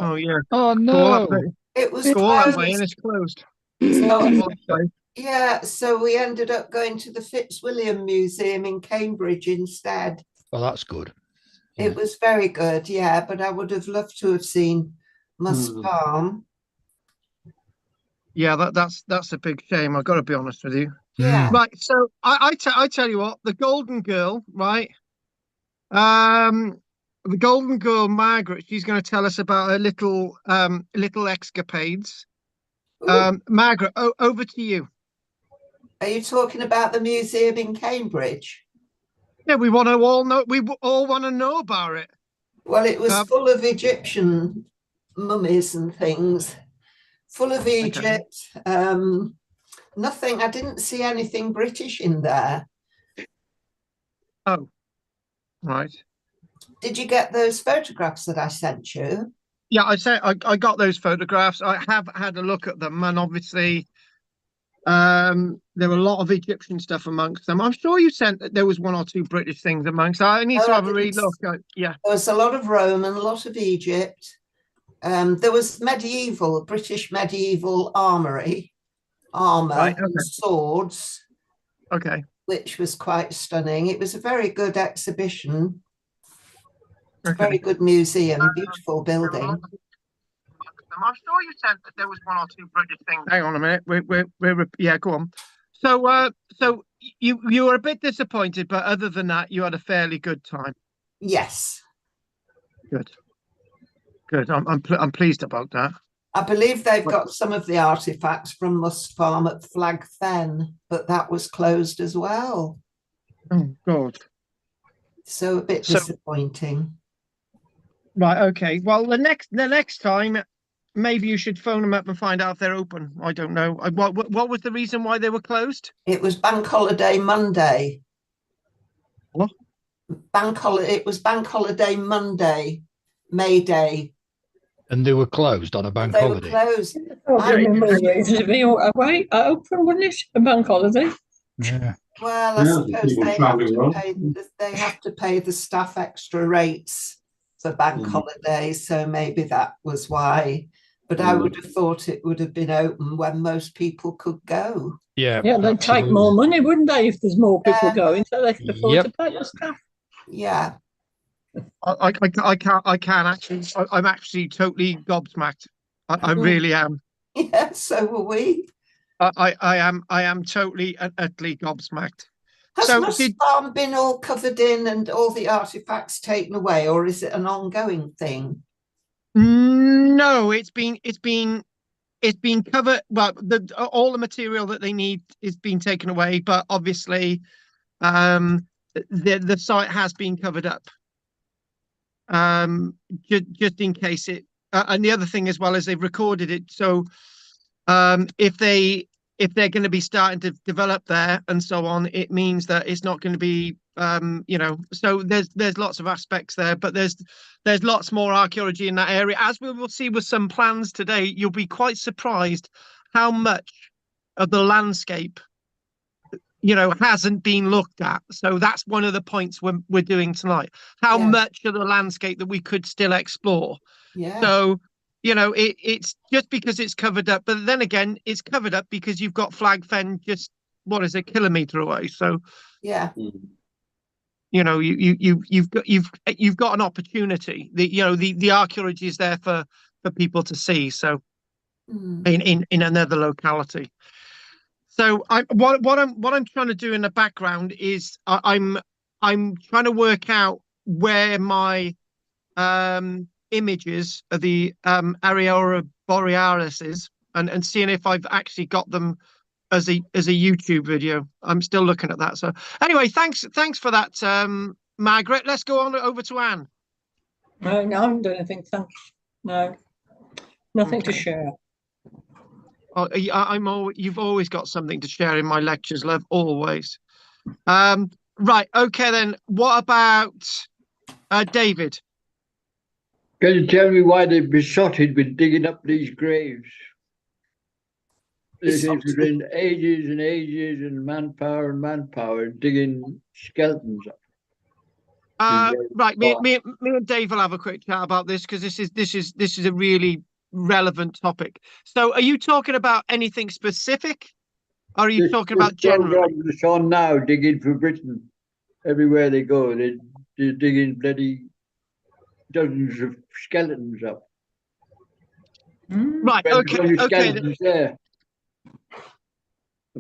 Oh yeah. Oh Go all that no. way. It was Go all that way, and closed. it's closed. So, All that way. yeah, so we ended up going to the Fitzwilliam Museum in Cambridge instead. Well, that's good. It was very good, yeah, but I would have loved to have seen Must Farm. Yeah, that's a big shame. I've got to be honest with you. Yeah. Right, so I tell you what, the Golden Girl, right? Um, the Golden Girl, Margaret, she's going to tell us about her little escapades. Ooh, Margaret, over to you. are you talking about the museum in Cambridge? Yeah, we want to all know. All want to know about it. Well, it was Um, full of Egyptian mummies and things, full of okay. Egypt. Nothing, I didn't see anything British in there. Oh, right. Did you get those photographs that I sent you? Yeah, I got those photographs. I have had a look at them, and obviously, there were a lot of Egyptian stuff amongst them. I'm sure you sent that there was one or two British things amongst. I need No, to I have a didn't. read look. Yeah. There was a lot of Rome and a lot of Egypt. There was medieval, British medieval Right. armor and Okay. swords, Okay. which was quite stunning. It was a very good exhibition. It's a very Okay. good museum, beautiful There were a lot building. of I'm sure you said that there was one or two British things. Hang on a minute. We're yeah, go on. So you were a bit disappointed, but other than that, you had a fairly good time. Yes. Good, good. I'm pleased about that. I believe they've But, got some of the artifacts from Must Farm at Flag Fen, but that was closed as well. oh God. So a bit So disappointing. right, okay. Well, the next time, maybe you should phone them up and find out if they're open. I don't know. What was the reason why they were closed? It was Bank Holiday Monday. What? It was Bank Holiday Monday, May Day. And they were closed on a And bank they were holiday. closed. Probably I, remember the reason to be away open, wouldn't it? A bank holiday. Yeah. well, I suppose they have to pay the staff extra rates for bank holidays, so maybe that was why. But I would have thought it would have been open when most people could go. Yeah. Yeah, they'd take more money, wouldn't they, if there's more people going, so they could afford to pay the staff. Yeah. I can't actually. I'm actually totally gobsmacked. I really am. Yeah, so were we. I am totally and utterly gobsmacked. Has So Must did Farm been all covered in and all the artifacts taken away, or is it an ongoing thing? no? It's been covered. Well, all the material that they need is being taken away, but obviously, the site has been covered up. Just in case it. And the other thing as well is they've recorded it, so if they're going to be starting to develop there and so on, it means that it's not going to be so there's lots of aspects there, but there's lots more archaeology in that area, as we will see with some plans today. You'll be quite surprised how much of the landscape hasn't been looked at. So that's one of the points we're doing tonight, how Yeah. much of the landscape that we could still explore. Yeah. So it's just because it's covered up, but then again, it's covered up because you've got Flag Fen just, what is it, kilometre away. So Yeah. you've got an opportunity. The archaeology is there for people to see. So in another locality. So what I'm trying to do in the background is I'm trying to work out where my images of the Aurora Borealis is, and seeing if I've actually got them as a YouTube video. I'm still looking at that. So anyway, thanks for that, Margaret. Let's go on over to Anne. No, I haven't done anything, thanks. No, nothing to share. Oh, you've always got something to share in my lectures, love, always. Right, okay then. What about David? Can you tell me why they've besotted with digging up these graves? It's been ages and ages and manpower digging skeletons up. Right, me and Dave will have a quick chat about this because this is a really relevant topic. So, are you talking about anything specific, or are you talking about generally? Program that's on now, digging for Britain. Everywhere they go, they're digging bloody dozens of skeletons up. Right. When Okay. there's only Okay. skeletons there.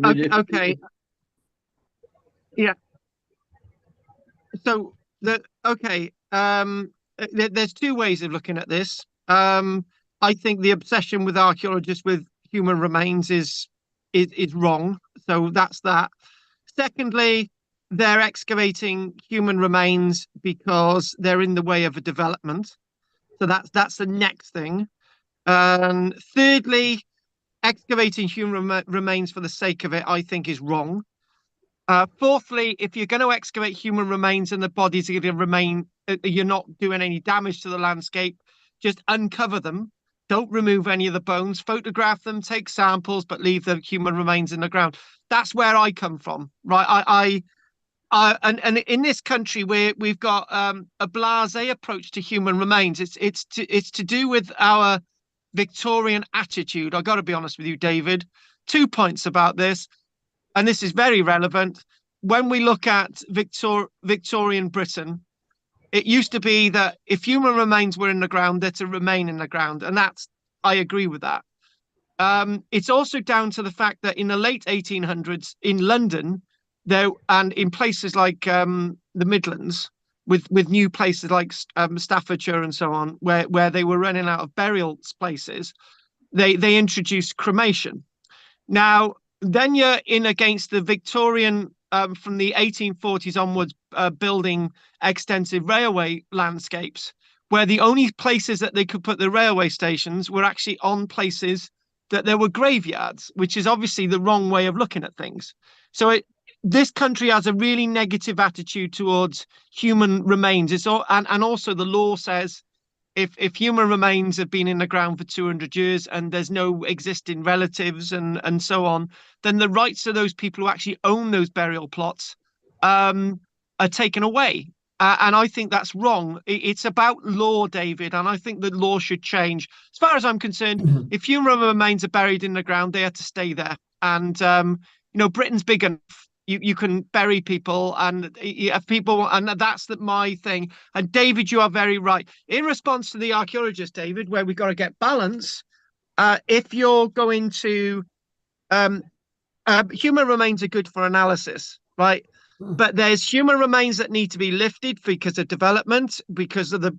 I mean, Okay. Yeah. So there's two ways of looking at this. I think the obsession with archaeologists with human remains is wrong. So that's that. Secondly, they're excavating human remains because they're in the way of a development. So that's the next thing. And thirdly, excavating human remains for the sake of it, I think, is wrong. Fourthly, if you're going to excavate human remains and the bodies are going to remain, you're not doing any damage to the landscape, just uncover them. Don't remove any of the bones, photograph them, take samples, but leave the human remains in the ground. That's where I come from, right? And in this country where we've got a blasé approach to human remains, it's to do with our Victorian attitude. I got to be honest with you, David. 2 points about this, and this is very relevant. When we look at Victorian Britain, it used to be that if human remains were in the ground, they're to remain in the ground, and I agree with that. It's also down to the fact that in the late 1800s in London, there and in places like the Midlands, with new places like Staffordshire and so on, where they were running out of burial places, they introduced cremation. Now, then you're in against the Victorian from the 1840s onwards, building extensive railway landscapes, where the only places that they could put the railway stations were actually on places that there were graveyards, which is obviously the wrong way of looking at things. So this country has a really negative attitude towards human remains. And also the law says if human remains have been in the ground for 200 years and there's no existing relatives and so on, then the rights of those people who actually own those burial plots are taken away. And I think that's wrong. It's about law, David, and I think the law should change. As far as I'm concerned, if human remains are buried in the ground, they have to stay there. And Britain's big enough. You can bury people, and you have people, and that's my thing. And David, you are very right. In response to the archaeologist, David, where we've got to get balance, if you're going to human remains are good for analysis, right? But there's human remains that need to be lifted because of development, because of the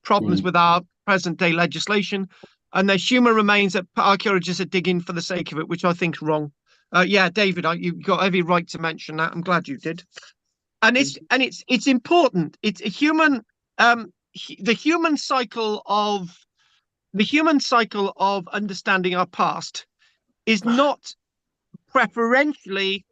problems with our present day legislation. And there's human remains that archaeologists are digging for the sake of it, which I think is wrong. Yeah, David, you've got every right to mention that. I'm glad you did. And it's important. It's a human, the human cycle of understanding our past is not preferentially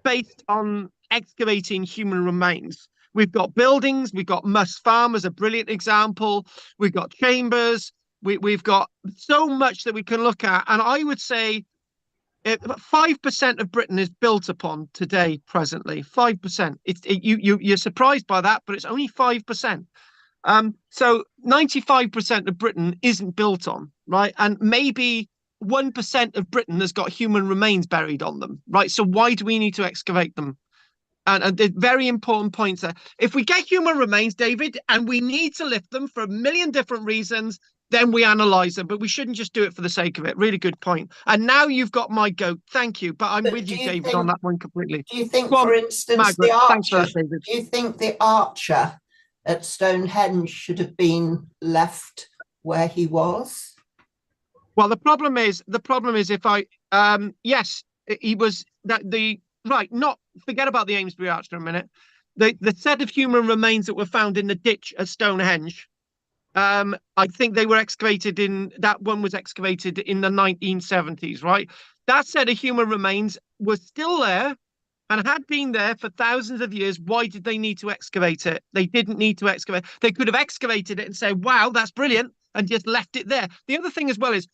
based on excavating human remains. We've got buildings, we've got Mus Farm as a brilliant example, we've got chambers, we've got so much that we can look at. And I would say 5% of Britain is built upon today, presently. 5%. You're surprised by that, but it's only 5%. So 95% of Britain isn't built on, right? And maybe 1% of Britain has got human remains buried on them, right? So why do we need to excavate them? And the very important points there. If we get human remains, David, and we need to lift them for a million different reasons, then we analyze them, but we shouldn't just do it for the sake of it. Really good point. And now you've got my goat. Thank you. But I'm with you, David, on that one completely. Do you think, for instance, Margaret, thanks for that, David. Do you think the archer at Stonehenge should have been left where he was? Well, the problem is if yes, he was not forget about the Amesbury Arch for a minute. The set of human remains that were found in the ditch at Stonehenge, I think they were excavated that one was excavated in the 1970s, right? That set of human remains was still there and had been there for thousands of years. Why did they need to excavate it? They didn't need to excavate. They could have excavated it and said, wow, that's brilliant, and just left it there. The other thing as well is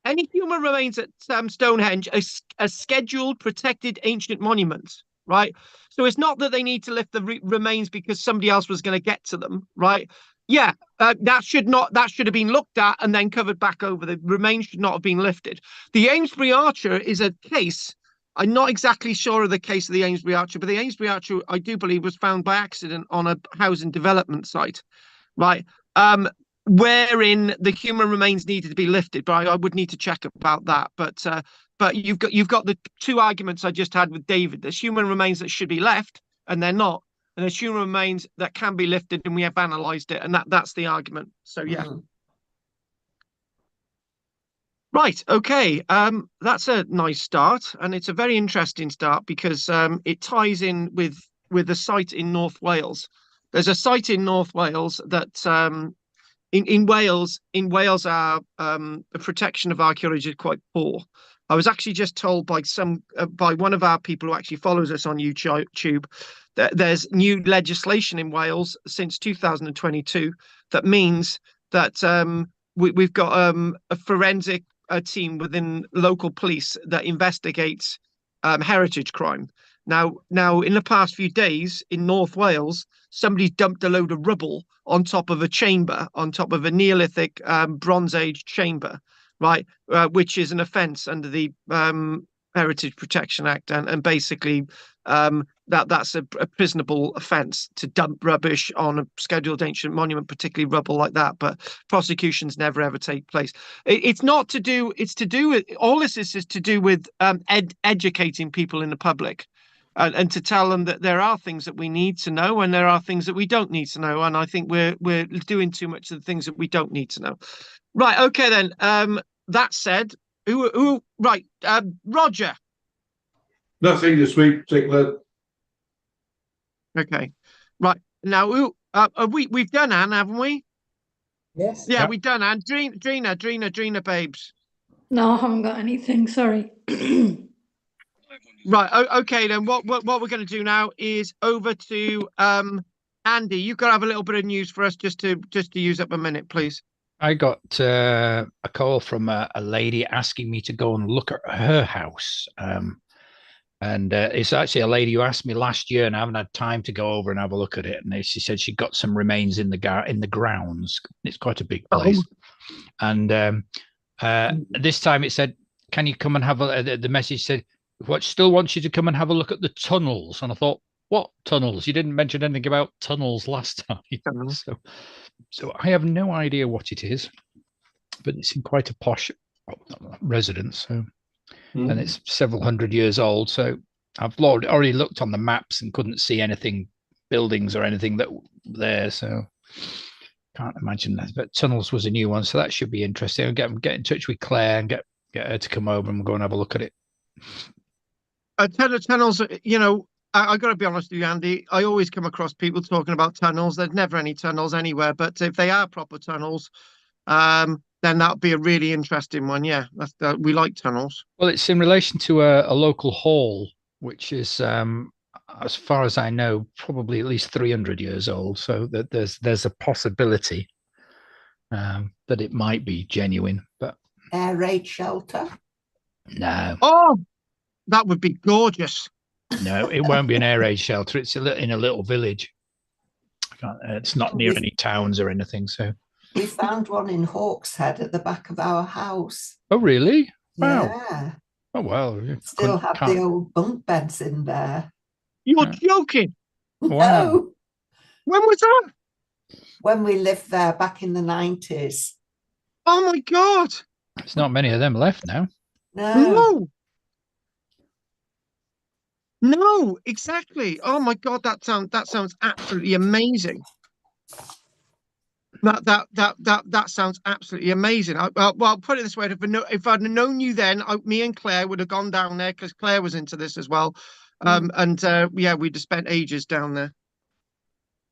any human remains at Stonehenge are scheduled protected ancient monuments, right? So it's not that they need to lift the remains because somebody else was going to get to them, right? Yeah, that should have been looked at and then covered back over. The remains should not have been lifted. The Amesbury Archer is a case. I'm not exactly sure of the case of the Amesbury Archer, but the Amesbury Archer, I do believe, was found by accident on a housing development site, right? Wherein the human remains needed to be lifted, but I would need to check about that. But you've got the two arguments I just had with David. There's human remains that should be left, and they're not, and there's human remains that can be lifted, and we have analysed it, and that's the argument. So yeah. Right, okay. That's a nice start, and it's a very interesting start because it ties in with a site in North Wales. There's a site in North Wales that in Wales, our the protection of archaeology is quite poor. I was actually just told by one of our people who actually follows us on YouTube that there's new legislation in Wales since 2022 that means that we've got a forensic team within local police that investigates heritage crime. Now, in the past few days in North Wales, somebody's dumped a load of rubble on top of a chamber, on top of a Neolithic Bronze Age chamber, right? Which is an offence under the Heritage Protection Act, and basically that's a prisonable offence to dump rubbish on a scheduled ancient monument, particularly rubble like that. But prosecutions never ever take place. It's not to do. It's to do with all this is to do with educating people in the public. And to tell them that there are things that we need to know and there are things that we don't need to know. And I think we're doing too much of the things that we don't need to know. Right. Okay, then. That said, right. Roger. Nothing this week particular. Okay. Right. Now, we've done Anne, haven't we? Yes. Yeah, we've done Anne. Drina, babes. No, I haven't got anything. Sorry. Right. Okay, then. What we're going to do now is over to Andy. You've got to have a little bit of news for us, just to use up a minute, please. I got a call from a lady asking me to go and look at her house. And it's actually a lady who asked me last year, and I haven't had time to go over and have a look at it. And she said she got some remains in the grounds. It's quite a big place. And this time it said, "Can you come and have a?" The message said, "What still wants you to come and have a look at the tunnels." And I thought, what tunnels? You didn't mention anything about tunnels last time. So I have no idea what it is, but it's in quite a posh residence. So, and it's several hundred years old. So I've already looked on the maps and couldn't see anything, buildings or anything that were there. So can't imagine that. But tunnels was a new one, so that should be interesting. I'll get in touch with Claire and get her to come over and go and have a look at it. Tunnels, I got to be honest with you, Andy. I always come across people talking about tunnels. There's never any tunnels anywhere, but if they are proper tunnels, then that would be a really interesting one. Yeah, we like tunnels. Well, it's in relation to a local hall, which is, as far as I know, probably at least 300 years old. So that there's a possibility that it might be genuine, but Air raid shelter. No. Oh, that would be gorgeous. No, it won't be an air raid shelter. It's in a little village. It's not near any towns or anything. So we found one in Hawkshead at the back of our house. Oh, really? Wow. Yeah. Oh, well. Still have the old bunk beds in there. You're joking? Wow. No. When was that? When we lived there back in the 90s. Oh my God. There's not many of them left now. No, exactly. Oh my God, that sounds absolutely amazing. That sounds absolutely amazing. Well, put it this way: if I'd known you then, me and Claire would have gone down there because Claire was into this as well. Yeah, we'd have spent ages down there.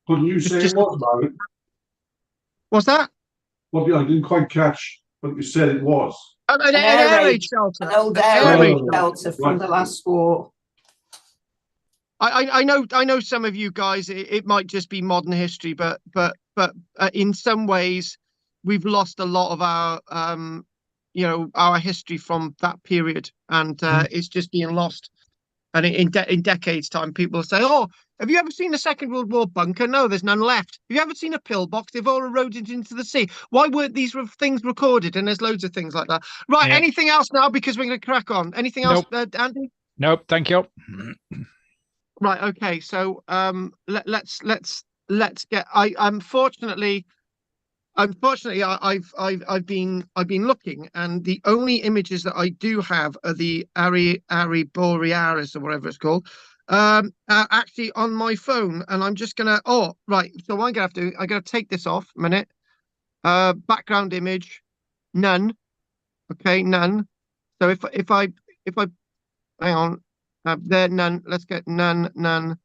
What did you say it was, Margaret? What's that? Well, I didn't quite catch what you said it was. An air raid shelter. An old air raid shelter from the last war. I know some of you guys, it might just be modern history, but in some ways we've lost a lot of our our history from that period, and it's just being lost. And in decades' time, people will say, "Oh, have you ever seen a Second World War bunker? No, there's none left. Have you ever seen a pillbox? They've all eroded into the sea. Why weren't these things recorded?" And there's loads of things like that. Right. Yeah. Anything else now? Because we're going to crack on. Anything else, Andy? Nope. Thank you. Right. Okay. So let's get. Unfortunately, I've been looking, and the only images that I do have are the Ari Borealis or whatever it's called, are actually on my phone, and I'm just gonna. Oh, right. So I'm gonna take this off a minute. Background image, none. Okay, none. So if I hang on, there none. Let's get none.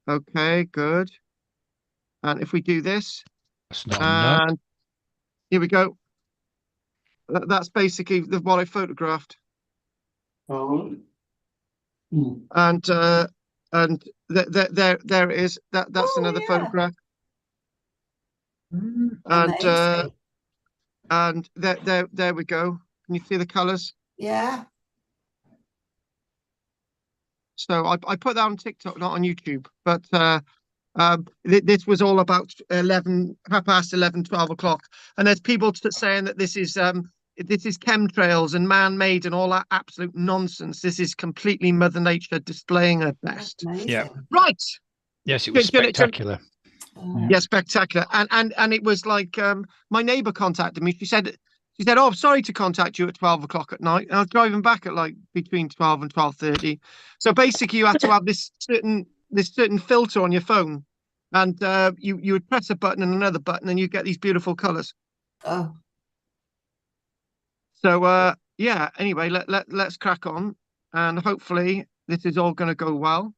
Okay, good. And if we do this. That's not none. And here we go. That's basically what I photographed. Oh. And there it is. That's another photograph. Amazing. And there we go. Can you see the colours? Yeah. So I put that on TikTok, not on YouTube. But this was all about 11, 12 o'clock. And there's people saying that this is chemtrails and man-made and all that absolute nonsense. This is completely Mother Nature displaying her best. Yeah. Right. Yes, it was spectacular. Yeah, spectacular. And it was like my neighbour contacted me. She said, "Oh, I'm sorry to contact you at 12 o'clock at night." And I was driving back at like between 12 and 12:30. So basically, you have to have this certain filter on your phone, and you would press a button and another button, and you get these beautiful colours. Oh. So yeah. Anyway, let's crack on, and hopefully this is all going to go well.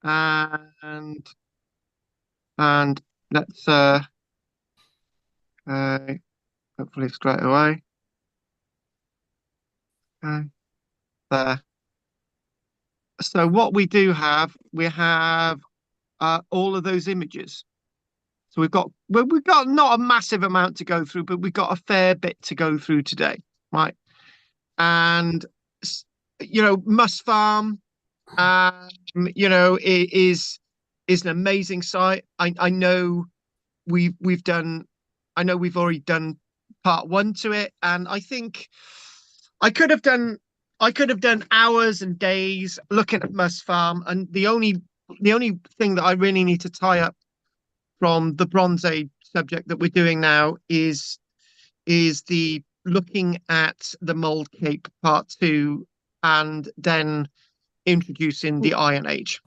And let's hopefully straight away. Okay, there. So what we have all of those images. So we've got not a massive amount to go through, but we've got a fair bit to go through today, right? And Must Farm, is an amazing site. I know we've already done part 1 to it, and I think I could have done hours and days looking at Must Farm, and the only thing that I really need to tie up from the Bronze Age subject that we're doing now is the looking at the Mold Cape part 2, and then introducing the Iron Age.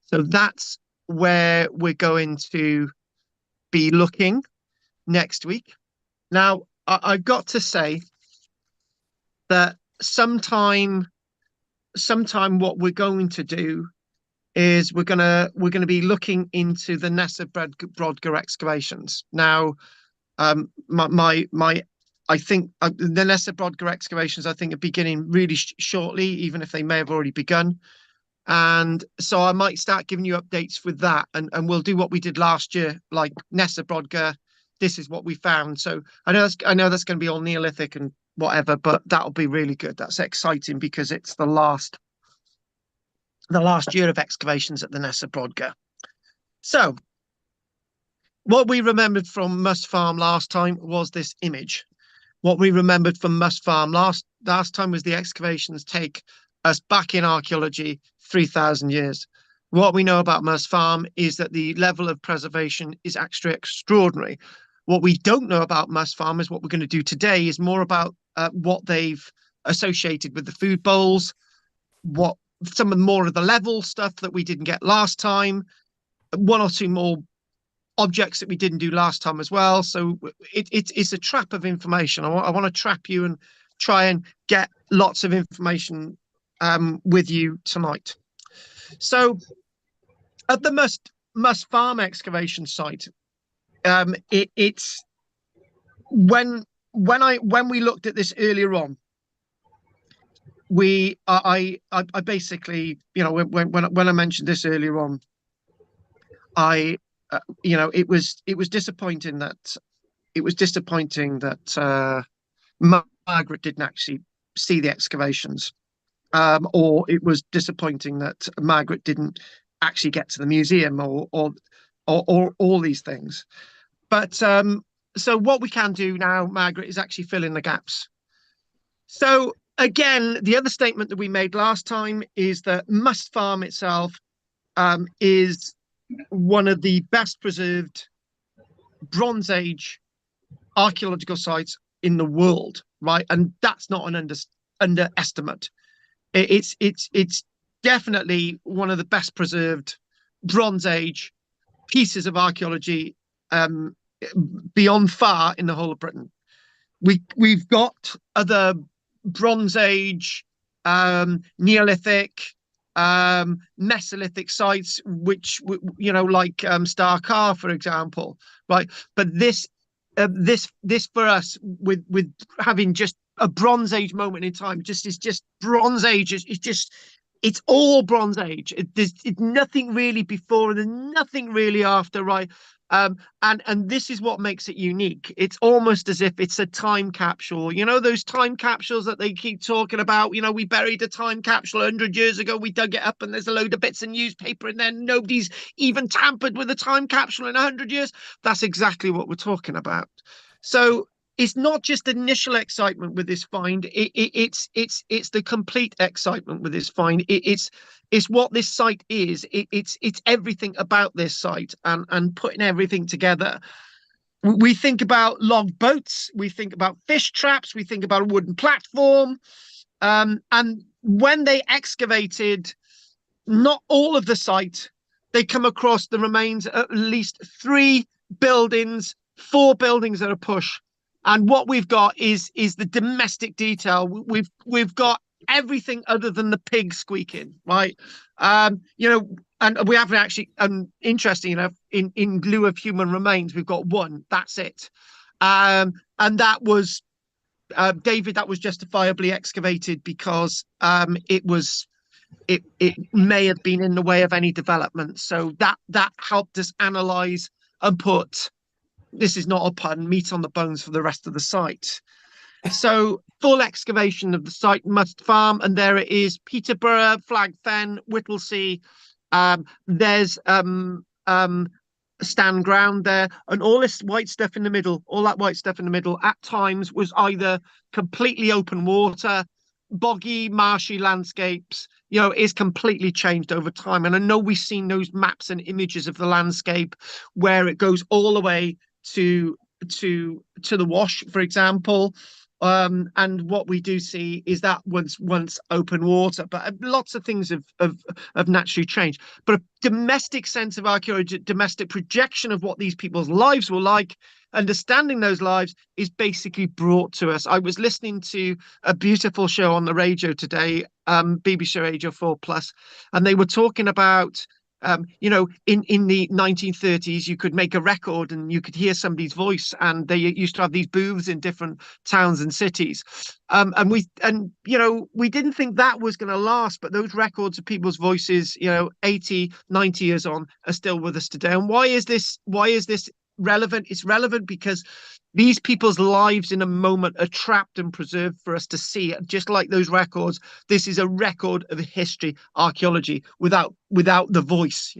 So that's where we're going to be looking next week. Now, I've got to say that sometime what we're going to do is we're gonna be looking into the Nessa-Brodgar excavations. Now, I think the Nessa-Brodgar excavations, I think, are beginning really shortly, even if they may have already begun. And so I might start giving you updates with that, and we'll do what we did last year, like Nessa-Brodgar. This is what we found. So I know that's going to be all Neolithic and whatever, but that'll be really good. That's exciting because it's the last year of excavations at the Nessa-Brodgar. So what we remembered from Must Farm last time was this image. What we remembered from Must Farm last time was the excavations take us back in archaeology 3,000 years. What we know about Must Farm is that the level of preservation is actually extraordinary. What we don't know about Must Farm is what we're going to do today is more about what they've associated with the food bowls, what some of more of the level stuff that we didn't get last time, 1 or 2 more objects that we didn't do last time as well. So it's a trap of information. I want to trap you and try and get lots of information with you tonight. So at the Must Farm excavation site, it's when we looked at this earlier on, I basically, when I mentioned this earlier on, it was disappointing that Margaret didn't actually see the excavations. or it was disappointing that Margaret didn't actually get to the museum, or all these things. But so what we can do now, Margaret, is actually fill in the gaps. So again, the other statement that we made last time is that Must Farm itself is one of the best preserved Bronze Age archaeological sites in the world, right? And that's not an underestimate. It's definitely one of the best preserved Bronze Age pieces of archaeology beyond far in the whole of Britain. We've got other Bronze Age, Neolithic, Mesolithic sites, which like Star Car, for example, right? But this for us, with having just a Bronze Age moment in time, it's just Bronze Age. It's all Bronze Age. There's nothing really before, and there's nothing really after, right? And this is what makes it unique. It's almost as if it's a time capsule. You know, those time capsules that they keep talking about. You know, we buried a time capsule 100 years ago. We dug it up, and there's a load of bits of newspaper, and then nobody's even tampered with a time capsule in 100 years. That's exactly what we're talking about. So it's not just initial excitement with this find. It's the complete excitement with this find. It's what this site is. It's everything about this site, and putting everything together. We think about log boats. We think about fish traps. We think about a wooden platform. And when they excavated not all of the site, they come across the remains of at least 3 buildings, 4 buildings at a push. And what we've got is the domestic detail. We've got everything other than the pig squeaking, right? And we haven't actually, interesting enough, in lieu of human remains, we've got 1. That's it. And that was David. That was justifiably excavated because it may have been in the way of any development. So that helped us analyze and put, this is not a pun, meat on the bones for the rest of the site. So full excavation of the site, Must Farm, and there it is: Peterborough, Flag Fen, Whittlesea. There's stand ground there, and all this white stuff in the middle, all that white stuff in the middle at times was either completely open water, boggy, marshy landscapes. It's completely changed over time. And I know we've seen those maps and images of the landscape where it goes all the way to the Wash, for example. And what we do see is that once open water, but lots of things have naturally changed. But a domestic sense of archaeology, domestic projection of what these people's lives were like, understanding those lives, is basically brought to us. I was listening to a beautiful show on the radio today, BBC Radio 4+, and they were talking about in the 1930s, you could make a record and you could hear somebody's voice, and they used to have these booths in different towns and cities. And we didn't think that was going to last, but those records of people's voices, 80, 90 years on, are still with us today. And why is this relevant? It's relevant because these people's lives in a moment are trapped and preserved for us to see. Just like those records, this is a record of history, archaeology, without the voice,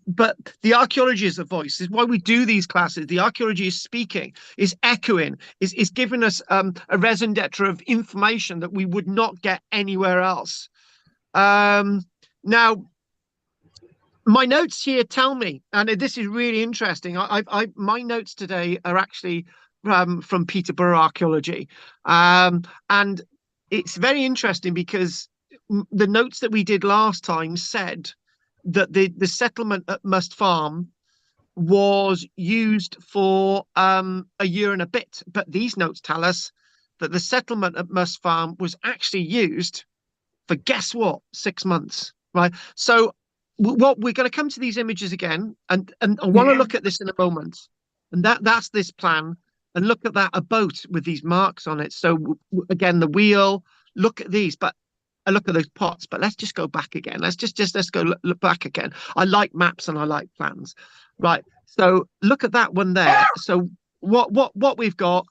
but the archaeology is the voice. This is why we do these classes. The archaeology is speaking, is echoing, is giving us a raison d'etre of information that we would not get anywhere else. Now, my notes here tell me, and this is really interesting. My notes today are actually from Peterborough Archaeology, and it's very interesting because the notes that we did last time said that the settlement at Must Farm was used for a year and a bit, but these notes tell us that the settlement at Must Farm was actually used for, guess what, 6 months, right? So what we're going to come to these images again, and I want to look at this in a moment, and that's this plan, and look at that, a boat with these marks on it. So again, the wheel, look at these, but I look at those pots. But let's just go back again. Let's go look back again. I like maps and I like plans, right? So look at that one there. So what we've got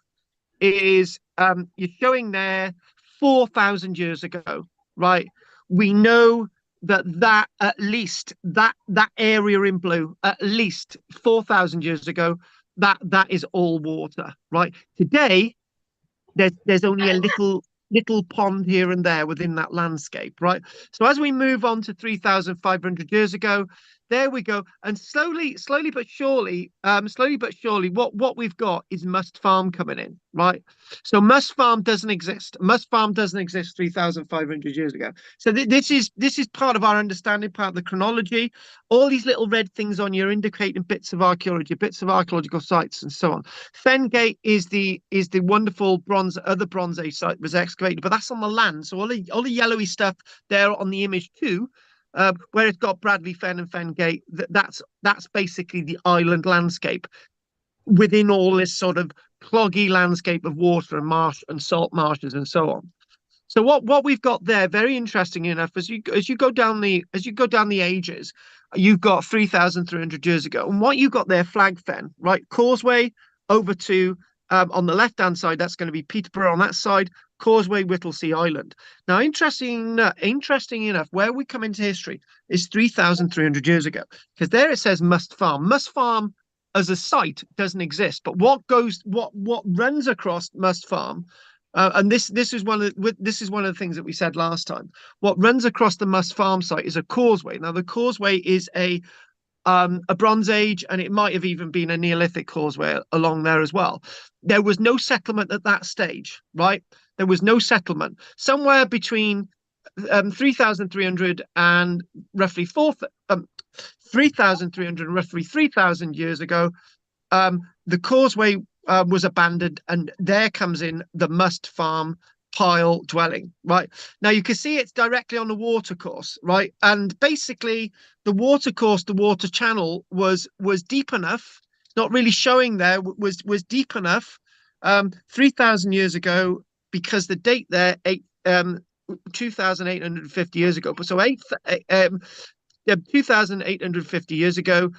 is you're showing there 4,000 years ago. right? We know that at least that area in blue, at least 4,000 years ago, that is all water, right? Today, there's only a little pond here and there within that landscape, right? So as we move on to 3,500 years ago, there we go. And slowly but surely, what we've got is Must Farm coming in, right? So Must Farm doesn't exist. Must Farm doesn't exist 3,500 years ago. So this is part of our understanding, part of the chronology. All these little red things on you are indicating bits of archaeology, bits of archaeological sites, and so on. Fengate is the wonderful other Bronze Age site was excavated, but that's on the land. So all the yellowy stuff there on the image too. Where it's got Bradley Fen and Fengate, that's basically the island landscape within all this sort of cloggy landscape of water and marsh and salt marshes and so on. So what we've got there, very interesting enough, as you go down the ages, you've got 3,300 years ago, and what you got there, Flag Fen, right? Causeway over to on the left hand side, that's going to be Peterborough on that side. Causeway, Whittlesea Island. Now, interesting enough, where we come into history is 3,300 years ago, because there it says Must Farm. Must Farm as a site doesn't exist, but what runs across Must Farm, and this is one of the things that we said last time. What runs across the Must Farm site is a causeway. Now, the causeway is a Bronze Age, and it might have even been a Neolithic causeway along there as well. There was no settlement at that stage, right? There was no settlement. Somewhere between 3,300 and roughly 3,300 and roughly 3,000 years ago, the causeway was abandoned, and there comes in the Must Farm pile dwelling, right? Now you can see it's directly on the watercourse, right? And basically the watercourse, the water channel was deep enough, not really showing there, was deep enough 3,000 years ago, because the date there, 2,850 years ago. So 2,850 years ago,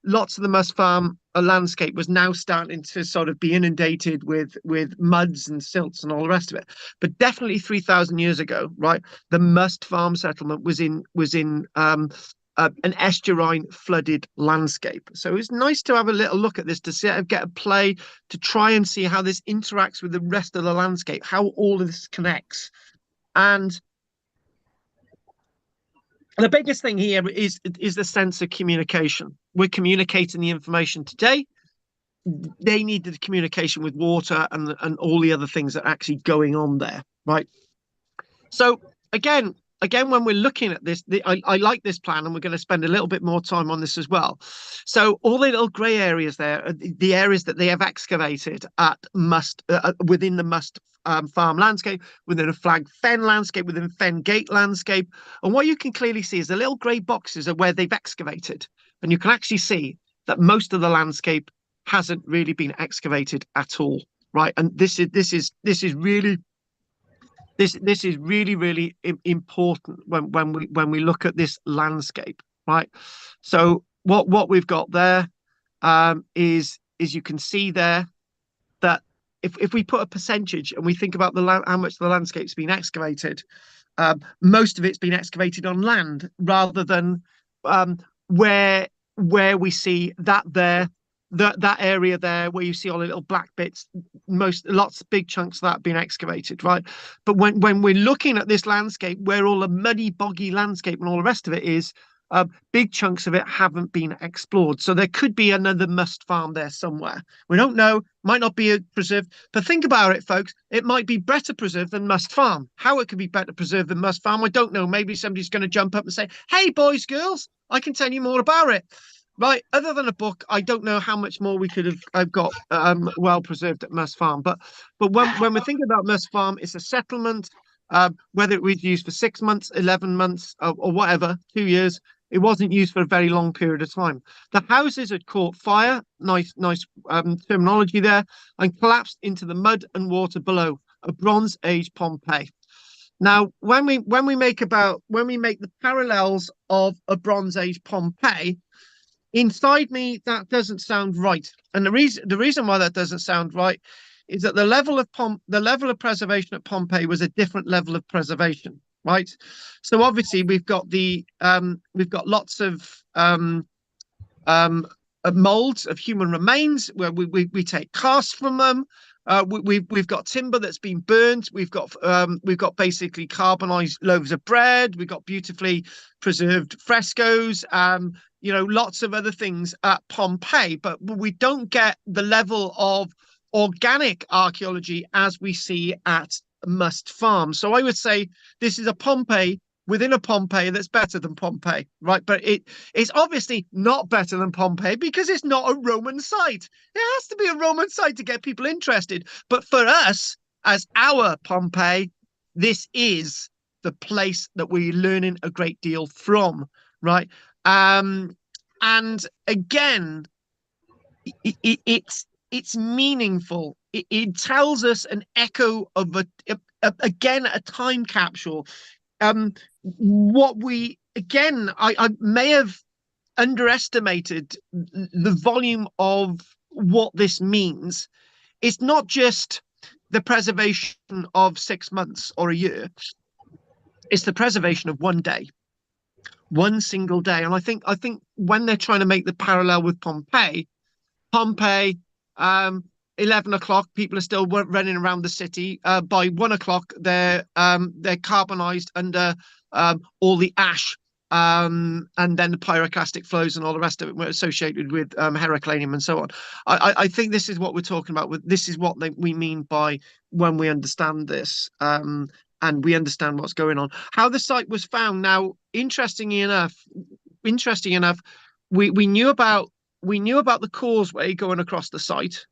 lots of the Must Farm landscape was now starting to sort of be inundated with muds and silts and all the rest of it. But definitely 3,000 years ago, right, the Must Farm settlement was in an estuarine flooded landscape. So it's nice to have a little look at this, to get a play, to try and see how this interacts with the rest of the landscape, how all of this connects. And the biggest thing here is the sense of communication. We're communicating the information today. They needed the communication with water and all the other things that are actually going on there, right? So again, when we're looking at this, I like this plan, and we're going to spend a little bit more time on this as well. So all the little grey areas there are the areas that they have excavated at within the Must Farm landscape, within a Flag Fen landscape, within Fengate landscape. And what you can clearly see is the little grey boxes are where they've excavated. And you can actually see that most of the landscape hasn't really been excavated at all, right? And this is really really important when we look at this landscape, right? So what we've got there is you can see there that if we put a percentage and we think about how much the landscape's been excavated, most of it's been excavated on land rather than where we see that area there where you see all the little black bits, lots of big chunks of that have been excavated, right? But when we're looking at this landscape where all the muddy, boggy landscape and all the rest of it is, big chunks of it haven't been explored. So there could be another Must Farm there somewhere. We don't know, might not be preserved, but think about it, folks. It might be better preserved than Must Farm. How it could be better preserved than Must Farm, I don't know. Maybe somebody's going to jump up and say, hey, boys, girls, I can tell you more about it. Right, other than a book, I don't know how much more we could have got well preserved at Must Farm. But when we're thinking about Must Farm, it's a settlement. Whether it was used for 6 months, 11 months, or whatever, 2 years, it wasn't used for a very long period of time. The houses had caught fire, nice terminology there, and collapsed into the mud and water below, a Bronze Age Pompeii. Now, when we make the parallels of a Bronze Age Pompeii, inside me, that doesn't sound right. And the reason why that doesn't sound right is that the level of preservation at Pompeii was a different level of preservation. right? So obviously we've got lots of molds of human remains where we take casts from them. We've got timber that's been burnt. We've got basically carbonized loaves of bread. We've got beautifully preserved frescoes. Lots of other things at Pompeii, but we don't get the level of organic archaeology as we see at Must Farm. So I would say this is a Pompeii within a Pompeii that's better than Pompeii, right? But it's obviously not better than Pompeii because it's not a Roman site. It has to be a Roman site to get people interested. But for us, as our Pompeii, this is the place that we're learning a great deal from, right? And again, it's meaningful. It tells us an echo of a time capsule. What we again, I may have underestimated the volume of what this means. It's not just the preservation of 6 months or a year. It's the preservation of one day, one single day. And I think when they're trying to make the parallel with Pompeii, 11 o'clock, people are still running around the city. By 1 o'clock, they're carbonized under all the ash, and then the pyroclastic flows and all the rest of it were associated with Heracleum and so on. I think this is what we're talking about. This is what we mean by when we understand this, and we understand what's going on. How the site was found. Now, interestingly enough, we knew about the causeway going across the site,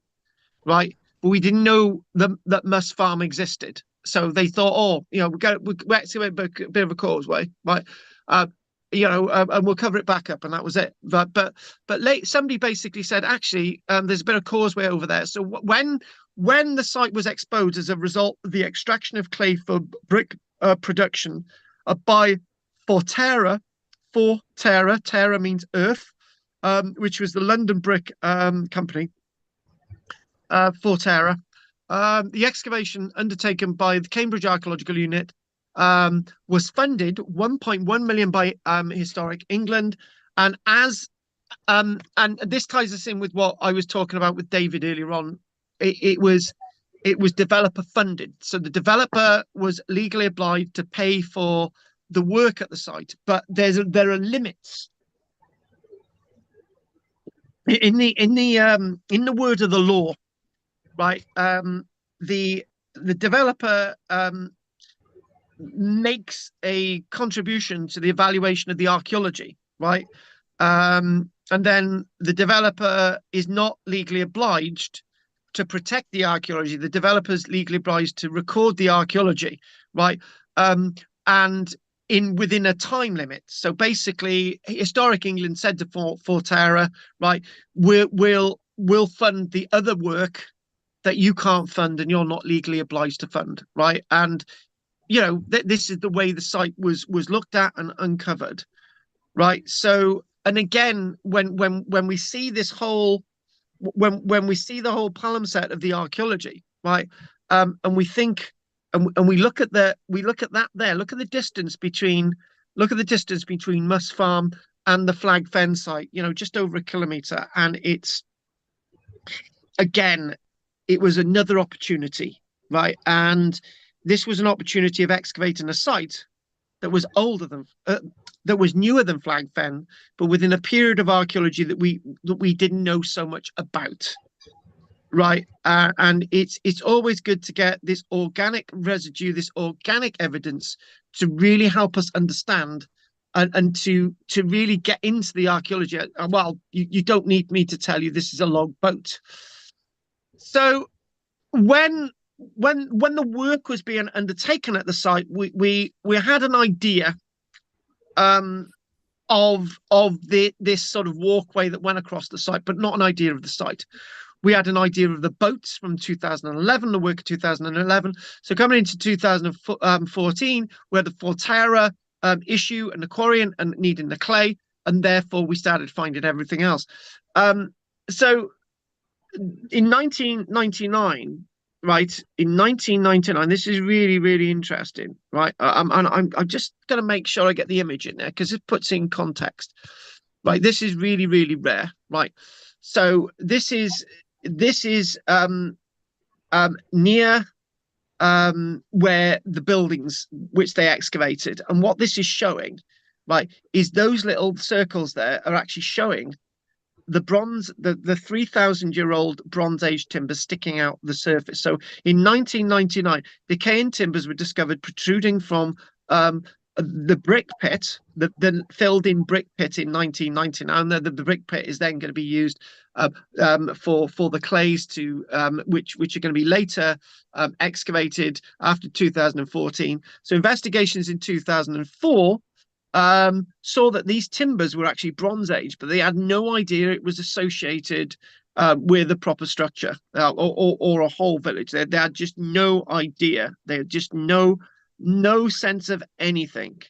right? But we didn't know that Must Farm existed. So they thought, we actually went a bit of a causeway, right? And we'll cover it back up, and that was it. But somebody basically said, actually, there's a bit of causeway over there. So when the site was exposed as a result of the extraction of clay for brick production by Forterra, Terra means earth, which was the London Brick Company, Forterra. The excavation undertaken by the Cambridge Archaeological Unit was funded 1.1 million by Historic England, and this ties us in with what I was talking about with David earlier on. It was developer funded, so the developer was legally obliged to pay for the work at the site, but there are limits. In the word of the law, right? The developer makes a contribution to the evaluation of the archaeology, right? And then the developer is not legally obliged to protect the archaeology. The developer's legally obliged to record the archaeology, right? And within a time limit. So basically, Historic England said to Forterra, right, we'll fund the other work that you can't fund and you're not legally obliged to fund, right? And this is the way the site was looked at and uncovered, right? So, and again, when we see this whole, when we see the whole palimpsest of the archaeology, right, and we think, and we look at that there, look at the distance between Must Farm and the Flag Fen site, just over 1 kilometre, and it's, again, it was another opportunity, right? And this was an opportunity of excavating a site that was newer than Flag Fen, but within a period of archaeology that we didn't know so much about, right? And it's always good to get this organic residue, this organic evidence, to really help us understand and to really get into the archaeology. Well, you don't need me to tell you this is a log boat. So when the work was being undertaken at the site, we had an idea of this sort of walkway that went across the site, but not an idea of the site. We had an idea of the boats from 2011, the work of 2011. So coming into 2014, we had the Forterra issue and the quarry and needing the clay, and therefore we started finding everything else. So in 1999, right, in 1999, this is really, really interesting, right? I'm just going to make sure I get the image in there because it puts in context. Right, this is really, really rare, right? So this is near where the buildings which they excavated, and what this is showing, right, is those little circles there are actually showing the 3,000-year-old Bronze Age timbers sticking out the surface. So in 1999, decaying timbers were discovered protruding from the brick pit, the filled-in brick pit in 1999. And the brick pit is then going to be used for the clays to which are going to be later excavated after 2014. So investigations in 2004 saw that these timbers were actually Bronze Age, but they had no idea it was associated with a proper structure or a whole village. They had just no idea. They had just no sense of anything,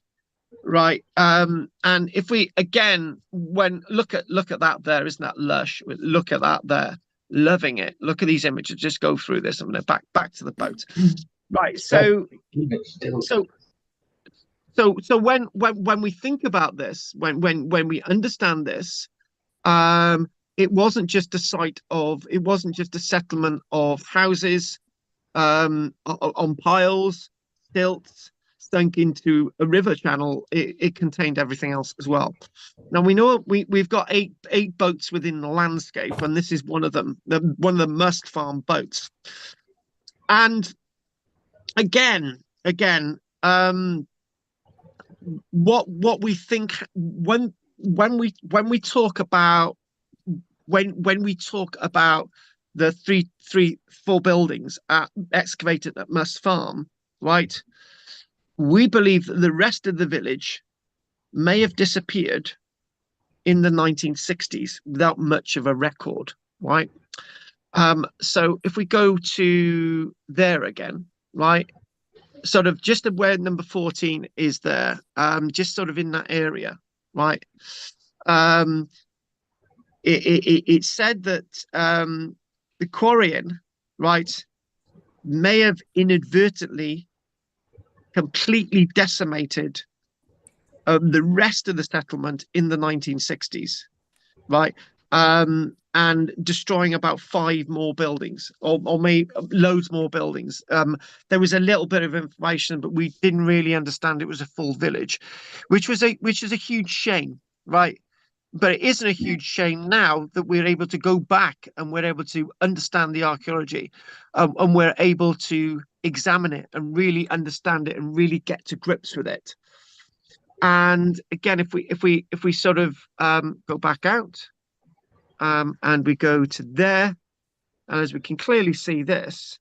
right? And if we again, when look at that there, isn't that lush? Look at that there, loving it. Look at these images. Just go through this. I'm going to back to the boat, right? So when we think about this, when we understand this, it wasn't just a settlement of houses on piles, stilts, sunk into a river channel. It contained everything else as well. Now we know we've got eight boats within the landscape, and this is one of them, one of the must farm boats. And again, what we think when we talk about the four buildings excavated at Must Farm, right? We believe that the rest of the village may have disappeared in the 1960s without much of a record, right? So if we go to there again, right? Sort of just where number 14 is there, just sort of in that area, right? It said that the quarrying, right, may have inadvertently completely decimated the rest of the settlement in the 1960s, right? And destroying about 5 more buildings, or maybe loads more buildings. There was a little bit of information, but we didn't really understand it was a full village, which is a huge shame, right? But it isn't a huge shame now that we're able to go back and we're able to understand the archaeology, and we're able to examine it and really understand it and really get to grips with it. And again, if we sort of go back out, and we go to there, and as we can clearly see this,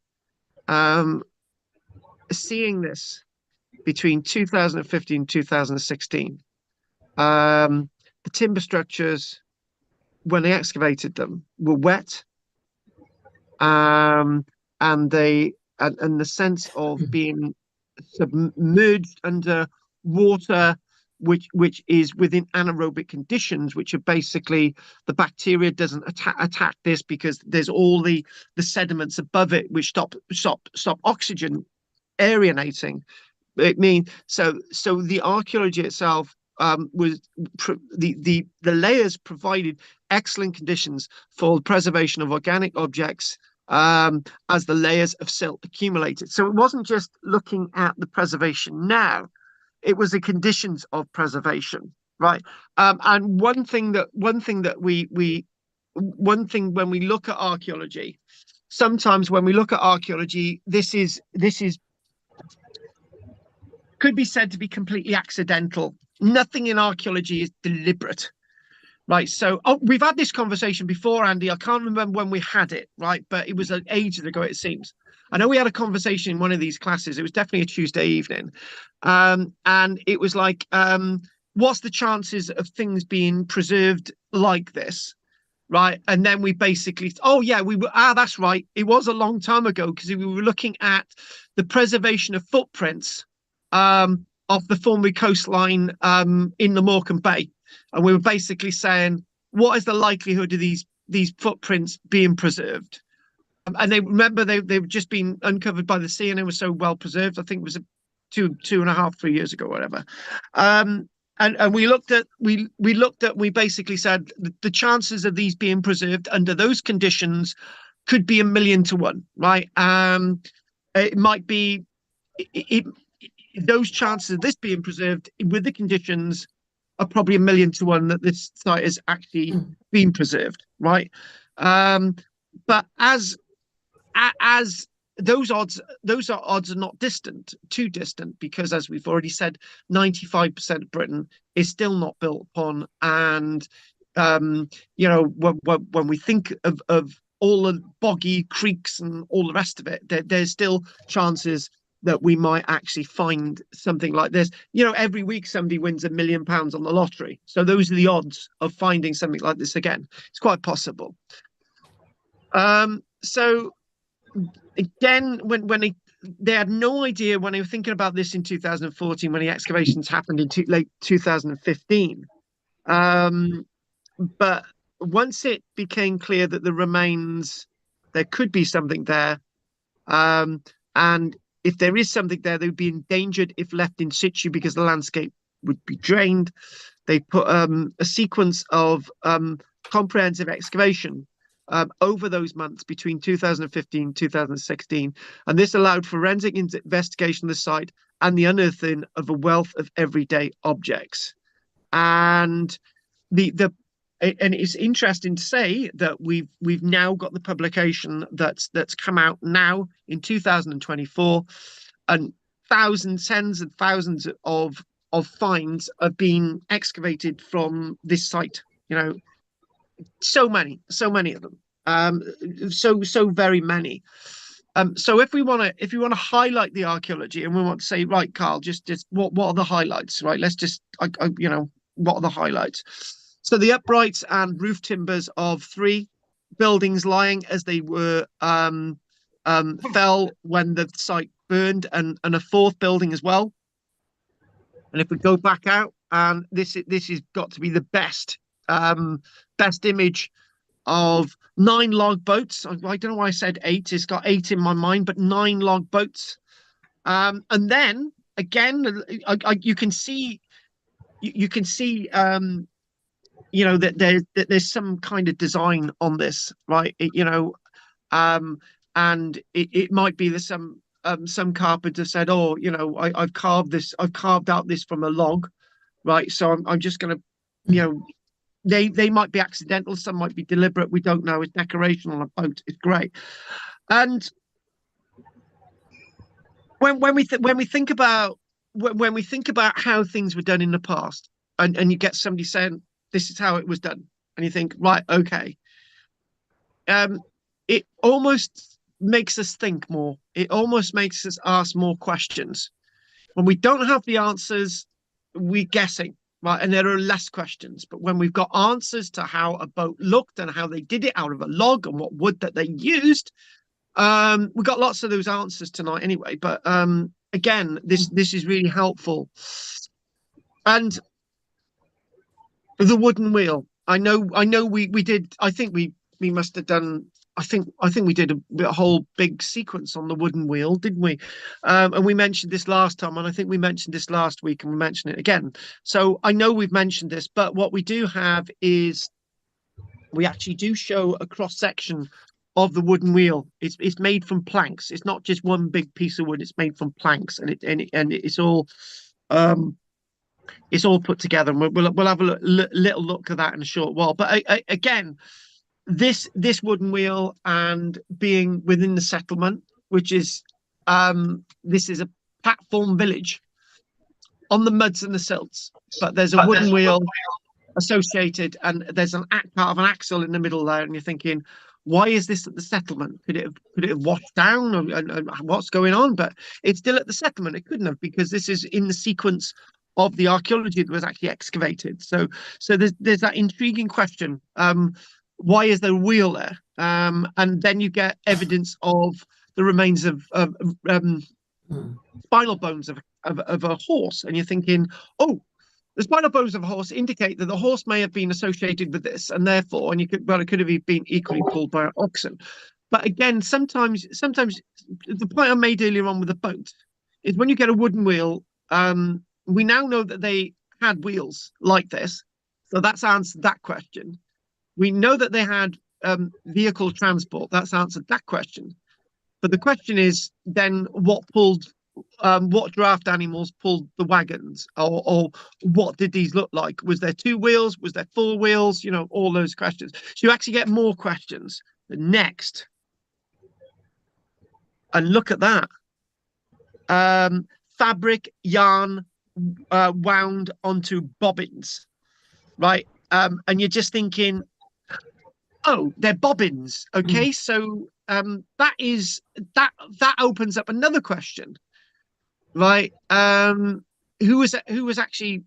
seeing this between 2015 and 2016, the timber structures, when they excavated them, were wet, and the sense of being submerged under water, which is within anaerobic conditions, which are basically the bacteria doesn't attack this because there's all the sediments above it which stop oxygen aerating. It means so the archaeology itself was the layers provided excellent conditions for the preservation of organic objects as the layers of silt accumulated. So it wasn't just looking at the preservation now, it was the conditions of preservation, right? And one thing when we look at archaeology, sometimes when we look at archaeology, this is could be said to be completely accidental. Nothing in archaeology is deliberate, right? So we've had this conversation before, Andy. I can't remember when we had it, right? But it was ages ago, it seems. I know we had a conversation in one of these classes. It was definitely a Tuesday evening. And it was like, what's the chances of things being preserved like this? Right. And then we basically, oh, yeah, that's right. It was a long time ago because we were looking at the preservation of footprints of the Thornbury coastline in the Morecambe Bay. And we were basically saying, what is the likelihood of these footprints being preserved? and they remember they've just been uncovered by the sea, and they were so well preserved. I think it was 2.5, 3 years ago, whatever. And we basically said the chances of these being preserved under those conditions could be 1,000,000 to 1, right? It might be those chances of this being preserved with the conditions are probably 1,000,000 to 1 that this site is actually been preserved, right? But as those odds are not too distant, because as we've already said, 95% of Britain is still not built upon, and you know, when we think of all the boggy creeks and all the rest of it, there's still chances that we might actually find something like this. You know, every week somebody wins £1 million on the lottery, so those are the odds of finding something like this again. It's quite possible. So again, when they had no idea when they were thinking about this in 2014, when the excavations happened in late 2015. But once it became clear that the remains, there could be something there, and if there is something there, they would be endangered if left in situ because the landscape would be drained. They put a sequence of comprehensive excavation over those months between 2015 and 2016, and this allowed forensic investigation of the site and the unearthing of a wealth of everyday objects. And and it's interesting to say that we've now got the publication that's come out now in 2024, and tens and thousands of finds have been excavated from this site. You know, so many of them, so very many. So if we want to highlight the archaeology, and we want to say, right, Carl, just what are the highlights, right? Let's just you know, what are the highlights? So the uprights and roof timbers of 3 buildings lying as they were fell when the site burned, and a 4th building as well. And if we go back out, and this has got to be the best image of 9 log boats. I don't know why I said 8. It's got 8 in my mind, but 9 log boats. And then again, you can see you know, that there's some kind of design on this, right? You know, and it might be that some carpenter said, oh, you know, I've carved out this from a log, right? So I'm just going to, you know, they might be accidental, some might be deliberate, we don't know. It's decoration on a boat. It's great. And when we think about how things were done in the past, and you get somebody saying this is how it was done, and you think, right, okay, it almost makes us think more. It almost makes us ask more questions. When we don't have the answers, we're guessing, right? And there are less questions. But when we've got answers to how a boat looked and how they did it out of a log and what wood that they used, we got lots of those answers tonight anyway. But again, this is really helpful. And the wooden wheel. I know we did. I think we must have done. I think we did a whole big sequence on the wooden wheel, didn't we? And we mentioned this last time, and I think we mentioned this last week, and we mentioned it again. So I know we've mentioned this, but what we do have is we actually do show a cross section of the wooden wheel. It's made from planks. It's not just one big piece of wood. It's made from planks, and it's all. It's all put together, and we'll have a little look at that in a short while. But again, this wooden wheel, and being within the settlement, which is this is a platform village on the muds and the silts, but there's a wooden wheel associated, and there's part of an axle in the middle there, and you're thinking, why is this at the settlement? Could it have washed down, and what's going on? But it's still at the settlement. It couldn't have, because this is in the sequence of the archaeology that was actually excavated. So there's that intriguing question. Why is there a wheel there? And then you get evidence of the remains of spinal bones of a horse, and you're thinking, oh, the spinal bones of a horse indicate that the horse may have been associated with this, and therefore, it could have been equally pulled by oxen. But again, sometimes the point I made earlier on with the boat is when you get a wooden wheel, we now know that they had wheels like this. So that's answered that question. We know that they had vehicle transport. That's answered that question. But the question is then what draft animals pulled the wagons, or what did these look like? Was there two wheels? Was there four wheels? You know, all those questions. So you actually get more questions. Next, and look at that. Fabric yarn wound onto bobbins, right? And you're just thinking, oh, they're bobbins. Okay, so that opens up another question, right? Who was actually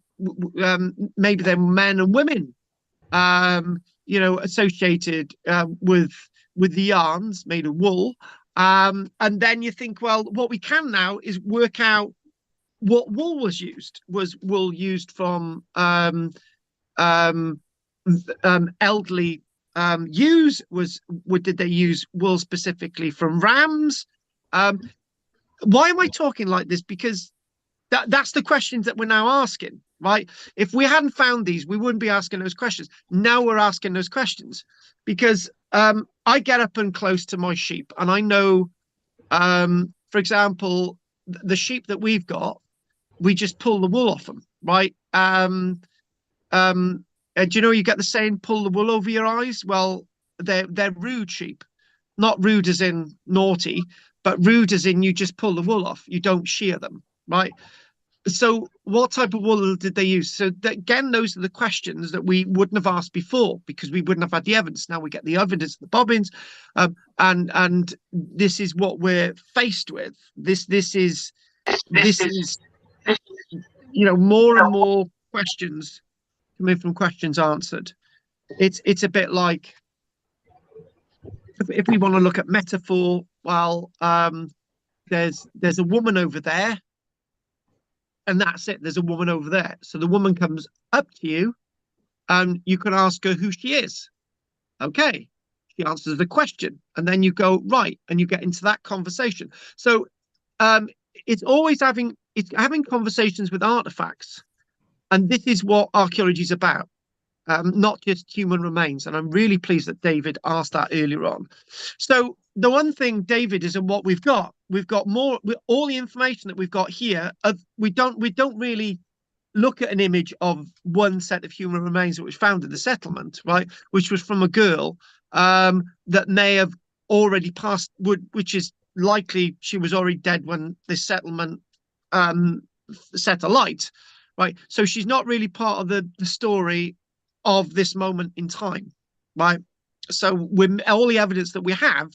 maybe they're men and women, associated with the yarns made of wool. And then you think, well, what we can now is work out what wool was used. Was wool used from elderly ewes? Did they use wool specifically from rams? Why am I talking like this? Because that's the questions that we're now asking, right? If we hadn't found these, we wouldn't be asking those questions. Now we're asking those questions because I get up and close to my sheep, and I know, for example, the sheep that we've got, we just pull the wool off them, right? Do you know you get the saying, pull the wool over your eyes? Well, they're rude sheep, not rude as in naughty, but rude as in you just pull the wool off. You don't shear them, right? So what type of wool did they use? So again, those are the questions that we wouldn't have asked before because we wouldn't have had the evidence. Now we get the evidence, the bobbins, and this is what we're faced with. This is more and more questions coming from questions answered. It's a bit like if we want to look at metaphor. Well, there's a woman over there. And that's it. There's a woman over there. So the woman comes up to you and you can ask her who she is. Okay. She answers the question. And then you go, right. And you get into that conversation. So it's having conversations with artifacts. And this is what archaeology is about. Not just human remains. And I'm really pleased that David asked that earlier on. So the one thing, David, is in what we've got more, all the information that we've got here. We don't really look at an image of one set of human remains that was found in the settlement, right? Which was from a girl that may have already passed, which is likely she was already dead when this settlement set alight, right? So she's not really part of the story of this moment in time, right? So all the evidence that we have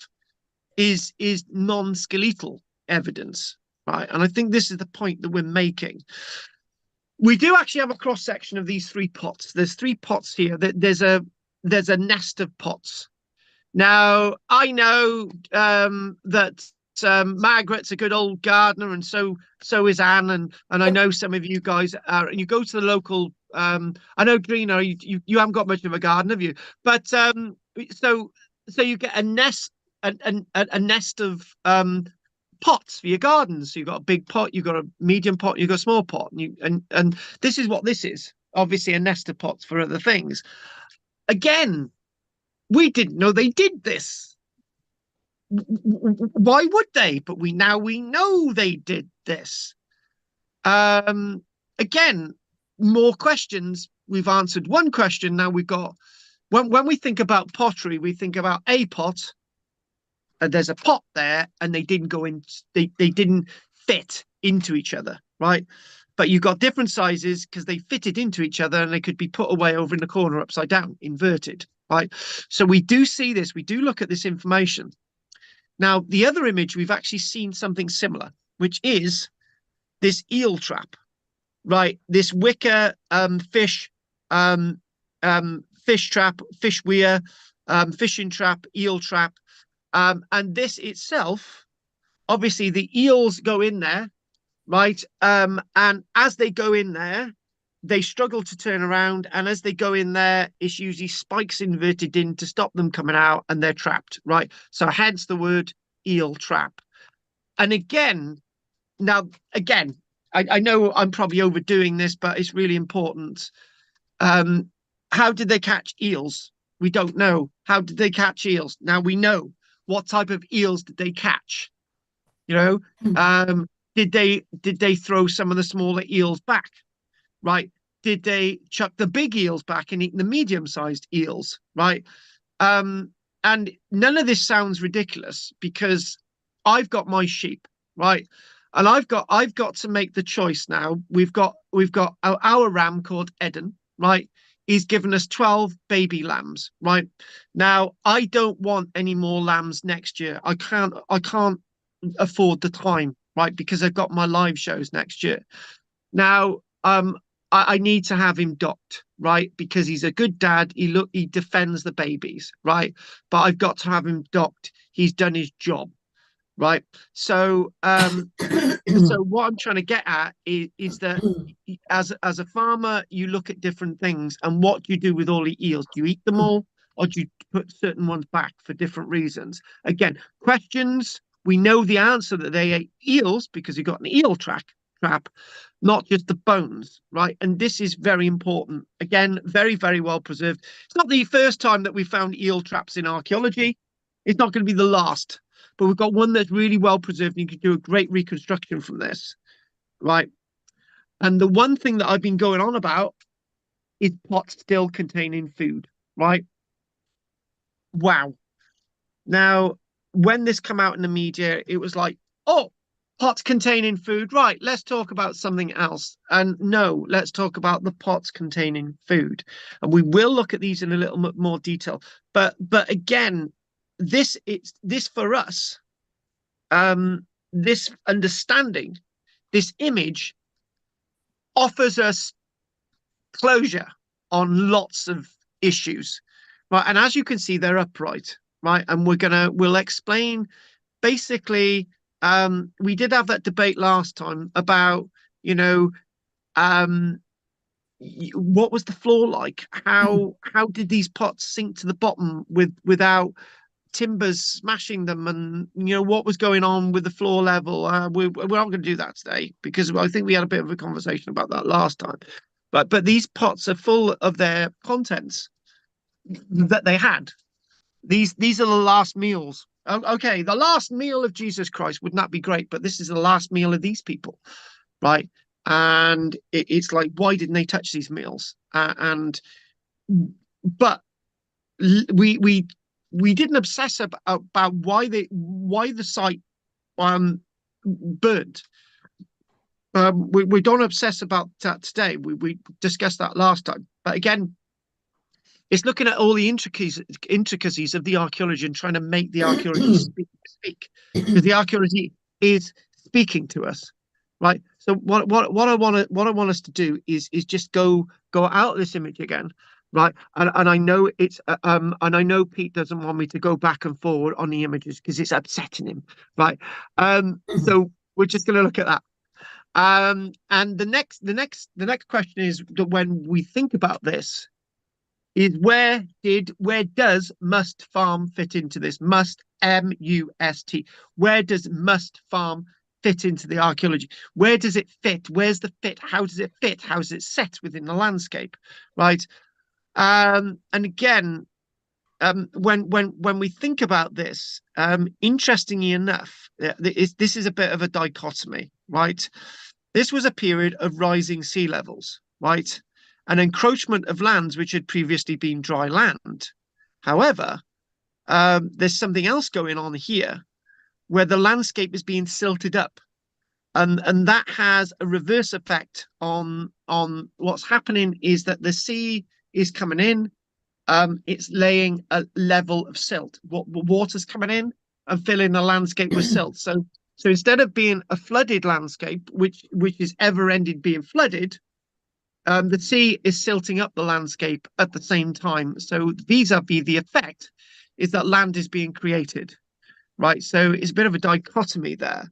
is non-skeletal evidence, right? And I think this is the point that we're making. We do actually have a cross section of these three pots. There's three pots here. There's a nest of pots. Now I know that Margaret's a good old gardener, and so is Anne, and I know some of you guys are. And you go to the local. I know, Drina, you haven't got much of a garden, have you? But so you get a nest. A nest of pots for your gardens. So you've got a big pot, you've got a medium pot, you've got a small pot, and this is what this is. Obviously, a nest of pots for other things. Again, we didn't know they did this. Why would they? But we know they did this. Again, more questions. We've answered one question. Now we've got when we think about pottery, we think about a pot. There's a pot there, and they didn't go in. They didn't fit into each other, right? But you've got different sizes because they fitted into each other, and they could be put away over in the corner, upside down, inverted, right? So we do see this. We do look at this information. Now, the other image, we've actually seen something similar, which is this eel trap, right? This wicker fish trap, fish weir, fishing trap, eel trap. And this itself, obviously the eels go in there, right? And as they go in there, they struggle to turn around, and as they go in there, it's usually spikes inverted in to stop them coming out, and they're trapped, right? So hence the word eel trap. And again, I know I'm probably overdoing this, but it's really important. How did they catch eels? We don't know. How did they catch eels? Now we know. What type of eels did they catch? You know, did they throw some of the smaller eels back? Right? Did they chuck the big eels back and eat the medium-sized eels? Right? And none of this sounds ridiculous because I've got my sheep, right? And I've got to make the choice now. We've got our ram called Eden, right? He's given us 12 baby lambs, right? Now I don't want any more lambs next year. I can't afford the time, right? Because I've got my live shows next year. Now, I need to have him docked, right? Because he's a good dad. He defends the babies, right? But I've got to have him docked. He's done his job, right? So, so what I'm trying to get at is that as a farmer, you look at different things, and what do you do with all the eels? Do you eat them all, or do you put certain ones back for different reasons? Again, questions. We know the answer that they ate eels because you got an eel trap, not just the bones, right? And this is very important. Again, very, very well preserved. It's not the first time that we found eel traps in archaeology. It's not going to be the last, but we've got one that's really well preserved, and you can do a great reconstruction from this, right? And the one thing that I've been going on about is pots still containing food, right? Wow. Now, when this came out in the media, it was like, oh, pots containing food, right? Let's talk about something else. And no, let's talk about the pots containing food. And we will look at these in a little bit more detail. But again, this for us, this understanding, this image offers us closure on lots of issues, right? And as you can see, they're upright, right? And we'll explain basically. We did have that debate last time about, you know, what was the floor like? How did these pots sink to the bottom without timbers smashing them? And you know, what was going on with the floor level? We're not going to do that today because I think we had a bit of a conversation about that last time. But these pots are full of their contents that they had. These are the last meals. Okay, the last meal of Jesus Christ would not be great, but this is the last meal of these people, right? And it's like, why didn't they touch these meals? But we didn't obsess about why the site burnt. We don't obsess about that today. We discussed that last time, but again, it's looking at all the intricacies of the archaeology and trying to make the archaeology speak, because the archaeology is speaking to us, right? So what I want us to do is just go out of this image again, right? And I know it's and I know Pete doesn't want me to go back and forward on the images because it's upsetting him, right? So we're just going to look at that. And the next question is that when we think about this, is where does must farm fit into this? Must, M-U-S-T. Where does must farm fit into the archaeology? Where does it fit? Where's the fit? How does it fit? How is it set within the landscape? Right. And again, when we think about this, interestingly enough, this is a bit of a dichotomy, right? This was a period of rising sea levels, right? An encroachment of lands which had previously been dry land. However, there's something else going on here where the landscape is being silted up. And that has a reverse effect on what's happening is that the sea is coming in. It's laying a level of silt. Water's coming in and filling the landscape with silt. So instead of being a flooded landscape, which is ever ending being flooded, the sea is silting up the landscape at the same time. So vis-a-vis the effect is that land is being created, right? So it's a bit of a dichotomy there.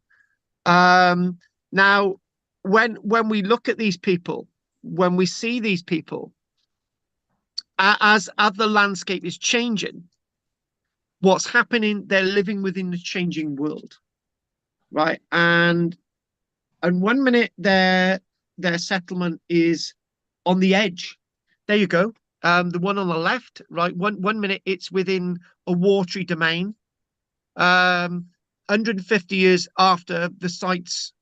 Now, when we look at these people, when we see these people, as the landscape is changing, what's happening, they're living within the changing world, right? And 1 minute their settlement is on the edge. There you go. The one on the left, right? One minute it's within a watery domain. 150 years after the site's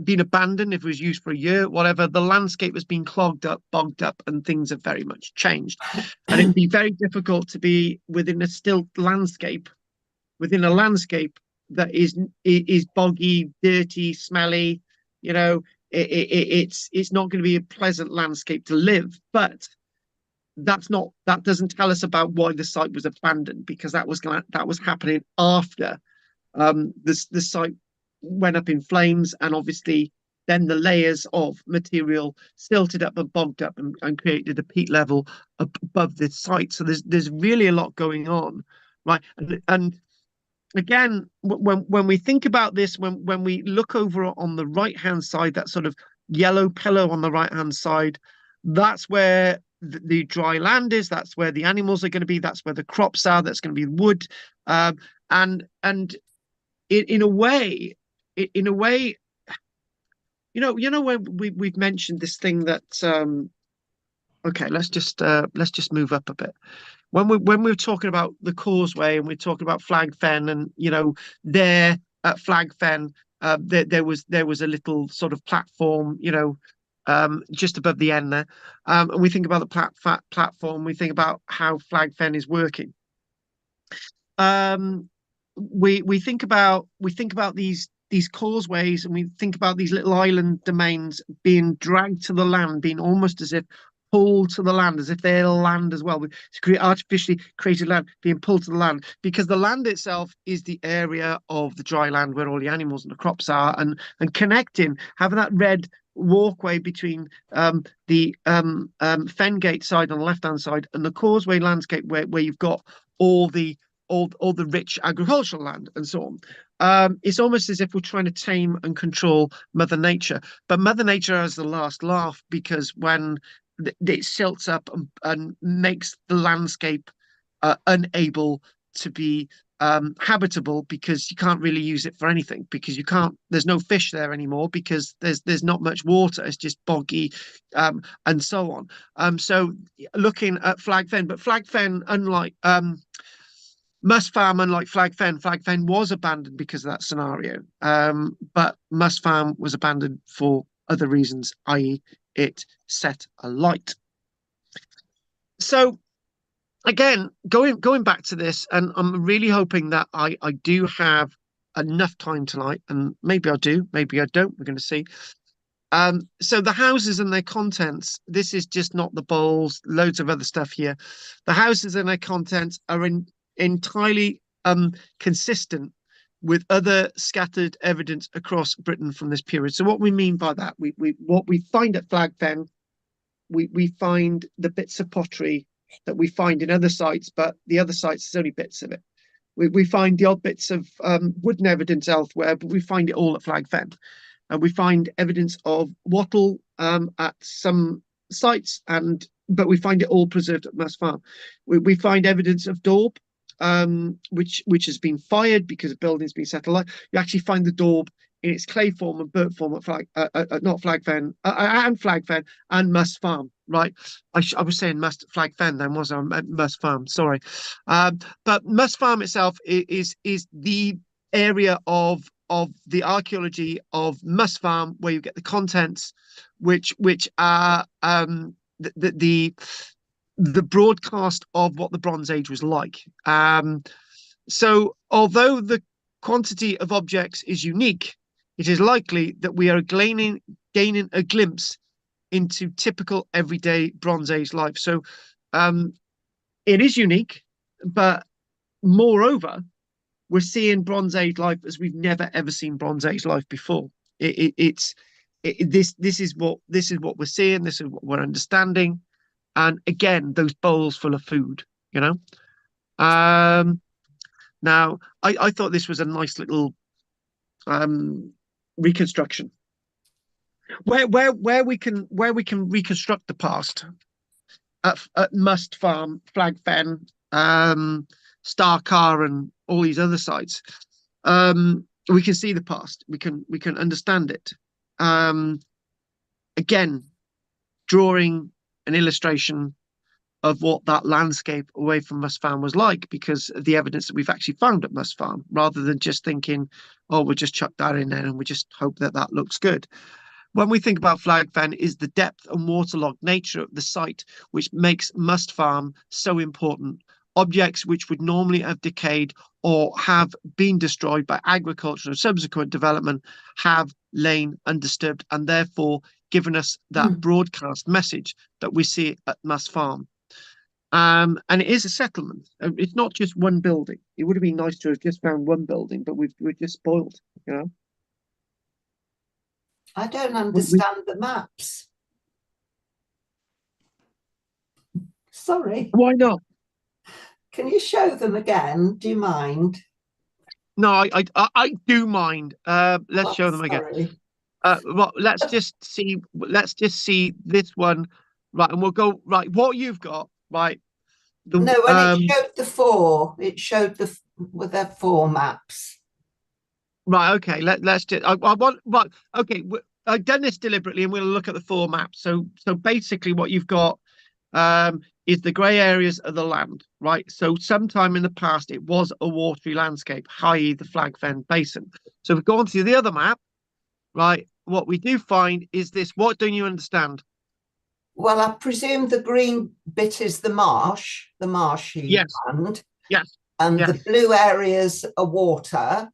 been abandoned, if it was used for a year, whatever, the landscape has been clogged up, bogged up, and things have very much changed. And it'd be very difficult to be within a still landscape, within a landscape that is boggy, dirty, smelly. You know, it's not going to be a pleasant landscape to live. But that doesn't tell us about why the site was abandoned, because that was happening after the site went up in flames, and obviously then the layers of material silted up and bogged up and created a peat level above the site. So there's really a lot going on, right? And again, when we think about this, when we look over on the right hand side, that sort of yellow pillar on the right hand side, that's where the dry land is. That's where the animals are going to be. That's where the crops are. That's going to be wood, and in a way, when we've mentioned this thing that okay, let's just move up a bit. When we're talking about the causeway and we're talking about Flag Fen, and there at Flag Fen, there was a little sort of platform, just above the end there, and we think about the platform. We think about how Flag Fen is working. We think about these causeways, and we think about these little island domains being dragged to the land, being almost as if pulled to the land, as if they're land as well. Artificially created land being pulled to the land, because the land itself is the area of the dry land where all the animals and the crops are, and connecting, having that red walkway between the Fengate side on the left hand side and the causeway landscape where you've got all the rich agricultural land and so on. It's almost as if we're trying to tame and control Mother Nature, but Mother Nature has the last laugh, because when it silts up and makes the landscape unable to be habitable, because you can't really use it for anything, because there's no fish there anymore, because there's not much water, it's just boggy, and so on. So looking at Flag Fen, but Flag Fen, unlike Must Farm, unlike Flag Fen was abandoned because of that scenario. But Must Farm was abandoned for other reasons, i.e. it set alight. So again, going back to this, and I'm really hoping that I do have enough time tonight, and maybe I do, maybe I don't, we're going to see. So the houses and their contents, this is just not the bowls, loads of other stuff here. The houses and their contents are entirely consistent with other scattered evidence across Britain from this period. So what we mean by that, what we find at Flag Fen, we find the bits of pottery that we find in other sites, but the other sites, there's only bits of it. We find the odd bits of wooden evidence elsewhere, but we find it all at Flag Fen. And we find evidence of wattle at some sites, but we find it all preserved at Must Farm. We find evidence of daub, which has been fired because the building's been set alight. You actually find the daub in its clay form and burnt form at not Flag Fen, and Flag Fen and Must Farm. Right, I was saying Flag Fen then, was I? Must Farm, sorry. But Must Farm itself is the area of the archaeology of Must Farm where you get the contents, which are the broadcast of what the Bronze Age was like. So although the quantity of objects is unique, it is likely that we are gaining a glimpse into typical everyday Bronze Age life. So it is unique, but moreover, we're seeing Bronze Age life as we've never ever seen Bronze Age life before. This is what we're seeing. This is what we're understanding. And again, those bowls full of food, Now, I thought this was a nice little reconstruction. where we can reconstruct the past at Must Farm, Flag Fen, Star Car, and all these other sites. We can see the past. We can understand it. Again, drawing an illustration of what that landscape away from Must Farm was like, because of the evidence that we've actually found at Must Farm, rather than just thinking, oh, we'll just chuck that in there and we just hope that that looks good. When we think about Flag Fen, is the depth and waterlogged nature of the site which makes Must Farm so important. Objects which would normally have decayed or have been destroyed by agriculture and subsequent development have lain undisturbed, and therefore given us that broadcast message that we see at Must Farm. And it is a settlement. It's not just one building. It would have been nice to have just found one building, but we're just spoiled, you know. I don't understand the maps. Sorry. Why not? Can you show them again? Do you mind? No, I do mind. Let's show them again. Sorry. Well, let's just see this one, right? And we'll go right. What you've got, right? No, when it showed the four, it showed with their four maps. Right. Okay. Let's just. I want. Right. Okay. I've done this deliberately, and we'll look at the four maps. So basically, what you've got is the grey areas of the land, right? So sometime in the past, it was a watery landscape, i.e. the Flag Fen Basin. So if we go on to the other map, right, what we do find is this. What don't you understand? Well, I presume the green bit is the marshy land. Yes. And the blue areas are water.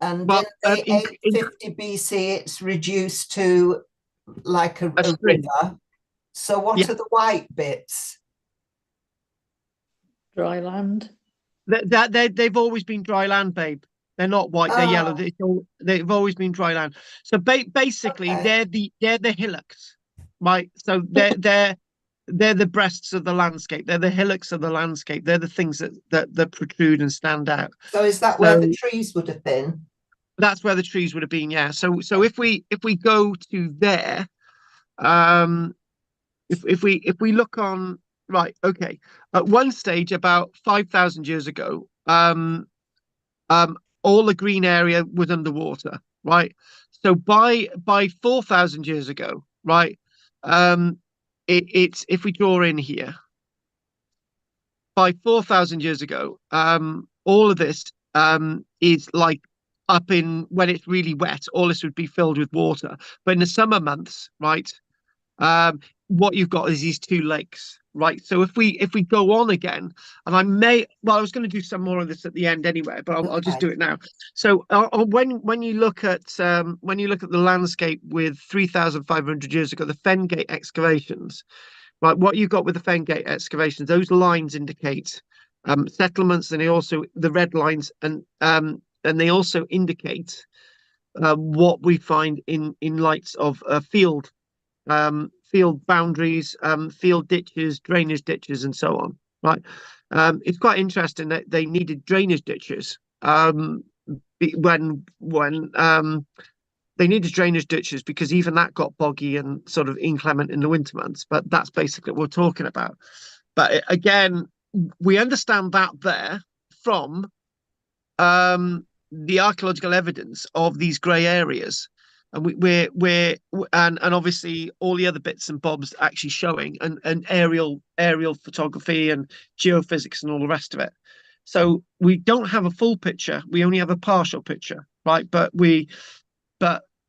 And well, in the 850 BC, it's reduced to like a river. So what are the white bits? Dry land. They've always been dry land, babe. They're not white. They're yellow. They've always been dry land. So basically, they're the hillocks, right? So they're the breasts of the landscape. They're the hillocks of the landscape. They're the things that protrude and stand out. So is that where the trees would have been? That's where the trees would have been. Yeah. So if we go to there, if we look on, right, okay, at one stage about 5,000 years ago, all the green area was underwater, right? So by 4,000 years ago, right, it's if we draw in here, by 4,000 years ago, all of this is like up in, when it's really wet, all this would be filled with water. But in the summer months, right, what you've got is these two lakes, right? So if we go on again, and I was going to do some more of this at the end anyway, but I'll just do it now. So when you look at the landscape with 3,500 years ago, the Fengate excavations, right? What you've got with the Fengate excavations, those lines indicate settlements, and the red lines, and they also indicate what we find in lights of field boundaries, field ditches, drainage ditches, and so on. Right. It's quite interesting that they needed drainage ditches when they needed drainage ditches, because even that got boggy and sort of inclement in the winter months. But that's basically what we're talking about. But again, we understand that there from the archaeological evidence of these grey areas, and we're obviously all the other bits and bobs actually showing, and aerial photography and geophysics and all the rest of it. So we don't have a full picture, we only have a partial picture, right? But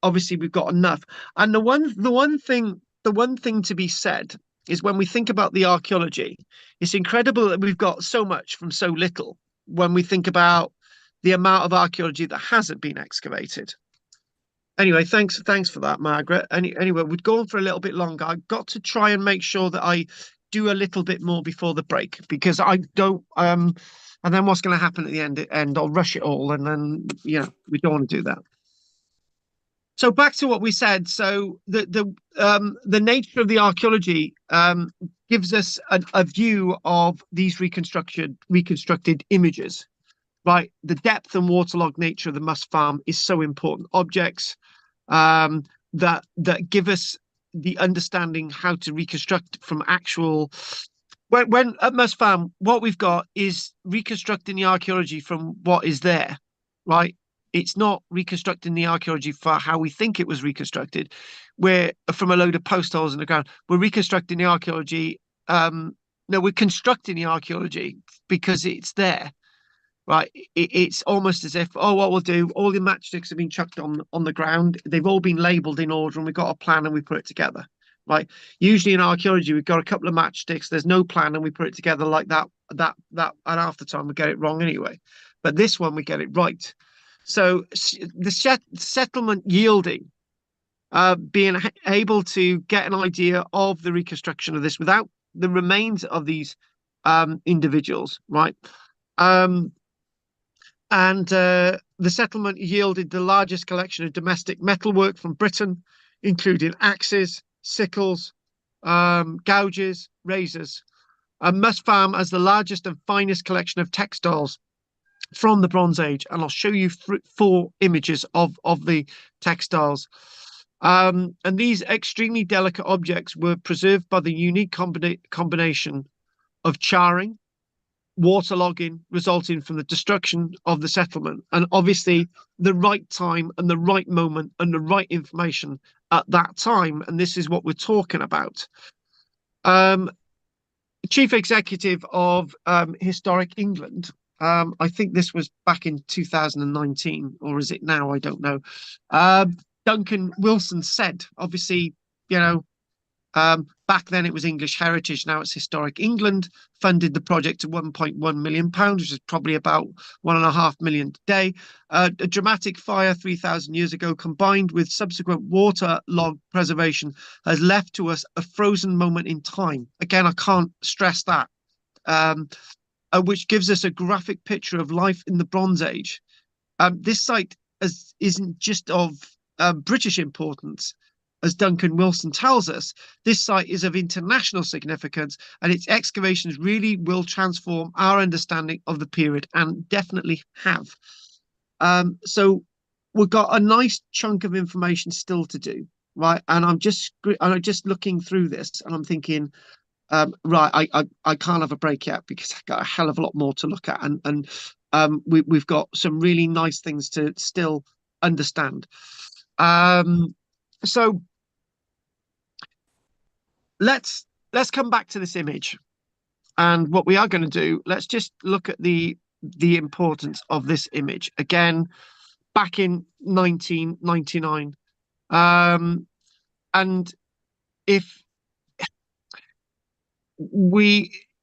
obviously we've got enough. And the one thing to be said is, when we think about the archaeology, it's incredible that we've got so much from so little when we think about the amount of archaeology that hasn't been excavated. Anyway, thanks for that, Margaret. Anyway, we'd go on for a little bit longer. I've got to try and make sure that I do a little bit more before the break, because I don't and then what's going to happen at the end, I'll rush it all, and then we don't want to do that. So back to what we said. So the nature of the archaeology gives us a view of these reconstructed images. Right, the depth and waterlogged nature of the Must Farm is so important. Objects that give us the understanding how to reconstruct from actual. When at Must Farm, what we've got is reconstructing the archaeology from what is there, right? It's not reconstructing the archaeology for how we think it was reconstructed. We're from a load of post holes in the ground. We're reconstructing the archaeology. No, we're constructing the archaeology because it's there, right? It's almost as if, oh, what we'll do, all the matchsticks have been chucked on the ground. They've all been labelled in order, and we've got a plan and we put it together. Right. Usually in archaeology, we've got a couple of matchsticks. There's no plan, and we put it together like that. And half the time we get it wrong anyway. But this one we get it right. So the settlement yielding, being able to get an idea of the reconstruction of this without the remains of these individuals, right? And the settlement yielded the largest collection of domestic metalwork from Britain, including axes, sickles, gouges, razors. Must Farm has the largest and finest collection of textiles from the Bronze Age, and I'll show you 4 images of the textiles. And these extremely delicate objects were preserved by the unique combination of charring, waterlogging, resulting from the destruction of the settlement, and obviously the right time and the right moment and the right information at that time. And this is what we're talking about. Chief Executive of Historic England, I think this was back in 2019, or is it now? I don't know. Duncan Wilson said, obviously, back then it was English Heritage, now it's Historic England, funded the project to £1.1 million, which is probably about £1.5 million today. A dramatic fire 3,000 years ago, combined with subsequent waterlogged preservation, has left to us a frozen moment in time. Again, I can't stress that, which gives us a graphic picture of life in the Bronze Age. This site isn't just of British importance. As Duncan Wilson tells us, this site is of international significance, and its excavations really will transform our understanding of the period, and definitely have. So we've got a nice chunk of information still to do, right? And I'm just looking through this, and I'm thinking, right, I can't have a break yet because I've got a hell of a lot more to look at, and we've got some really nice things to still understand. So let's come back to this image, and what we are going to do, let's just look at the importance of this image again back in 1999. And if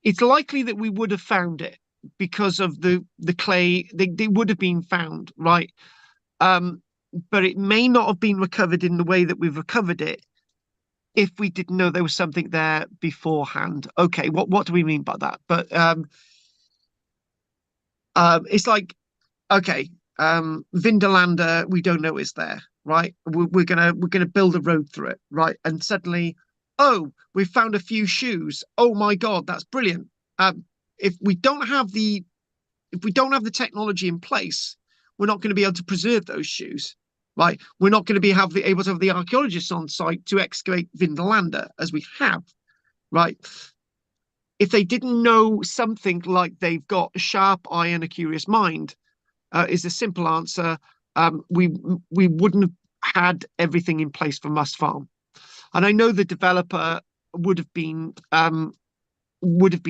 it's likely that we would have found it because of the clay. They would have been found, right? But it may not have been recovered in the way that we've recovered it if we didn't know there was something there beforehand. Okay, what do we mean by that? But it's like, okay, Vindolanda, we don't know is there, right? We're gonna build a road through it, right? And suddenly, oh, we found a few shoes. Oh my God, that's brilliant. If we don't have the technology in place, we're not going to be able to preserve those shoes. Right, we're not going to be able to have the archaeologists on site to excavate Vindolanda as we have, right? If they didn't know something like they've got a sharp eye and a curious mind, is the simple answer. We wouldn't have had everything in place for Must Farm, and I know the developer would have been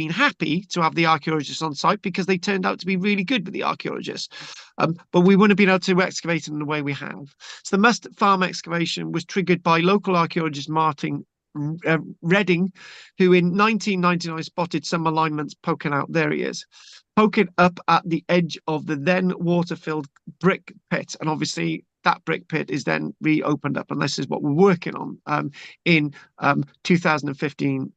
happy to have the archaeologists on site because they turned out to be really good with the archaeologists. But we wouldn't have been able to excavate in the way we have. So the Must Farm excavation was triggered by local archaeologist Martin Redding, who in 1999 spotted some alignments poking out. There he is, poking up at the edge of the then water-filled brick pit. And obviously that brick pit is then reopened up, and this is what we're working on in 2015.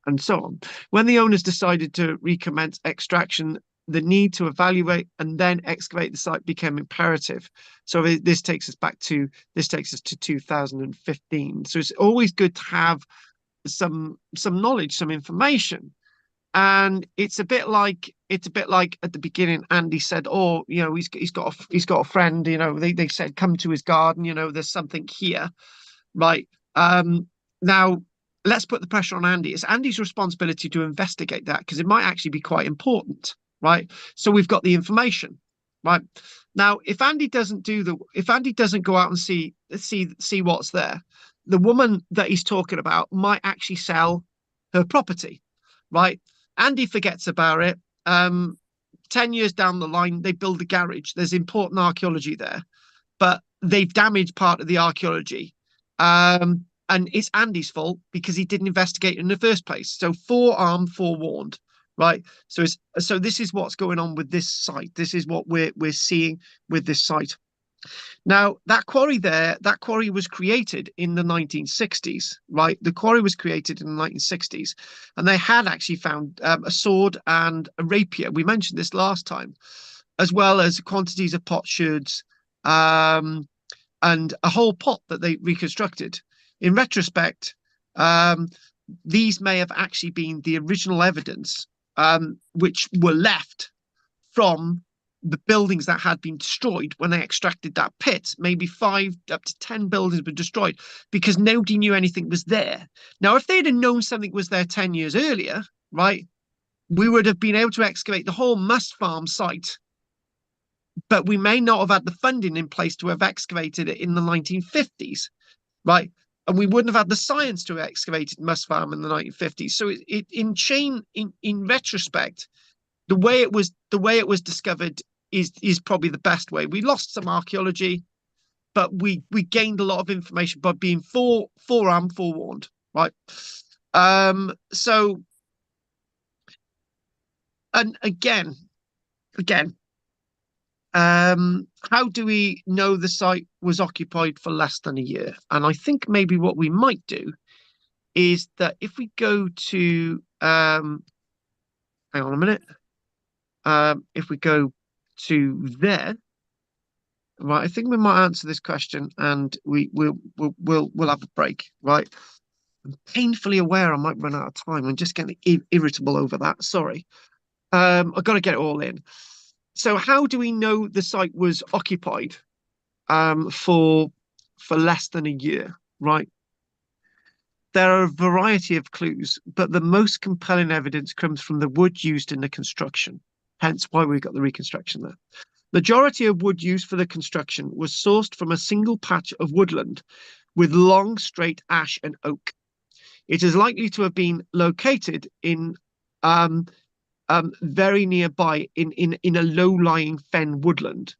And so on. When the owners decided to recommence extraction, the need to evaluate and then excavate the site became imperative. So this takes us to 2015. So it's always good to have some knowledge, some information. And it's a bit like it's a bit like at the beginning, Andy said, oh, you know, he's got a friend, you know, they said, come to his garden, you know, there's something here, right? Now let's put the pressure on Andy. It's Andy's responsibility to investigate that, because it might actually be quite important, right? So we've got the information, right? Now, if Andy doesn't go out and see what's there, the woman that he's talking about might actually sell her property, right? Andy forgets about it. 10 years down the line, they build a garage. There's important archaeology there, but they've damaged part of the archaeology. And it's Andy's fault because he didn't investigate in the first place. So forearmed, forewarned, right? So this is what's going on with this site. This is what we're seeing with this site. Now, that quarry was created in the 1960s, right? The quarry was created in the 1960s, and they had actually found a sword and a rapier. We mentioned this last time, as well as quantities of potsherds, and a whole pot that they reconstructed. In retrospect, these may have actually been the original evidence, which were left from the buildings that had been destroyed when they extracted that pit. Maybe 5 up to 10 buildings were destroyed because nobody knew anything was there. Now, if they'd have known something was there 10 years earlier, right, we would have been able to excavate the whole Must Farm site, but we may not have had the funding in place to have excavated it in the 1950s, right? And we wouldn't have had the science to have excavated Must Farm in the 1950s. So in retrospect, the way it was discovered is probably the best way. We lost some archaeology, but we gained a lot of information by being forearmed, forewarned, right? So, and again, how do we know the site was occupied for less than a year? And I think maybe what we might do is that if we go to, hang on a minute. If we go to there, right, I think we might answer this question, and we'll have a break, right? I'm painfully aware I might run out of time. I'm just getting irritable over that. Sorry. I've got to get it all in. So how do we know the site was occupied for less than a year, right? There are a variety of clues, but the most compelling evidence comes from the wood used in the construction. Hence why we got the reconstruction there. Majority of wood used for the construction was sourced from a single patch of woodland with long, straight ash and oak. It is likely to have been located in very nearby in a low-lying fen woodland,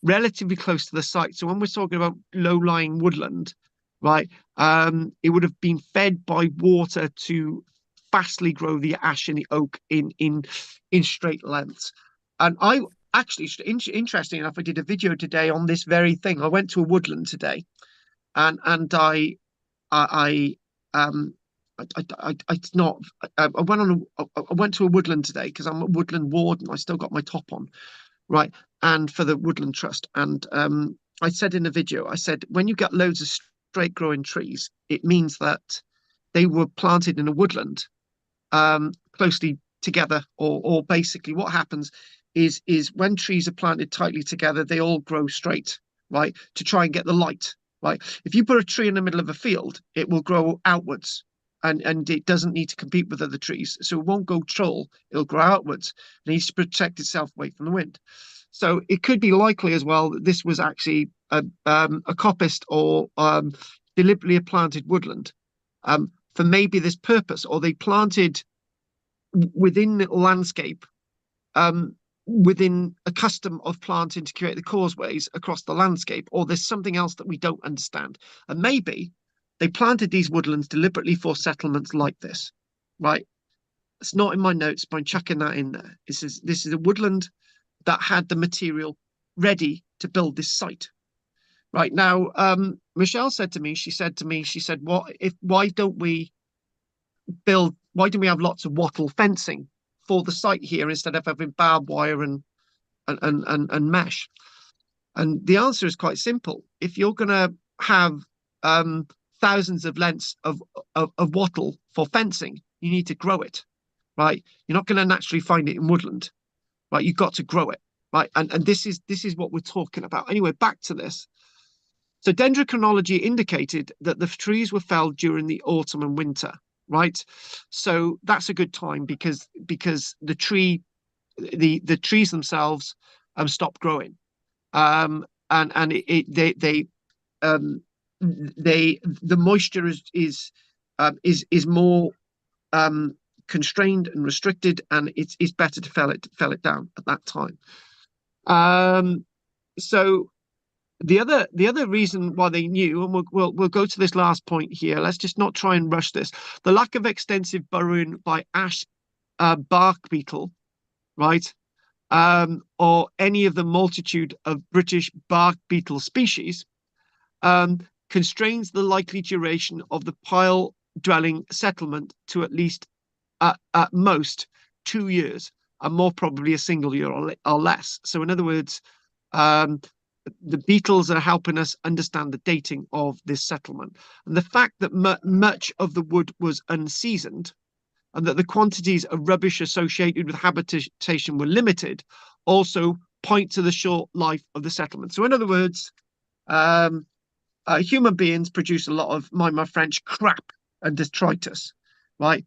relatively close to the site. So when we're talking about low-lying woodland, right, it would have been fed by water to fastly grow the ash and the oak in straight lengths. And I actually, interesting enough, I did a video today on this very thing. I went to a woodland today, and I went to a woodland today because I'm a woodland warden. I still got my top on, right, and for the Woodland Trust. And I said in the video, I said, when you get loads of straight growing trees, it means that they were planted in a woodland closely together, or basically what happens is when trees are planted tightly together, they all grow straight, right, to try and get the light, right? If you put a tree in the middle of a field, it will grow outwards, and it doesn't need to compete with other trees, so it won't go tall, it'll grow outwards. It needs to protect itself away from the wind. So it could be likely as well that this was actually a coppice or deliberately a planted woodland for maybe this purpose, or they planted within the landscape, within a custom of planting to create the causeways across the landscape, or there's something else that we don't understand. And maybe they planted these woodlands deliberately for settlements like this, right? It's not in my notes, but I'm chucking that in there. This is a woodland that had the material ready to build this site. Right now, Michelle said to me, she said, why don't we have lots of wattle fencing for the site here instead of having barbed wire and mesh? And the answer is quite simple. If you're going to have thousands of lengths of wattle for fencing, you need to grow it, right? You're not going to naturally find it in woodland, right? You've got to grow it, right? And this is what we're talking about. Anyway, back to this. So dendrochronology indicated that the trees were felled during the autumn and winter, right? So that's a good time because the trees themselves stop growing, and the moisture is more constrained and restricted, and it's better to fell it down at that time. So the other reason why they knew, and we'll go to this last point here. Let's just not try and rush this. The lack of extensive burrowing by ash bark beetle, right, or any of the multitude of British bark beetle species, constrains the likely duration of the pile dwelling settlement to at least at most 2 years, and more probably a single year or less. So in other words, the beetles are helping us understand the dating of this settlement. And the fact that much of the wood was unseasoned and that the quantities of rubbish associated with habitation were limited also point to the short life of the settlement. So in other words, human beings produce a lot of, mind my French, crap and detritus, right?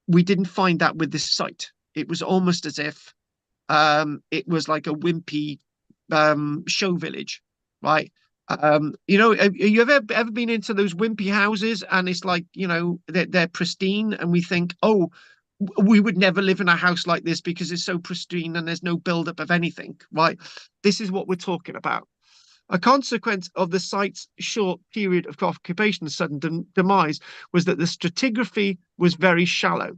We didn't find that with this site. It was almost as if it was like a wimpy show village, right? You know, have you ever been into those wimpy houses, and it's like, you know, they're pristine, and we think, oh, we would never live in a house like this because it's so pristine and there's no buildup of anything, right? This is what we're talking about. A consequence of the site's short period of occupation and sudden demise was that the stratigraphy was very shallow,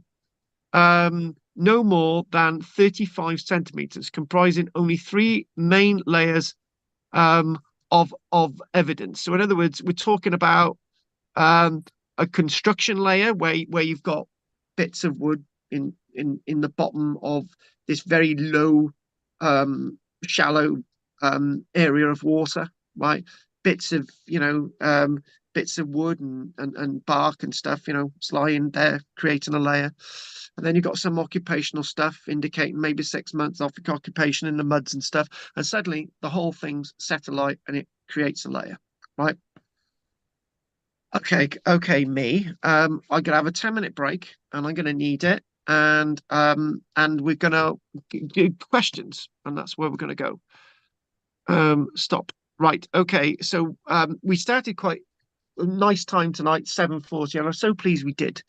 no more than 35 centimeters, comprising only 3 main layers of evidence. So in other words, we're talking about a construction layer where you've got bits of wood in the bottom of this very low, shallow area of water, right? Bits of, you know, bits of wood and bark and stuff, you know, lying there, creating a layer. And then you've got some occupational stuff indicating maybe 6 months of occupation in the muds and stuff. And suddenly the whole thing's set alight and it creates a layer, right? Okay, me. I'm gonna have a 10-minute break and I'm gonna need it. And we're gonna do questions, and that's where we're gonna go. Stop. Right. Okay. So we started quite a nice time tonight, 7:40, and I'm so pleased we did.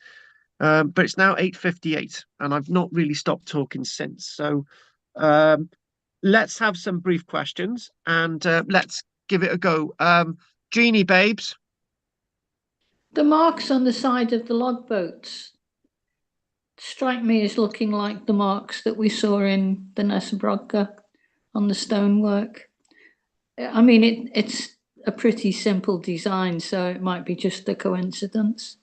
But it's now 8:58, and I've not really stopped talking since. So let's have some brief questions, and let's give it a go. Jeannie, babes. The marks on the side of the log boats strike me as looking like the marks that we saw in the Nesbrogga on the stonework. I mean, it's a pretty simple design, so it might be just a coincidence.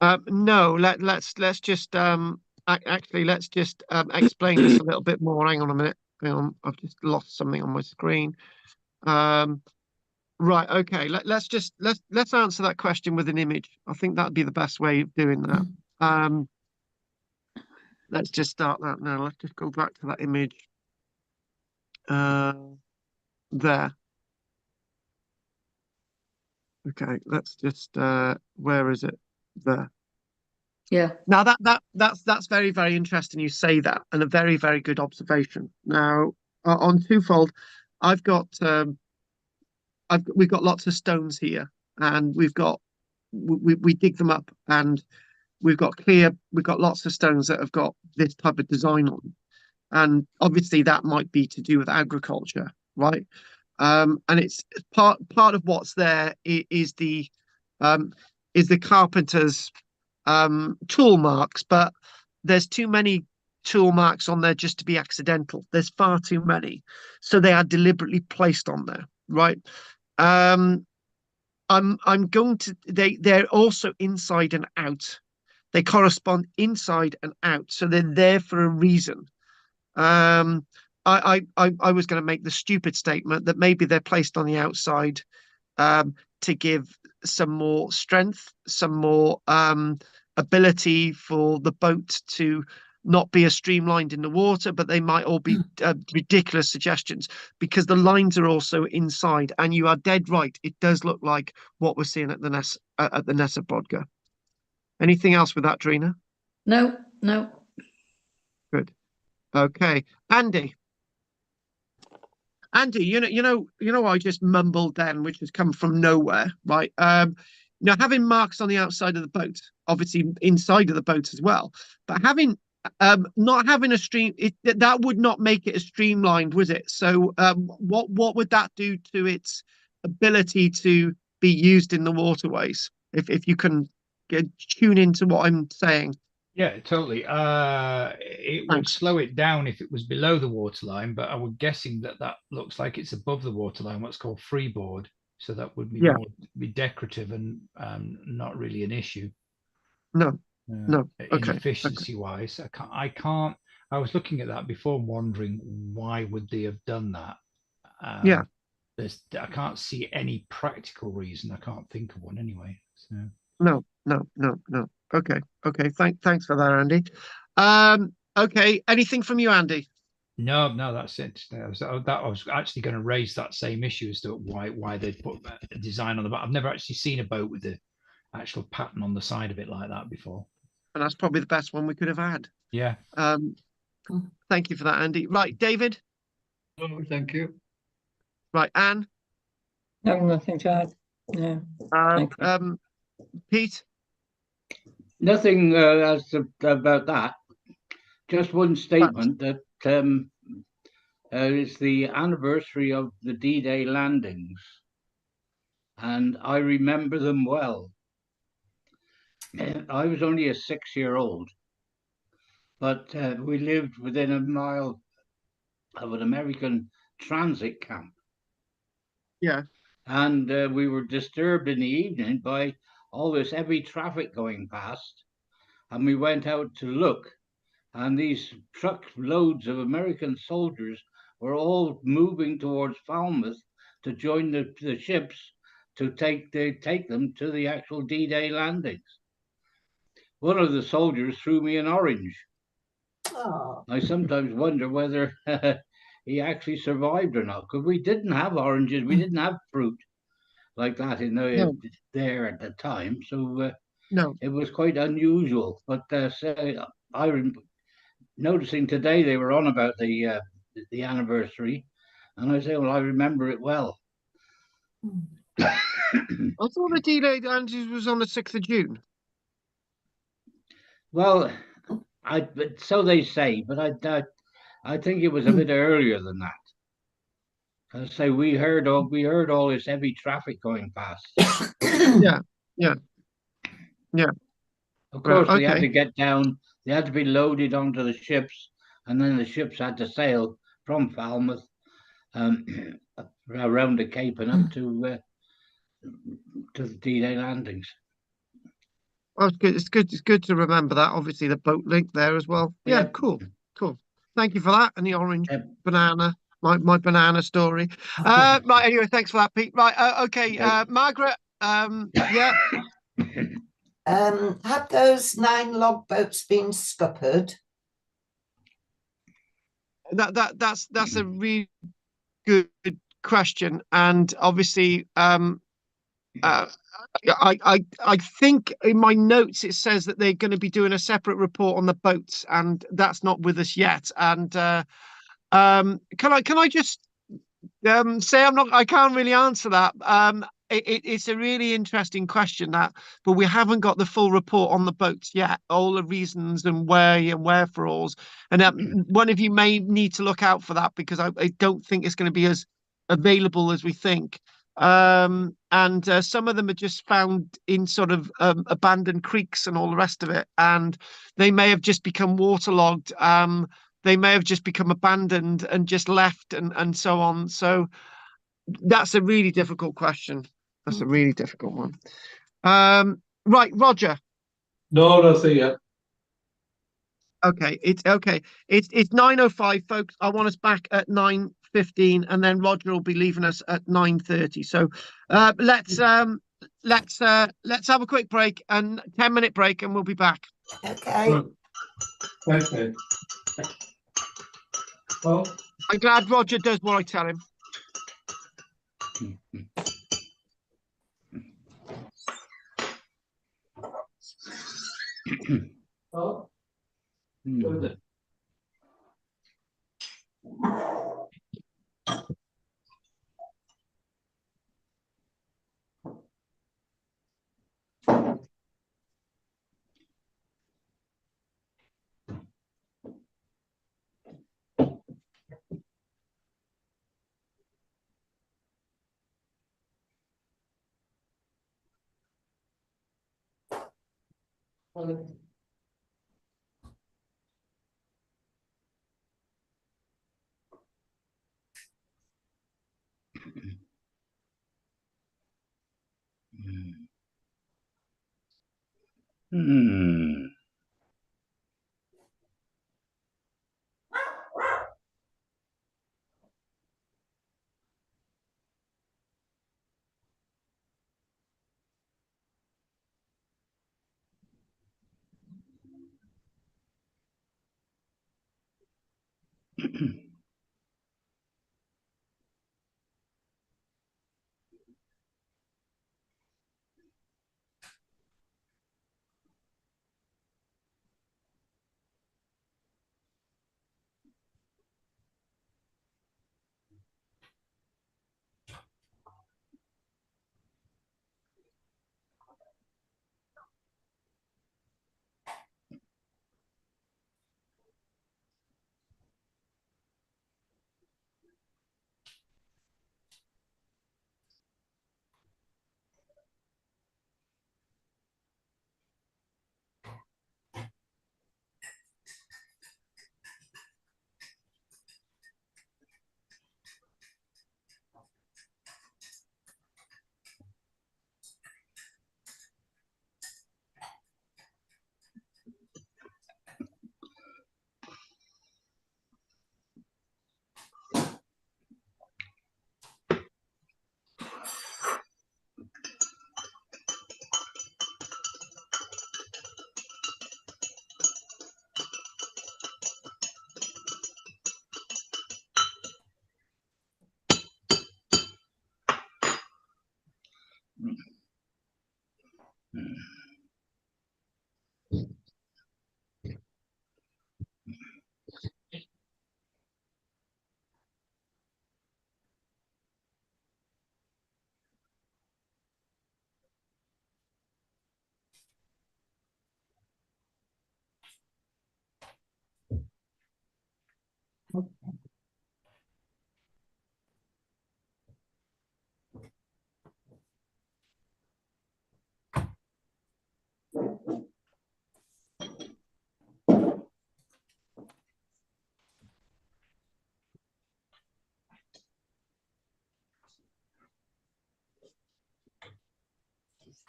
No, let's just actually let's just explain this a little bit more. Hang on a minute. Hang on, I've just lost something on my screen. Right, okay. Let's answer that question with an image. I think that'd be the best way of doing that. Let's just start that now. Let's just go back to that image. There. Okay, let's just where is it? There. Yeah. Now that's very, very interesting you say that, and a very, very good observation. Now on twofold, we've got lots of stones here, and we dig them up, and we've got lots of stones that have got this type of design on, and obviously that might be to do with agriculture, right? And it's part of what's there is the carpenter's tool marks, but there's too many tool marks on there just to be accidental. There's far too many, so they are deliberately placed on there, right? I'm going to they're also inside and out. They correspond inside and out, so they're there for a reason. I was going to make the stupid statement that maybe they're placed on the outside to give some more strength, some more ability for the boat to not be as streamlined in the water, but they might all be ridiculous suggestions because the lines are also inside. And you are dead right; it does look like what we're seeing at the Nessa Brodka. Anything else with that, Drina? No, no. Good. Okay, Andy. Andy, I just mumbled then, which has come from nowhere, right? Having marks on the outside of the boat, obviously inside of the boat as well, but not having a stream, that would not make it as streamlined, was it? So, what would that do to its ability to be used in the waterways? If you can tune into what I'm saying. Yeah, totally. It would slow it down if it was below the waterline, but I was guessing that looks like it's above the waterline, what's called freeboard. So that would be more be decorative and not really an issue. No. Okay. Inefficiency wise, I can't. I was looking at that before, wondering why would they have done that. I can't see any practical reason. I can't think of one anyway. So no. Okay. Thanks for that, Andy. Okay. Anything from you, Andy? No, that's it. I was actually going to raise that same issue as to why they put a design on the boat. I've never actually seen a boat with the actual pattern on the side of it like that before. And that's probably the best one we could have had. Yeah. Thank you for that, Andy. Right, David? Oh, thank you. Right, Anne? No, nothing to add. No. Pete? Nothing about that. Just one statement that it's the anniversary of the D-Day landings, and I remember them well. I was only a 6-year-old, but we lived within a mile of an American transit camp. Yeah. And we were disturbed in the evening by all this heavy traffic going past, and we went out to look, and these truckloads of American soldiers were all moving towards Falmouth to join the ships to take them to the actual D-Day landings. One of the soldiers threw me an orange. Oh. I sometimes wonder whether he actually survived or not, because we didn't have oranges, we didn't have fruit like that there at the time. So it was quite unusual. But noticing today they were on about the anniversary, and I say, well, I remember it well. I thought the D-Day was on the 6th of June. Well, so they say, but I think it was a bit earlier than that. I say we heard all this heavy traffic going past. Yeah. Of course, they had to get down. They had to be loaded onto the ships, and then the ships had to sail from Falmouth around the Cape and up to the D-Day landings. Oh, it's good. It's good to remember that. Obviously, the boat link there as well. Yeah, cool. Thank you for that. And the orange banana, my banana story. Right. Anyway, thanks for that, Pete. Right. Okay. Margaret. Yeah. Had those 9 log boats been scuppered? That's a really good question, and obviously, I think in my notes it says that they're going to be doing a separate report on the boats, and that's not with us yet. And can I just say I can't really answer that. It's a really interesting question, but we haven't got the full report on the boats yet, all the reasons and wherefores. And one of you may need to look out for that, because I don't think it's going to be as available as we think. And some of them are just found in sort of abandoned creeks and all the rest of it, and they may have just become waterlogged. They may have just become abandoned and just left and so on. So that's a really difficult question. That's a really difficult one. Right, Roger. No, nothing yet. Okay, it's 9:05, folks. I want us back at 9:15, and then Roger will be leaving us at 9:30. So let's let's have a quick break, and 10-minute break, and we'll be back. Okay. Okay. Well, I'm glad Roger does what I tell him. well, Hmm.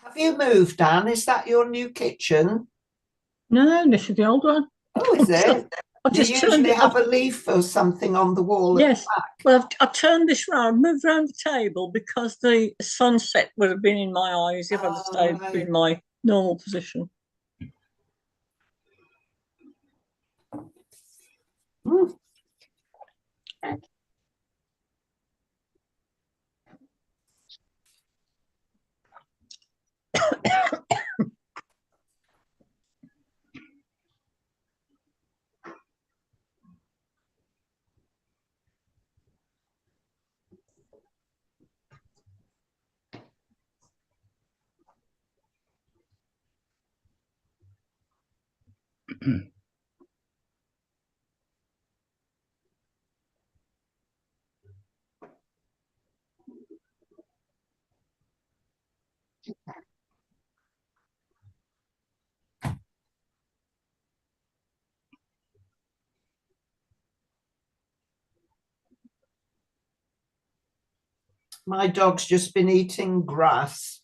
Have you moved, Dan? Is that your new kitchen? No, this is the old one. Oh, is it? I Do you just turned usually it. have a leaf or something on the wall? Yes. Well, I turned this round, moved around the table because the sunset would have been in my eyes if I'd stayed in my normal position. Mm. My dog's just been eating grass.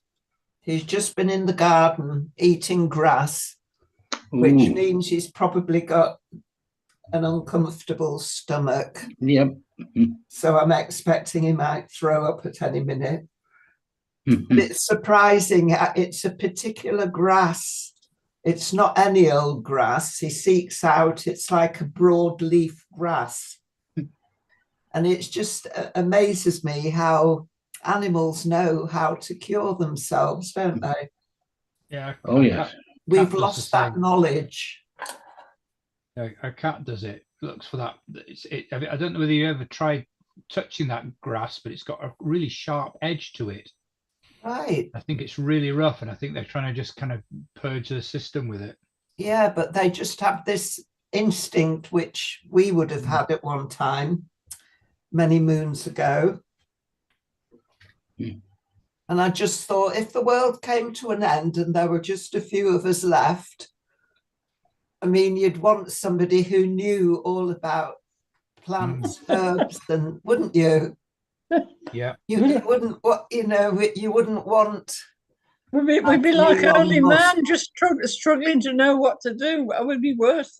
He's just been in the garden eating grass, which means he's probably got an uncomfortable stomach. Yep. So I'm expecting he might throw up at any minute. But it's surprising. It's a particular grass. It's not any old grass. He seeks out, it's like a broadleaf grass. And it just amazes me how animals know how to cure themselves, don't they? Yeah. Oh, yes. We've lost that knowledge. Yeah, a cat does it. Looks for that. I don't know whether you ever tried touching that grass, but it's got a really sharp edge to it. Right. I think it's really rough, and I think they're trying to just kind of purge the system with it. Yeah, but they just have this instinct, which we would have had at one time, many moons ago. And I just thought, if the world came to an end and there were just a few of us left, I mean, you'd want somebody who knew all about plants, herbs, and wouldn't you? Yeah. You wouldn't, you wouldn't want. We'd be like early man, just struggling to know what to do. We'd be worse,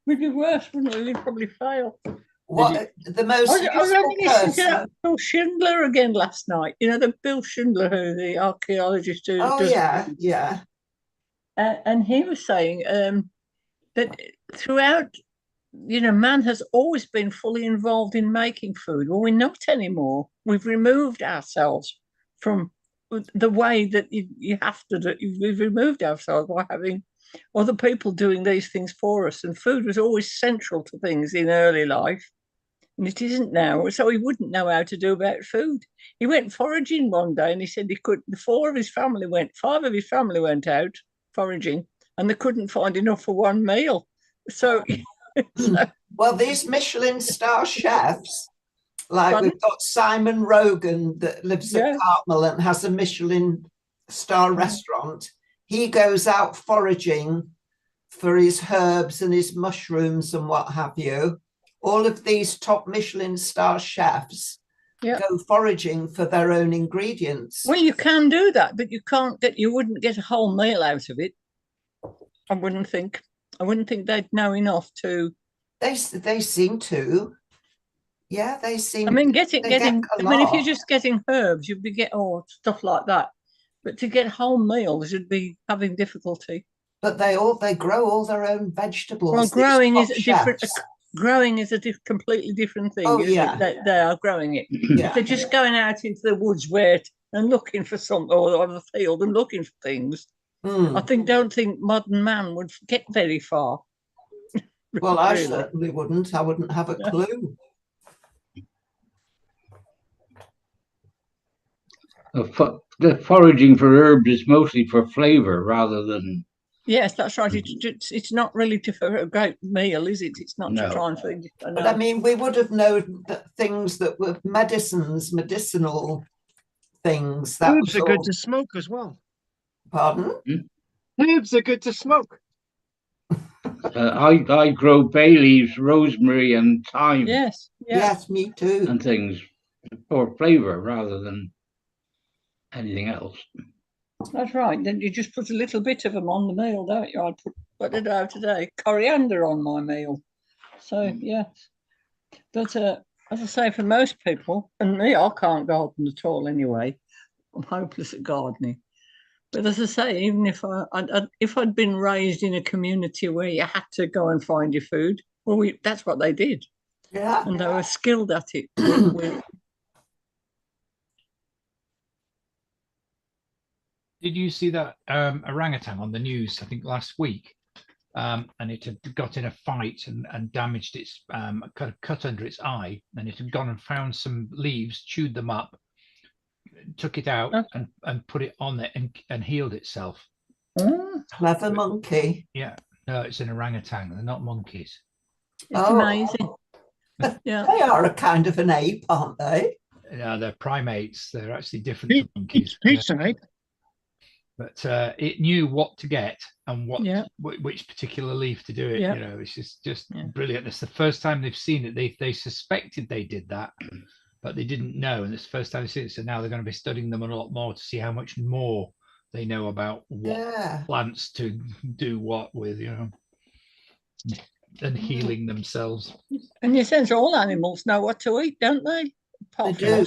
wouldn't we? We'd probably fail. What the most I was only listening to person? Bill Schindler again last night. You know, the Bill Schindler, who the archaeologist who Oh, does. yeah. And he was saying that throughout, man has always been fully involved in making food. Well, we're not anymore. We've removed ourselves from the way that you have to do. We've removed ourselves by having other people doing these things for us. And food was always central to things in early life. And it isn't now. So he wouldn't know how to do about food. He went foraging one day and he said five of his family went out foraging and they couldn't find enough for one meal. So, well, these Michelin star chefs, like we've got Simon Rogan that lives at Cartmel and has a Michelin star restaurant. He goes out foraging for his herbs and his mushrooms and what have you. All of these top Michelin star chefs go foraging for their own ingredients. Well, you can do that, but you wouldn't get a whole meal out of it. I wouldn't think they'd know enough to. They seem to. Yeah, they seem. I mean, if you're just getting herbs, you'd be stuff like that. But to get whole meals, you'd be having difficulty. But they grow all their own vegetables. Well, growing is different. Growing is a completely different thing. Oh, yeah. They are growing it. Yeah. If they're just going out into the woods and looking for something, or on the field and looking for things, I don't think modern man would get very far. Well, I certainly wouldn't. I wouldn't have a clue. The foraging for herbs is mostly for flavour rather than. Yes, that's right. It's not really for a great meal, is it? It's not to try and feed. But I mean, we would have known that things that were medicinal things. Herbs are good to smoke as well. Pardon? Herbs are good to smoke. I grow bay leaves, rosemary, and thyme. Yes, me too. And things for flavour rather than anything else. That's right. Then you just put a little bit of them on the meal, don't you? I what did I have today? Coriander on my meal. So yes, but as I say, for most people, and me, I can't garden at all anyway. I'm hopeless at gardening. But as I say, even if I'd been raised in a community where you had to go and find your food, well, that's what they did. Yeah, and they were skilled at it. Did you see that orangutan on the news, I think last week? And it had got in a fight and damaged its cut under its eye, and it had gone and found some leaves, chewed them up, took it out and put it on it and healed itself. Clever monkey. Yeah, no, it's an orangutan. They're not monkeys. It's amazing. Yeah, they are a kind of an ape, aren't they? Yeah, they're primates. They're actually different to monkeys. It's an ape. But it knew what to get and which particular leaf to do it. You know, it's just brilliant. It's the first time they've seen it. They suspected they did that, but they didn't know, and it's the first time they've seen it. So now they're going to be studying them a lot more to see how much more they know about what plants to do what with, you know, and healing themselves. In a sense, all animals know what to eat, don't they? They do.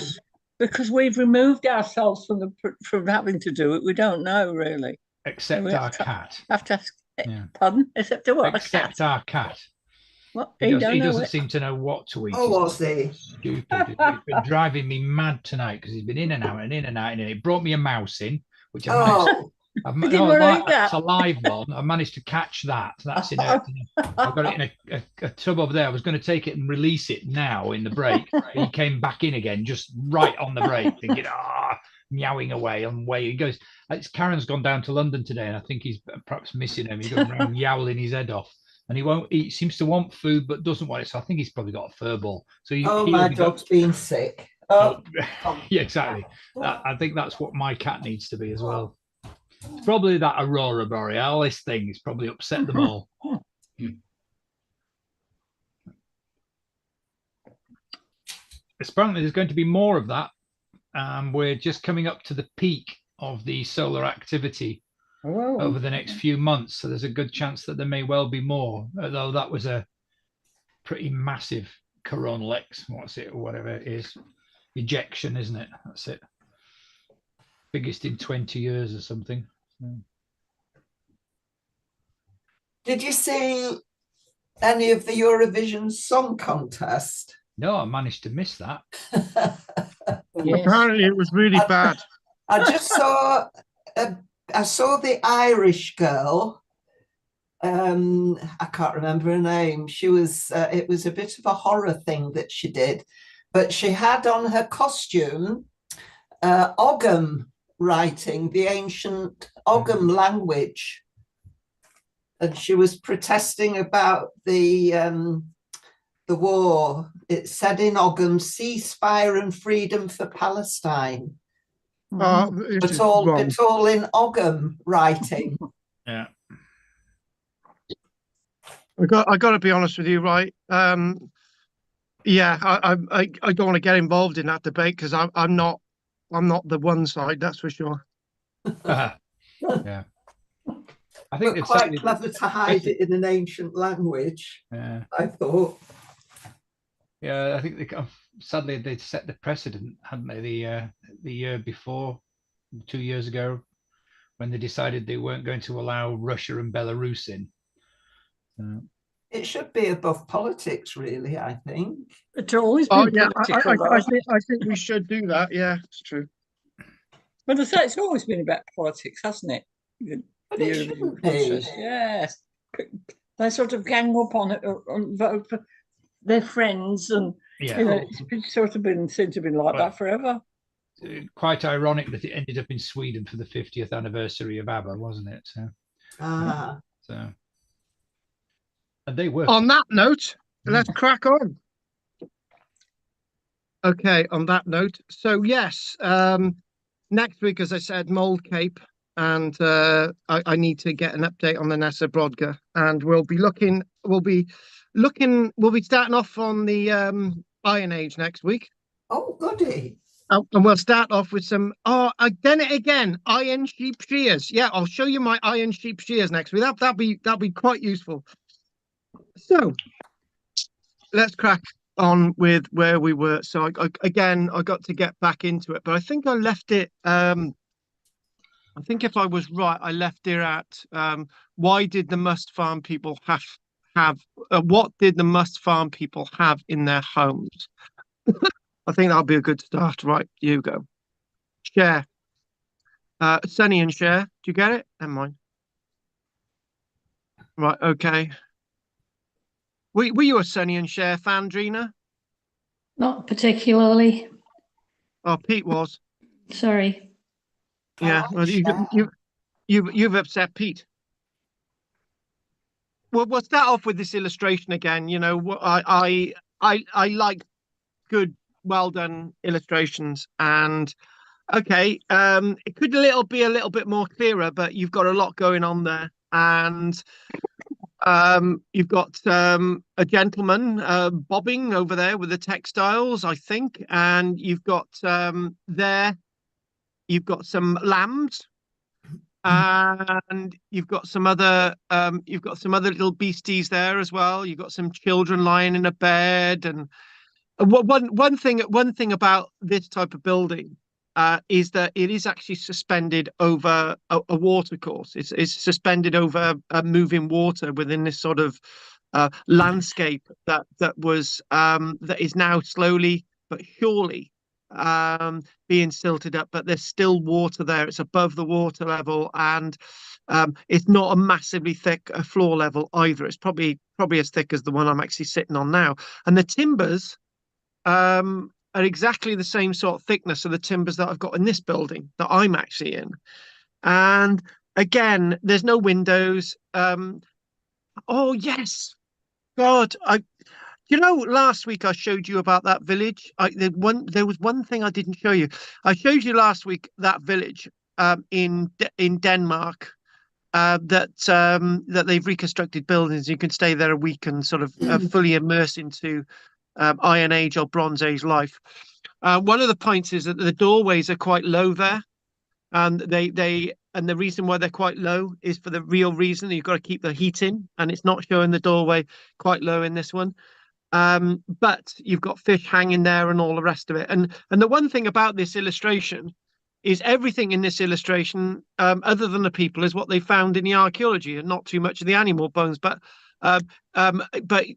because we've removed ourselves from having to do it. We don't know really. Except So our cat. Have to ask. Yeah. Pardon? Except what? Except our cat. What? He Don't know doesn't it. seem to know what to eat. Oh, was he? Stupid. It's been driving me mad tonight because he's been in and out and in and out. And it brought me a mouse in, which I managed. Oh, He didn't want to eat that. It's a live one. I managed to catch that. That's in a. I've got it in a tub over there. I was going to take it and release it now in the break. He came back in again, just right on the break, thinking, meowing away on the way. He goes, Karen's gone down to London today, and I think he's perhaps missing him. He's going around yowling his head off. And he seems to want food, but doesn't want it. So I think he's probably got a fur ball. So my dog's been sick. Oh, yeah, exactly. I think that's what my cat needs to be as well. It's probably that aurora borealis thing. It's probably upset them all. Apparently, there's going to be more of that. We're just coming up to the peak of the solar activity over the next few months. So there's a good chance that there may well be more, although that was a pretty massive coronal whatever it is, ejection, isn't it? That's it. Biggest in 20 years or something. Did you see any of the Eurovision Song Contest? No, I managed to miss that. Yes. Apparently it was really bad. I just saw I saw the Irish girl. I can't remember her name. She was it was a bit of a horror thing that she did, but she had on her costume Ogham writing, the ancient Ogham language, and she was protesting about the war. It said in Ogham, ceasefire and freedom for Palestine. But all in Ogham writing. Yeah. I got to be honest with you, right? Yeah, I don't want to get involved in that debate because I'm not the one side, that's for sure. Yeah. I think it's quite clever to hide it in an ancient language. Yeah. I thought. Yeah, I think sadly they set the precedent, hadn't they? The year before, 2 years ago, when they decided they weren't going to allow Russia and Belarus in. It should be above politics, really. I think it's always been political. I think we should do that. Yeah, it's true. But I say it's always been about politics, hasn't it? But it shouldn't be. Yes, they sort of gang up on it and vote for their friends, and it's sort of seemed to be like that forever. Quite ironic that it ended up in Sweden for the 50th anniversary of ABBA, wasn't it? So, so, and they were. On that note, let's crack on. Okay, on that note, so yes, next week, as I said, Mold Cape, and I need to get an update on the Nessa Brodka, and we'll be starting off on the Iron Age next week. Oh, goody. And we'll start off with some, then again, iron sheep shears. Yeah, I'll show you my iron sheep shears next week. That'll be quite useful. So let's crack on with where we were. So I got to get back into it, but I think I left it. I think if I was right, I left it at why did the Must Farm people have what did the Must Farm people have in their homes? I think that'll be a good start. Right, you go. Share. Sunny and Share. Do you get it? Never mind. Right, okay. Were you a Sunny and Share fan, Drina? Not particularly. Oh, Pete was. Sorry. Yeah, well, you've upset Pete. Well, we'll start off with this illustration again. You know, I like good, well done illustrations, and okay, it could be a little bit more clearer, but you've got a lot going on there, and you've got a gentleman bobbing over there with the textiles, I think, and you've got you've got some lambs, and you've got some other little beasties there as well. You've got some children lying in a bed, and One thing about this type of building is that it is actually suspended over a water course. It's suspended over moving water within this sort of landscape that is now slowly but surely being silted up. But there's still water there. It's above the water level, and it's not a massively thick floor level either. It's probably as thick as the one I'm actually sitting on now. And the timbers are exactly the same sort of thickness of the timbers that I've got in this building that I'm actually in. And again, there's no windows. Oh yes, God, last week I showed you about that village. There was one thing I didn't show you. I showed you last week that village in Denmark. That they've reconstructed buildings. You can stay there a week and sort of fully immerse into Iron Age or Bronze Age life. One of the points is that the doorways are quite low there, and and the reason why they're quite low is for the real reason that you've got to keep the heat in, and it's not showing the doorway quite low in this one. But you've got fish hanging there and all the rest of it. And the one thing about this illustration is everything in this illustration, other than the people, is what they found in the archaeology, and not too much of the animal bones. But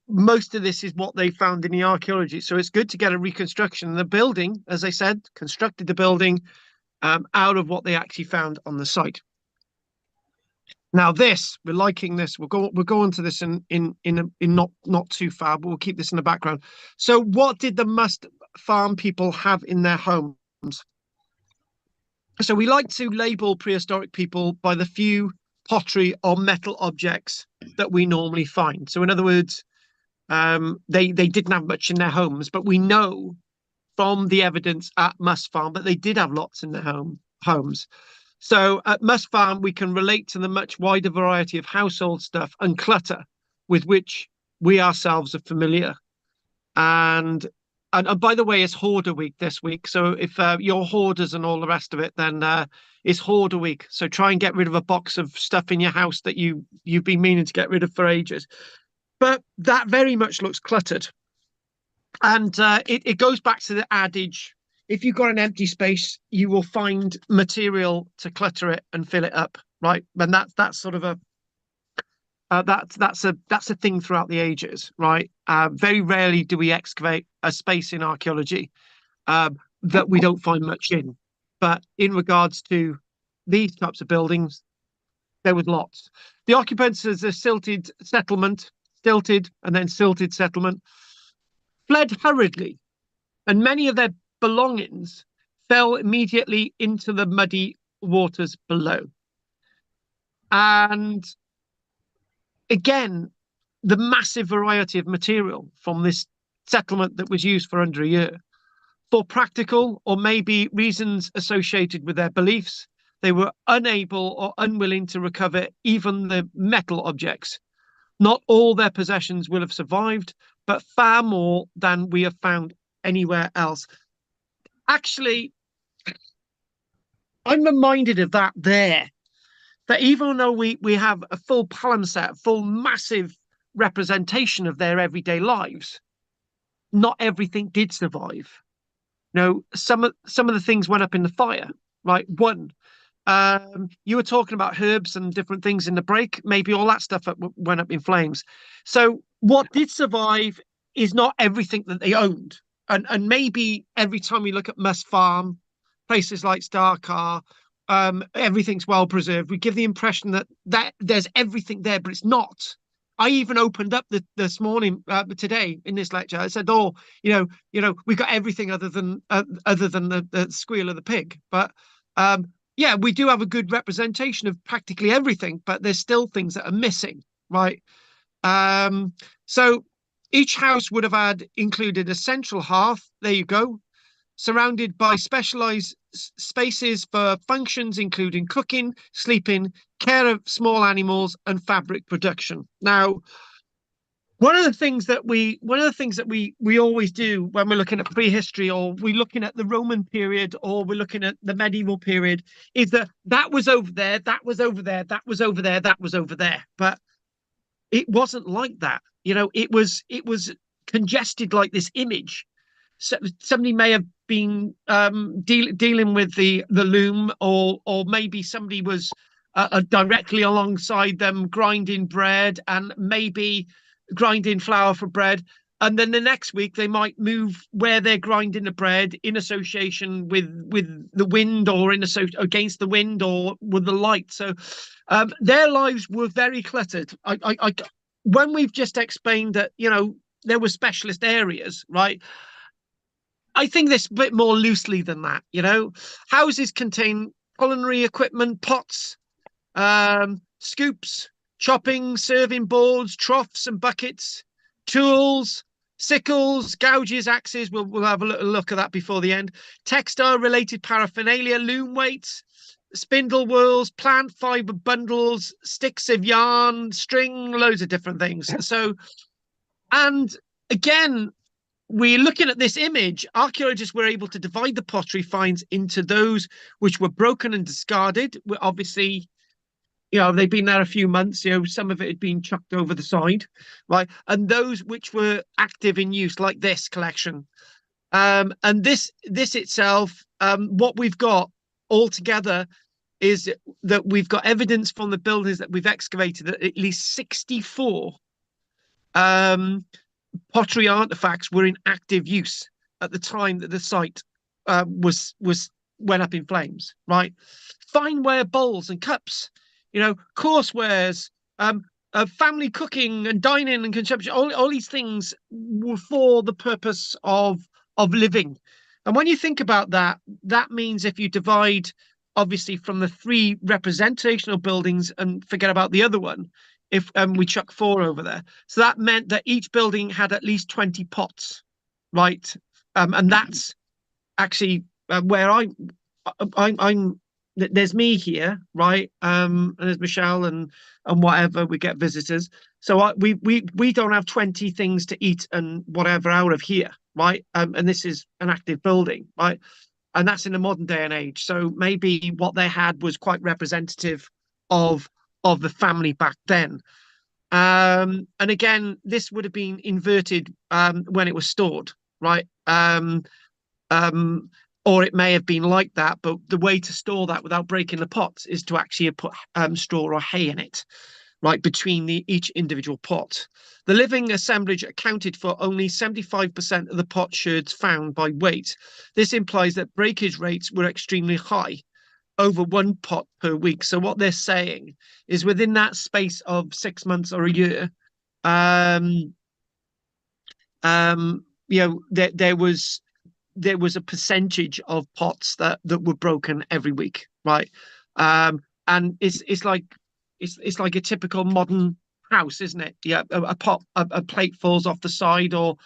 most of this is what they found in the archaeology. So it's good to get a reconstruction. The building, as I said, constructed the building out of what they actually found on the site. Now we're liking this. We'll go into this in not too far, but we'll keep this in the background. So what did the Must Farm people have in their homes? So we like to label prehistoric people by the few pottery or metal objects that we normally find. So in other words, they didn't have much in their homes, but we know from the evidence at Must Farm that they did have lots in their homes. So at Must Farm, we can relate to the much wider variety of household stuff and clutter with which we ourselves are familiar. And by the way, it's Hoarder Week this week. So if you're hoarders and all the rest of it, then it's Hoarder Week. So try and get rid of a box of stuff in your house that you've been meaning to get rid of for ages. But that very much looks cluttered. And it goes back to the adage, if you've got an empty space, you will find material to clutter it and fill it up, right? And that's sort of a that's a thing throughout the ages, right? Very rarely do we excavate a space in archaeology that we don't find much in. But in regards to these types of buildings, there was lots. The occupants of a stilted settlement, fled hurriedly, and many of their belongings fell immediately into the muddy waters below. And again, the massive variety of material from this settlement that was used for under a year. For practical or maybe reasons associated with their beliefs, they were unable or unwilling to recover even the metal objects. Not all their possessions will have survived, but far more than we have found anywhere else. Actually, I'm reminded of that there. That even though we have a full palimpsest, full massive representation of their everyday lives, not everything did survive. No, some of the things went up in the fire, right? One, you were talking about herbs and different things in the break. Maybe all that stuff went up in flames. So what did survive is not everything that they owned. And maybe every time we look at Must Farm, places like Starcar, everything's well preserved. We give the impression that there's everything there, but it's not. I even opened up this morning, today in this lecture. I said, "Oh, we got everything other than the squeal of the pig." But yeah, we do have a good representation of practically everything, but there's still things that are missing, right? So each house would have included a central hearth. There you go. Surrounded by specialized spaces for functions including cooking, sleeping, care of small animals, and fabric production. Now, one of the things that we always do when we're looking at prehistory, or we're looking at the Roman period, or we're looking at the medieval period, is that was over there, that was over there, that was over there, that was over there. But it wasn't like that. It was congested like this image. somebody may have been dealing with the loom, or maybe somebody was directly alongside them grinding bread, and maybe grinding flour for bread. And then the next week they might move where they're grinding the bread in association with the wind, or against the wind, or with the light. So their lives were very cluttered. When we've just explained that, there were specialist areas, right? I think this a bit more loosely than that. Houses contain culinary equipment, pots, scoops, chopping, serving boards, troughs and buckets, tools, sickles, gouges, axes. We'll have a little look at that before the end. Textile related paraphernalia, loom weights, spindle whorls, plant fiber bundles, sticks of yarn, string, loads of different things. So, and again, we're looking at this image. Archaeologists were able to divide the pottery finds into those which were broken and discarded. Obviously, they've been there a few months, some of it had been chucked over the side, right? And those which were active in use, like this collection. And this itself, what we've got all together is that we've got evidence from the buildings that we've excavated that at least 64 pottery artifacts were in active use at the time that the site went up in flames, right? Fineware bowls and cups, coursewares, family cooking and dining and consumption, all these things were for the purpose of living. And when you think about that, that means if you divide, obviously, from the 3 representational buildings and forget about the other one, if we chuck 4 over there, so that meant that each building had at least 20 pots, right? And that's actually where I'm. There's me here, right? And there's Michelle and whatever. We get visitors, so we don't have 20 things to eat and whatever out of here, right? And this is an active building, right? And that's in the modern day and age. So maybe what they had was quite representative of the family back then. And again, this would have been inverted when it was stored, right? Or it may have been like that, but the way to store that without breaking the pots is to actually put straw or hay in it, right, between each individual pot. The living assemblage accounted for only 75% of the pot sherds found by weight. This implies that breakage rates were extremely high, over 1 pot per week. So what they're saying is within that space of 6 months or a year, there was a percentage of pots that were broken every week, right? And it's like a typical modern house, isn't it? Yeah, a plate falls off the side, or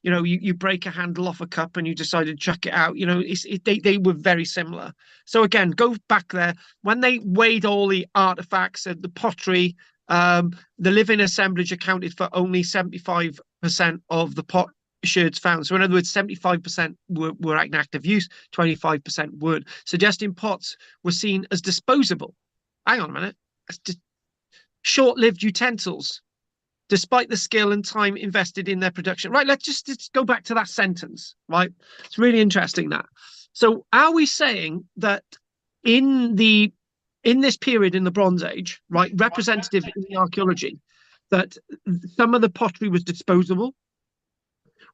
you break a handle off a cup and you decide to chuck it out. They were very similar. So again, go back there when they weighed all the artifacts and the pottery. The living assemblage accounted for only 75% of the pot sherds found. So in other words, 75% were in active use, 25% weren't, suggesting pots were seen as disposable. Hang on a minute, that's just short-lived utensils, despite the skill and time invested in their production. Right, let's just go back to that sentence, right? It's really interesting that. So are we saying that in this period in the Bronze Age, right, representative in the archaeology, that some of the pottery was disposable?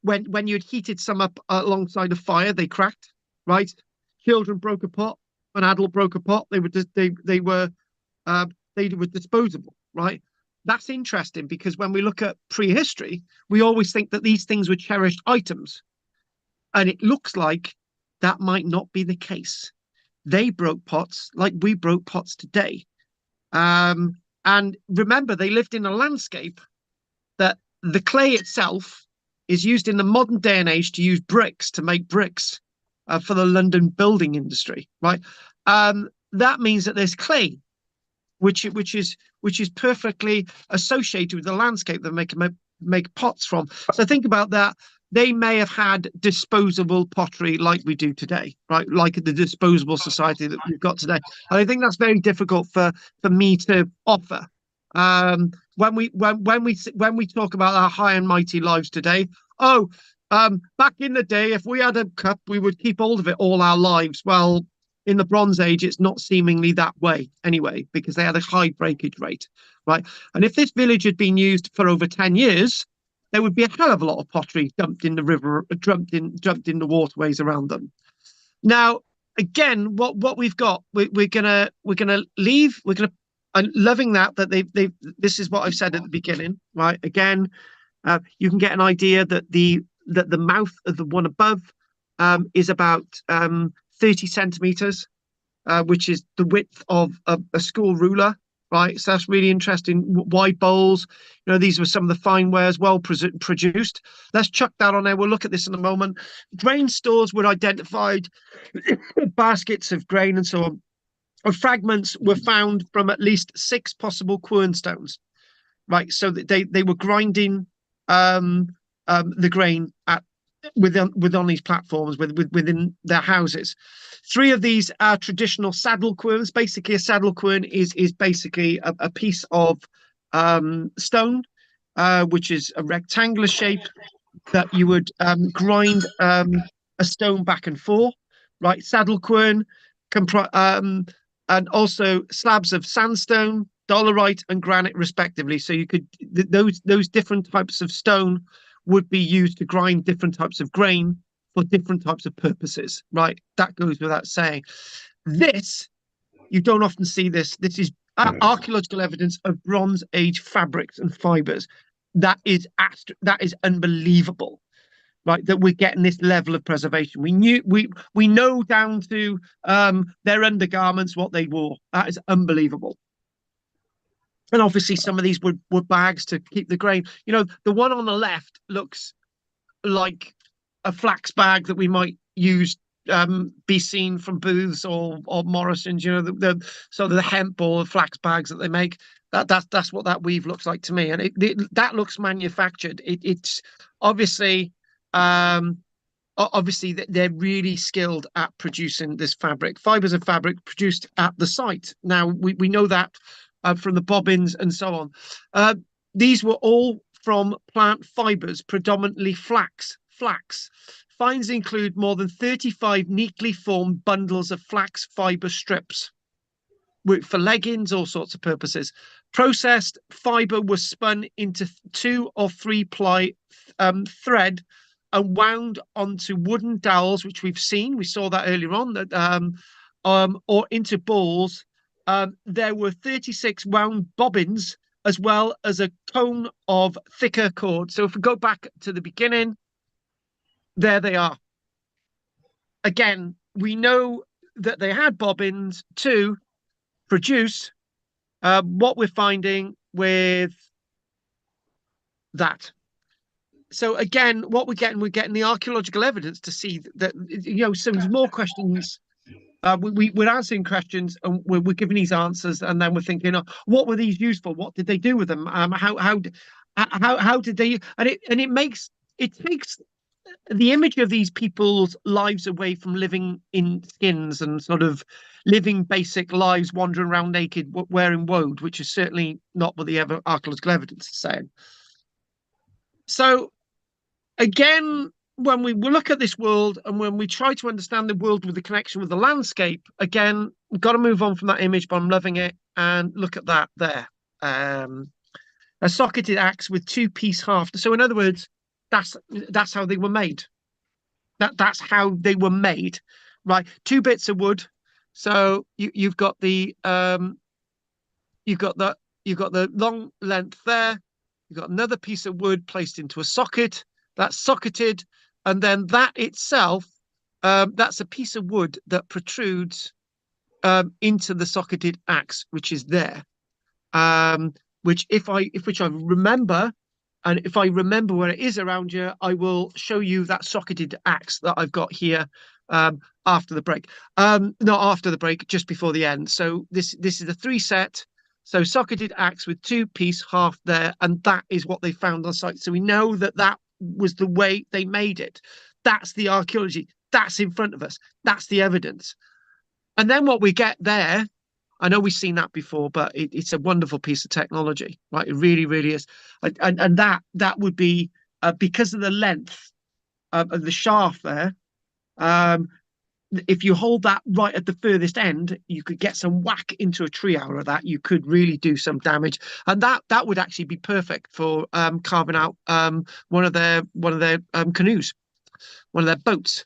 When you'd heated some up alongside a fire, they cracked, right? Children broke a pot, an adult broke a pot, they were disposable, right? That's interesting, because when we look at prehistory, we always think that these things were cherished items. And it looks like that might not be the case. They broke pots like we broke pots today. And remember, they lived in a landscape that the clay itself is used in the modern day and age to use bricks, to make bricks for the London building industry, right? That means that there's clay, which is perfectly associated with the landscape that make pots from. So think about that. They may have had disposable pottery like we do today, right? Like the disposable society that we've got today. And I think that's very difficult for me to offer. When we talk about our high and mighty lives today, Back in the day, if we had a cup, we would keep hold of it all our lives. Well, in the Bronze Age, it's not seemingly that way anyway, because they had a high breakage rate, right? And if this village had been used for over 10 years, there would be a hell of a lot of pottery dumped in the river, dumped in the waterways around them. Now, again, what we've got, we're gonna leave. I'm loving that they this is what I've said at the beginning, right? Again, you can get an idea that the mouth of the one above is about 30 centimeters, which is the width of a school ruler, right? So that's really interesting. Wide bowls, these were some of the fine wares, well produced. Let's chuck that on there. We'll look at this in a moment. Grain stores were identified, baskets of grain and so on. And fragments were found from at least 6 possible quernstones, right? So that they were grinding the grain within these platforms within their houses. 3 of these are traditional saddle querns. Basically, a saddle quern is basically a piece of stone, which is a rectangular shape that you would grind a stone back and forth, right? Saddle quern, and also slabs of sandstone, dolerite, and granite, respectively. So you could those different types of stone would be used to grind different types of grain for different types of purposes, right? That goes without saying. This, you don't often see this. This is archaeological evidence of Bronze Age fabrics and fibers. That is unbelievable, right? That we're getting this level of preservation. We know down to their undergarments what they wore. That is unbelievable. And obviously, some of these were bags to keep the grain. The one on the left looks like a flax bag that we might use, be seen from Booths or Morrison's. The hemp or the flax bags that they make. That's what that weave looks like to me, and that looks manufactured. It's obviously. Obviously, they're really skilled at producing this fabric. Fibers of fabric produced at the site. Now we know that. From the bobbins and so on. These were all from plant fibers, predominantly flax. Finds include more than 35 neatly formed bundles of flax fiber strips for leggings, all sorts of purposes. Processed fiber was spun into 2 or 3 ply thread and wound onto wooden dowels, which we've seen. We saw that earlier on, or into balls. There were 36 wound bobbins, as well as a cone of thicker cord. So if we go back to the beginning, there they are. Again, we know that they had bobbins to produce what we're finding with that. So again, what we're getting the archaeological evidence to see that, so there's more questions. We're answering questions and we're giving these answers, and then we're thinking, what were these used for? What did they do with them? How did they? And it takes the image of these people's lives away from living in skins and sort of living basic lives, wandering around naked, wearing woad, which is certainly not what the archaeological evidence is saying. So again, when we look at this world and when we try to understand the world with the connection with the landscape, again, we've got to move on from that image, but I'm loving it. And look at that there. A socketed axe with 2-piece haft. So in other words, that's how they were made. That's how they were made, right? 2 bits of wood. So you've got the long length there. You've got another piece of wood placed into a socket. That's socketed. And then that itself, that's a piece of wood that protrudes into the socketed axe, which is there. Which if I remember, and if I remember where it is around here, I will show you that socketed axe that I've got here after the break. Not after the break, just before the end. So this is a 3 set. So socketed axe with 2-piece haft there, and that is what they found on site. So we know that was the way they made it. That's the archaeology. That's in front of us. That's the evidence. And then what we get there, I know we've seen that before, but it's a wonderful piece of technology, right? It really, really is. And that would be because of the length of the shaft there, if you hold that right at the furthest end, you could get some whack into a tree out of that. You could really do some damage, and that would actually be perfect for carving out one of their canoes, one of their boats.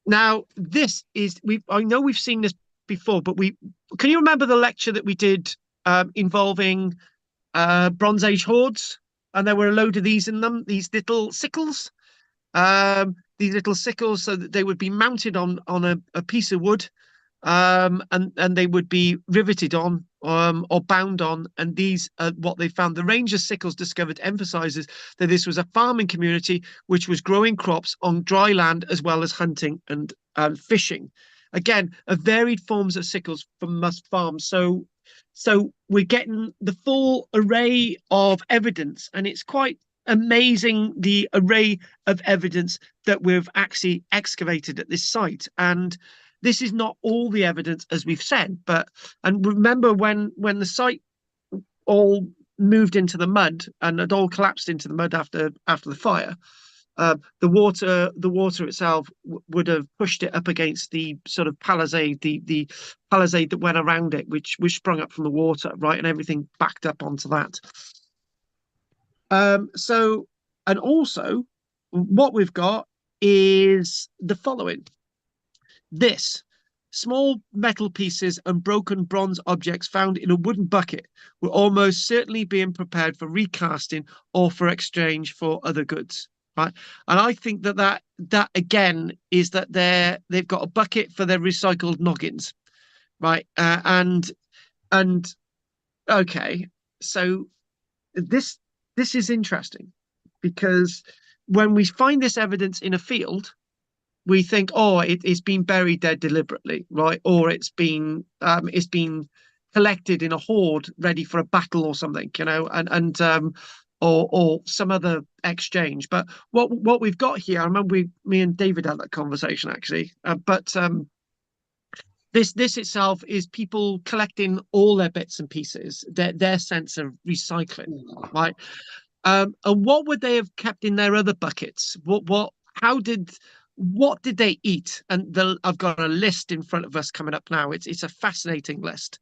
Now, this is I know we've seen this before, but can you remember the lecture that we did involving Bronze Age hoards, and there were a load of these in them, these little sickles. These little sickles, so that they would be mounted on a piece of wood, and they would be riveted on or bound on. And these are what they found. The range of sickles discovered emphasizes that this was a farming community which was growing crops on dry land as well as hunting and fishing. Again, a varied forms of sickles from must farms. So we're getting the full array of evidence, and it's quite amazing the array of evidence that we've actually excavated at this site. And this is not all the evidence, as we've said, and remember when the site all moved into the mud and it all collapsed into the mud after the fire, the water itself would have pushed it up against the sort of palisade, the palisade that went around it, which sprung up from the water, right, and everything backed up onto that. So, and also what we've got is the following. This small metal pieces and broken bronze objects found in a wooden bucket were almost certainly being prepared for recasting or for exchange for other goods, right? And I think that again is that they've got a bucket for their recycled noggins, right? And okay, so this is interesting, because when we find this evidence in a field, we think, oh, it's been buried there deliberately, right? Or it's been collected in a hoard ready for a battle or something, or some other exchange. But what we've got here, I remember me and David had that conversation actually. This itself is people collecting all their bits and pieces, their sense of recycling, right? And what would they have kept in their other buckets? What did they eat? And I've got a list in front of us coming up now. It's a fascinating list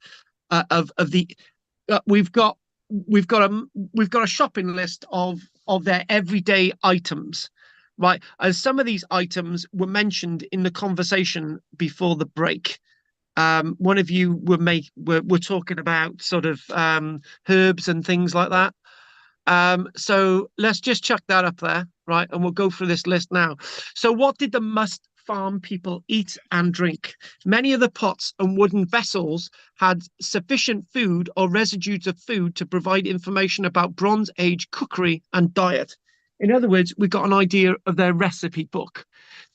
of the. We've got a shopping list of their everyday items, right? And some of these items were mentioned in the conversation before the break. One of you were talking about sort of herbs and things like that. So let's just chuck that up there, right? And we'll go through this list now. So what did the must farm people eat and drink? Many of the pots and wooden vessels had sufficient food or residues of food to provide information about Bronze Age cookery and diet. In other words, we've got an idea of their recipe book.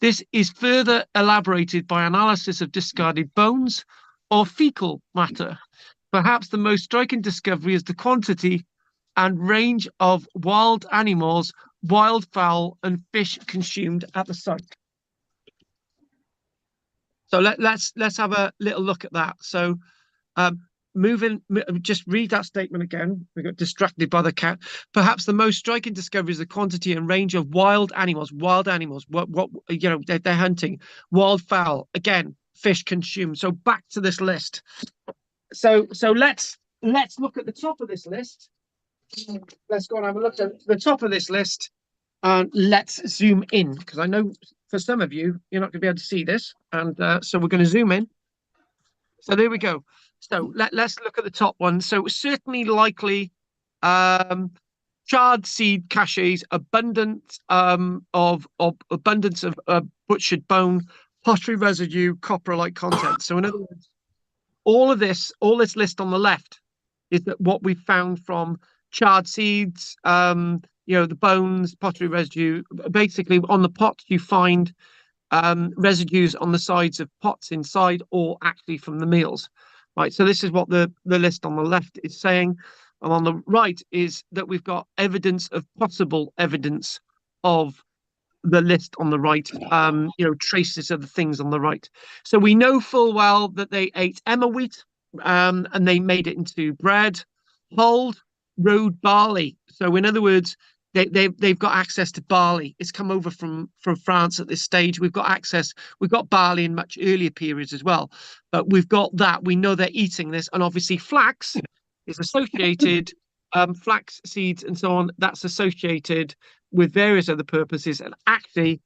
This is further elaborated by analysis of discarded bones or fecal matter. Perhaps the most striking discovery is the quantity and range of wild animals, wildfowl, and fish consumed at the site. So let's have a little look at that. So just read that statement again. We got distracted by the cat. Perhaps the most striking discovery is the quantity and range of wild animals. What they're hunting. Wildfowl, again, fish consumed. So back to this list. So let's look at the top of this list. Let's go and have a look at the top of this list, and let's zoom in, because I know for some of you you're not going to be able to see this, and so we're going to zoom in. So there we go. So let's look at the top one. So certainly likely charred seed caches, abundance of butchered bone, pottery residue, copper-like content. So in other words, all this list on the left is that what we found from charred seeds, the bones, pottery residue. Basically, on the pot, you find residues on the sides of pots inside, or actually from the meals, right? So this is what the list on the left is saying. And on the right is that we've got possible evidence of the list on the right, traces of the things on the right. So we know full well that they ate emmer wheat, and they made it into bread, hulled, road barley. So in other words, they've got access to barley. It's come over from France at this stage. We've got access. We've got barley in much earlier periods as well, but we've got that. We know they're eating this, and obviously flax is associated, flax seeds and so on. That's associated with various other purposes, and actually,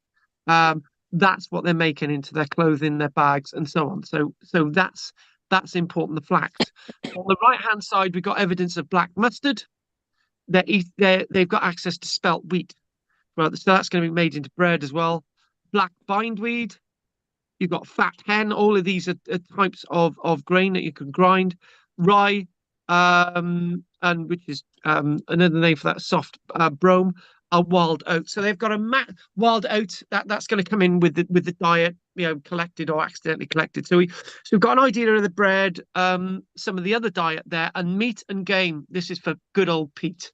that's what they're making into their clothing, their bags, and so on. So that's important. The flax. On the right hand side, we've got evidence of black mustard. They've got access to spelt wheat, right? So that's going to be made into bread as well. Black bindweed, you've got fat hen. All of these are types of grain that you can grind. Rye, and which is another name for that soft brome. A wild oat. So they've got a wild oat that's going to come in with the diet, collected or accidentally collected. So we've got an idea of the bread, some of the other diet there, and meat and game. This is for good old Pete,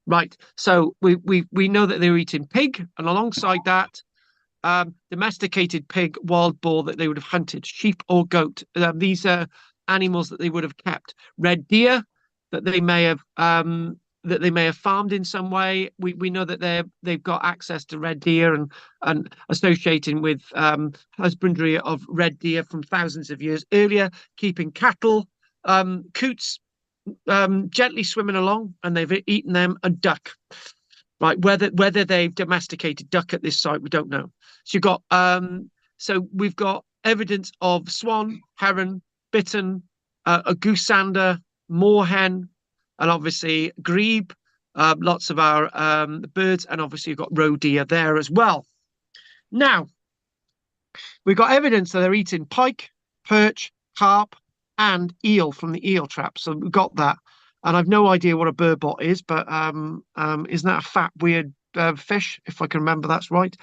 right? So we know that they're eating pig, and alongside that, domesticated pig, wild boar that they would have hunted, sheep or goat. These are animals that they would have kept. Red deer that they may have farmed in some way. We know that they've got access to red deer and associating with husbandry of red deer from thousands of years earlier, keeping cattle, coots gently swimming along, and they've eaten them, and duck. Right, whether they've domesticated duck at this site, we don't know. So you've got so we've got evidence of swan, heron, bittern, a goosander, moorhen, and obviously grebe, lots of our birds, and obviously you've got roe deer there as well. Now, we've got evidence that they're eating pike, perch, carp, and eel from the eel trap. So we've got that. And I've no idea what a burbot is, but isn't that a fat, weird fish, if I can remember that's right?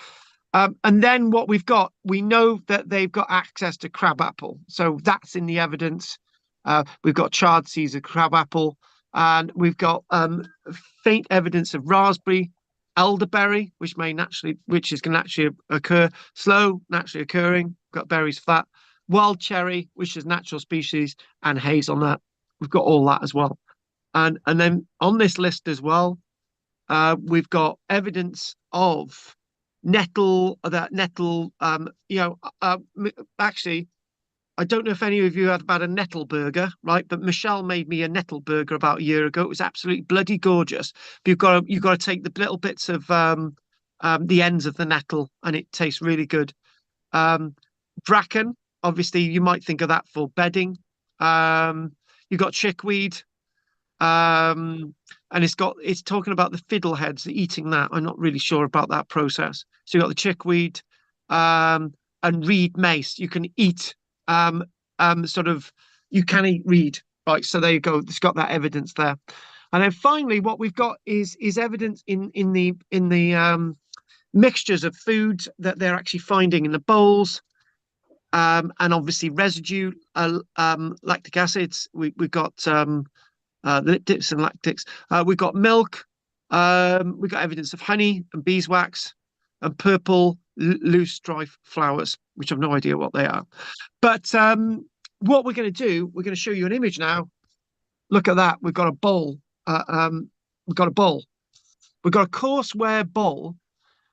And then what we've got, we know that they've got access to crabapple. So that's in the evidence. We've got charred seeds of crabapple. And we've got faint evidence of raspberry, elderberry, which is going to naturally occur, slow, naturally occurring. We've got berries for that. Wild cherry, which is natural species, and hazelnut. We've got all that as well. And then on this list as well, we've got evidence of nettle. Actually, I don't know if any of you have had a nettle burger, right? But Michelle made me a nettle burger about a year ago. It was absolutely bloody gorgeous. But you've got to take the little bits of the ends of the nettle, and it tastes really good. Bracken, obviously, you might think of that for bedding. You've got chickweed, and it's talking about the fiddleheads eating that. I'm not really sure about that process. So you've got the chickweed, and reed mace. You can eat. You can eat reed, right? So there you go. It's got that evidence there. And then finally, what we've got is evidence in the mixtures of foods that they're actually finding in the bowls, and obviously residue, lactic acids. We've got liptics and lactics. We've got milk. We've got evidence of honey and beeswax and purple loose strife flowers, which I've no idea what they are. But what we're going to do, we're going to show you an image now. Look at that. We've got a bowl. We've got a bowl. We've got a courseware bowl,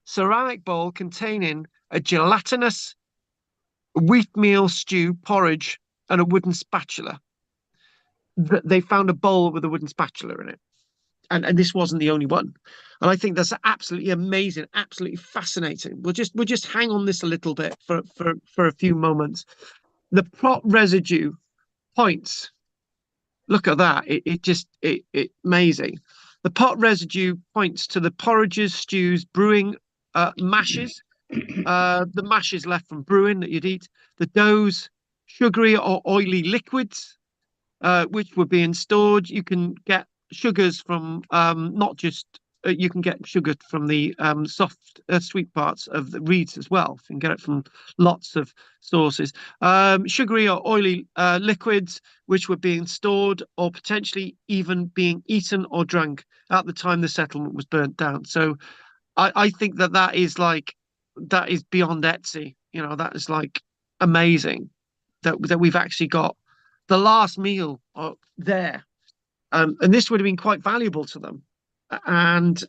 ceramic bowl containing a gelatinous wheatmeal stew porridge and a wooden spatula. They found a bowl with a wooden spatula in it. And this wasn't the only one. And I think that's absolutely amazing, absolutely fascinating. We'll just hang on this a little bit for a few moments. The pot residue points. Look at that. It amazing. The pot residue points to the porridges, stews, brewing, mashes. The mashes left from brewing that you'd eat. The doughs, sugary or oily liquids, which were being stored. You can get sugars from not just you can get sugar from the soft sweet parts of the reeds as well. You can get it from lots of sources. Sugary or oily liquids which were being stored or potentially even being eaten or drunk at the time the settlement was burnt down. So I think that is beyond Etsy. That is like amazing that we've actually got the last meal there. And this would have been quite valuable to them. and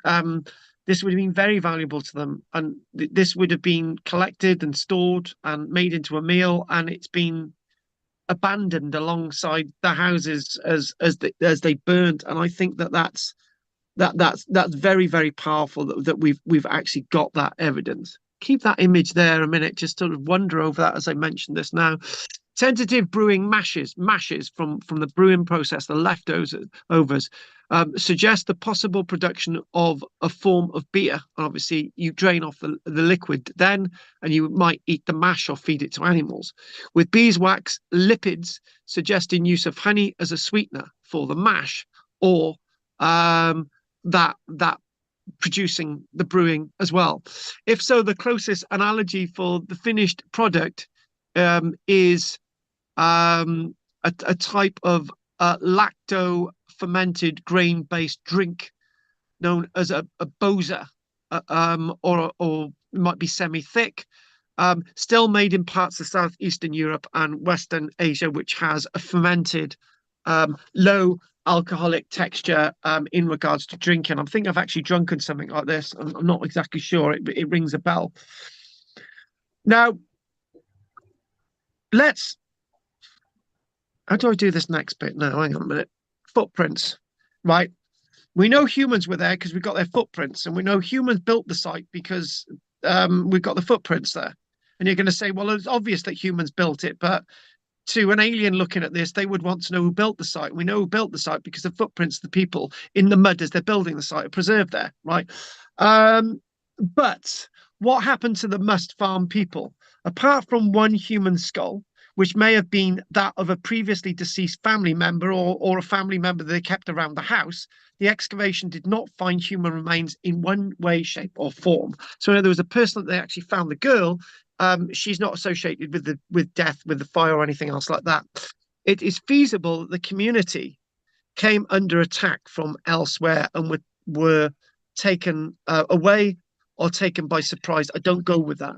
this would have been very valuable to them, and this would have been collected and stored and made into a meal, and it's been abandoned alongside the houses as they burnt. And I think that's very, very powerful that we've actually got that evidence. Keep that image there a minute, just sort of wonder over that as I mentioned this now. Tentative brewing mashes from the brewing process, the leftovers suggest the possible production of a form of beer. Obviously, you drain off the liquid then, and you might eat the mash or feed it to animals. With beeswax, lipids suggesting use of honey as a sweetener for the mash, or that producing the brewing as well. If so, the closest analogy for the finished product is a type of lacto fermented grain based drink known as a boza, or it might be semi thick, still made in parts of southeastern Europe and Western Asia, which has a fermented low alcoholic texture in regards to drinking. I think I've actually drunken something like this. I'm not exactly sure. It rings a bell. Now, how do I do this next bit now? Hang on a minute. Footprints, right? We know humans were there because we got their footprints, and we know humans built the site because we've got the footprints there. And you're going to say, well, it's obvious that humans built it, but to an alien looking at this, they would want to know who built the site. We know who built the site because the footprints of the people in the mud as they're building the site are preserved there, right? But what happened to the Must Farm people? Apart from one human skull, which may have been that of a previously deceased family member or a family member that they kept around the house, the excavation did not find human remains in one way, shape, or form. So there was a person that they actually found the girl. She's not associated with death, with the fire, or anything else like that. It is feasible that the community came under attack from elsewhere and were taken away or taken by surprise. I don't go with that.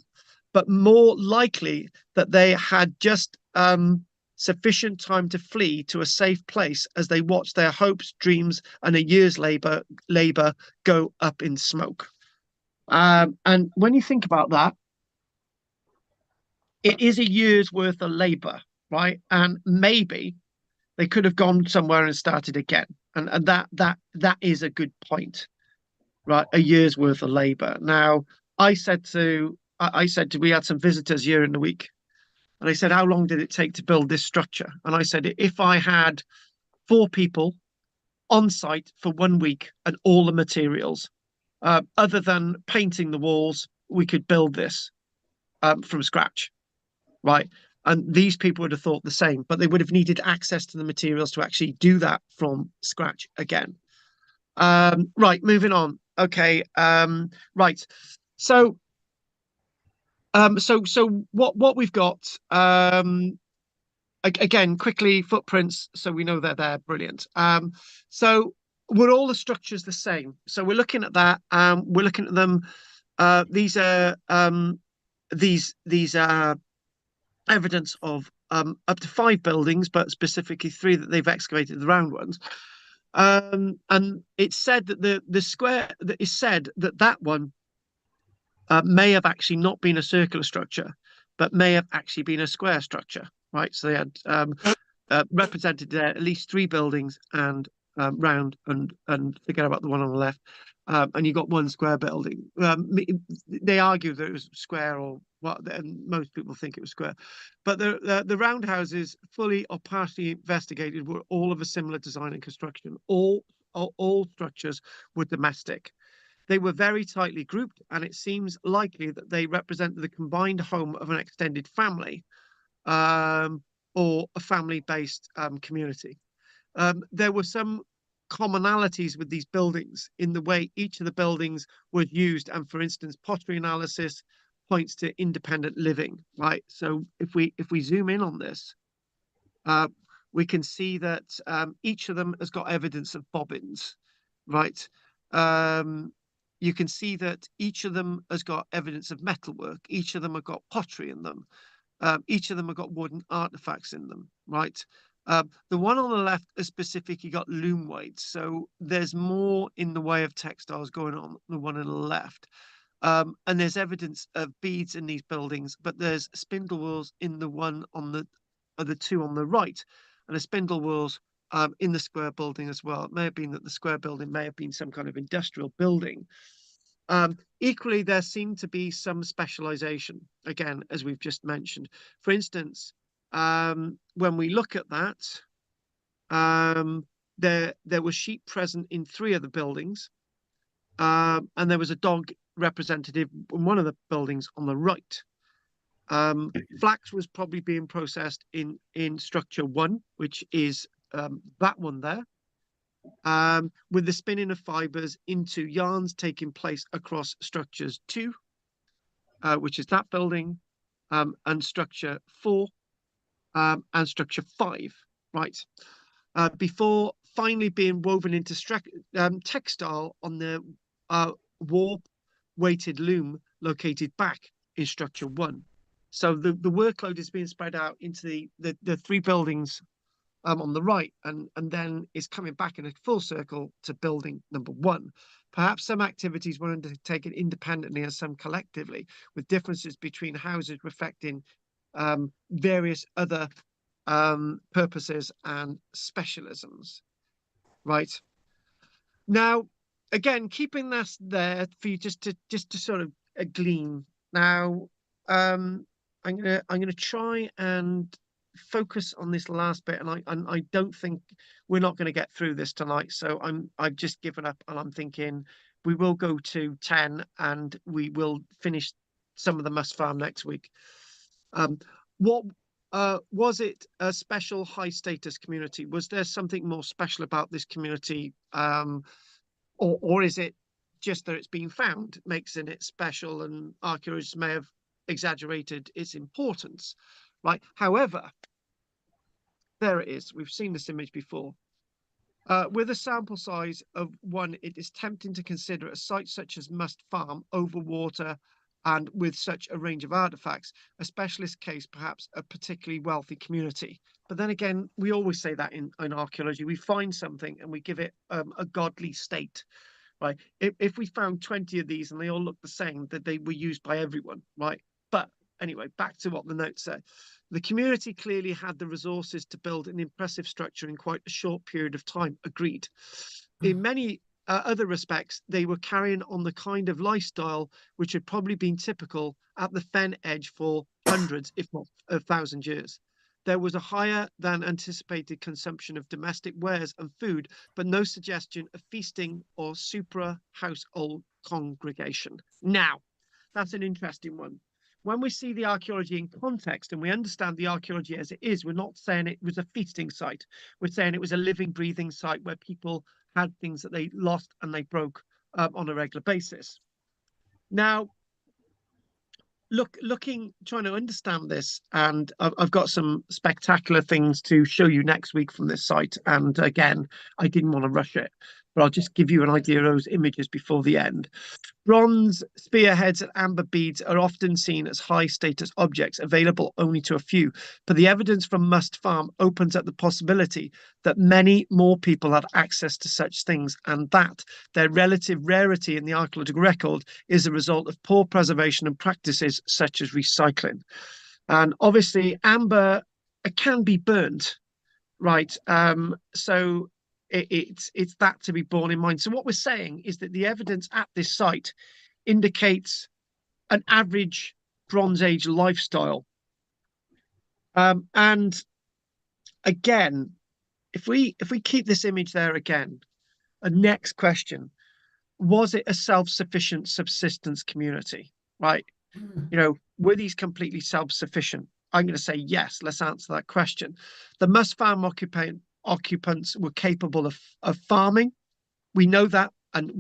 But more likely that they had just sufficient time to flee to a safe place as they watched their hopes, dreams, and a year's labor go up in smoke. And when you think about that, it is a year's worth of labor, right? And maybe they could have gone somewhere and started again. And that is a good point, right? A year's worth of labor. Now, I said we had some visitors here in the week, and I said, how long did it take to build this structure? And I said, if I had 4 people on site for 1 week and all the materials, other than painting the walls, we could build this from scratch, right? And these people would have thought the same, but they would have needed access to the materials to actually do that from scratch again. Right, moving on. Okay, right. So what we've got, again, quickly, footprints, so we know they're there. Brilliant. So were all the structures the same? So we're looking at that. We're looking at them. These are evidence of up to 5 buildings, but specifically 3 that they've excavated, the round ones. And it's said that the square that is said that one may have actually not been a circular structure, but may have actually been a square structure, right? So they had represented there at least 3 buildings and round, and forget about the one on the left. And you got 1 square building. They argue that it was square or what, and most people think it was square. But the roundhouses, fully or partially investigated, were all of a similar design and construction. All structures were domestic. They were very tightly grouped, and it seems likely that they represent the combined home of an extended family, or a family-based community. There were some commonalities with these buildings in the way each of the buildings was used, and for instance, pottery analysis points to independent living, right? So if we zoom in on this, we can see that each of them has got evidence of bobbins, right? You can see that each of them has got evidence of metalwork. Each of them have got pottery in them. Each of them have got wooden artifacts in them, right? The one on the left has specifically got loom weights, so there's more in the way of textiles going on the one on the left. And there's evidence of beads in these buildings, but there's spindle wheels in the one on the two on the right, and the spindle wheels in the square building as well. It may have been that the square building may have been some kind of industrial building. Equally, there seemed to be some specialization, again, as we've just mentioned. For instance, when we look at that, there were sheep present in 3 of the buildings, and there was a dog representative in one of the buildings on the right. Flax was probably being processed in structure 1, which is that one there, with the spinning of fibers into yarns taking place across structures 2, which is that building, and structure 4, and structure 5, right? Before finally being woven into textile on the warp weighted loom located back in structure 1. So the workload is being spread out into the 3 buildings on the right, and then is coming back in a full circle to building number 1. Perhaps some activities were undertaken independently and some collectively, with differences between houses reflecting various other purposes and specialisms. Right. Now, again, keeping that there for you just to sort of glean. Now, I'm gonna try and focus on this last bit, and I don't think we're not going to get through this tonight. So I've just given up, and I'm thinking we will go to 10, and we will finish some of the must farm next week. What was it a special high status community? Was there something more special about this community, or is it just that it's been found makes it special, and archaeologists may have exaggerated its importance, right? However, there it is. We've seen this image before. With a sample size of 1, it is tempting to consider a site such as Must Farm over water, and with such a range of artifacts, a specialist case, perhaps a particularly wealthy community. But then again, we always say that in archaeology, we find something and we give it a godly state, right? If we found 20 of these and they all look the same, that they were used by everyone, right? But anyway, back to what the notes say. The community clearly had the resources to build an impressive structure in quite a short period of time. Agreed. In many other respects, they were carrying on the kind of lifestyle which had probably been typical at the fen edge for hundreds, if not 1,000 years. There was a higher than anticipated consumption of domestic wares and food, but no suggestion of feasting or supra-household congregation. Now, that's an interesting one. When we see the archaeology in context and we understand the archaeology as it is, we're not saying it was a feasting site. We're saying it was a living, breathing site where people had things that they lost and they broke on a regular basis. Now, trying to understand this, and I've got some spectacular things to show you next week from this site. And again, I didn't want to rush it, but I'll just give you an idea of those images before the end. Bronze spearheads and amber beads are often seen as high status objects available only to a few, but the evidence from Must Farm opens up the possibility that many more people had access to such things, and that their relative rarity in the archaeological record is a result of poor preservation and practices such as recycling. And obviously amber can be burnt, right? So it's that to be borne in mind. So what we're saying is that the evidence at this site indicates an average Bronze Age lifestyle. And again, if we keep this image there again, a next question: was it a self-sufficient subsistence community? Right? You know, were these completely self-sufficient? I'm going to say yes. Let's answer that question. The Must Farm occupants were capable of farming. We know that, and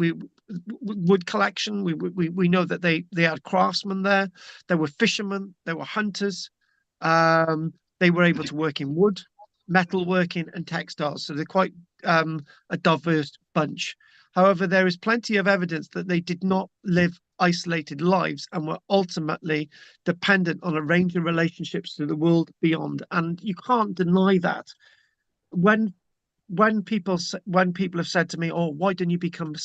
wood collection. We know that they had craftsmen there. There were fishermen. There were hunters. They were able to work in wood, metalworking, and textiles. So they're quite a diverse bunch. However, there is plenty of evidence that they did not live isolated lives and were ultimately dependent on a range of relationships to the world beyond. And you can't deny that. when people have said to me, "Oh, why didn't you become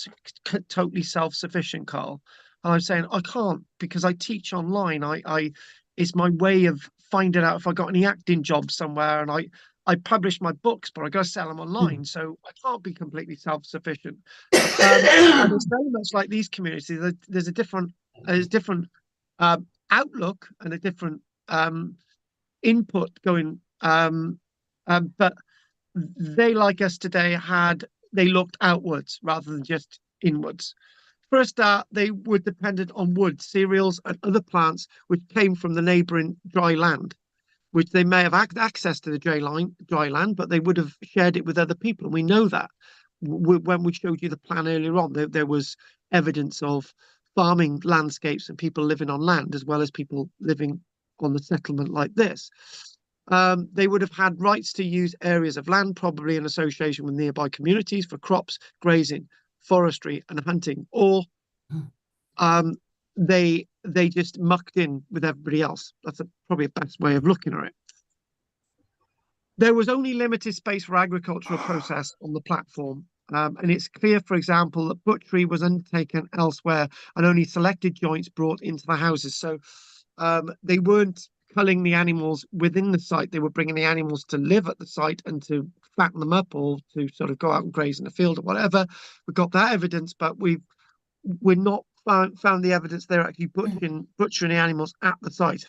totally self-sufficient, Carl?" And I'm saying I can't because I teach online. I it's my way of finding out if I got any acting jobs somewhere, and I publish my books, but I got to sell them online, so I can't be completely self-sufficient. And it's very much like these communities. There's a different outlook and a different input going, but they, like us today, they looked outwards rather than just inwards. For a start, they were dependent on wood, cereals, and other plants which came from the neighbouring dry land, which they may have access to the dry land, but they would have shared it with other people. And we know that when we showed you the plan earlier on, there was evidence of farming landscapes and people living on land as well as people living on the settlement like this. They would have had rights to use areas of land, probably in association with nearby communities, for crops, grazing, forestry, and hunting, or they just mucked in with everybody else. That's probably a best way of looking at it. There was only limited space for agricultural process on the platform, and it's clear, for example, that butchery was undertaken elsewhere and only selected joints brought into the houses. So they weren't culling the animals within the site. They were bringing the animals to live at the site and to fatten them up or to sort of go out and graze in the field or whatever. We've got that evidence, but we're not found the evidence they're actually butchering the animals at the site.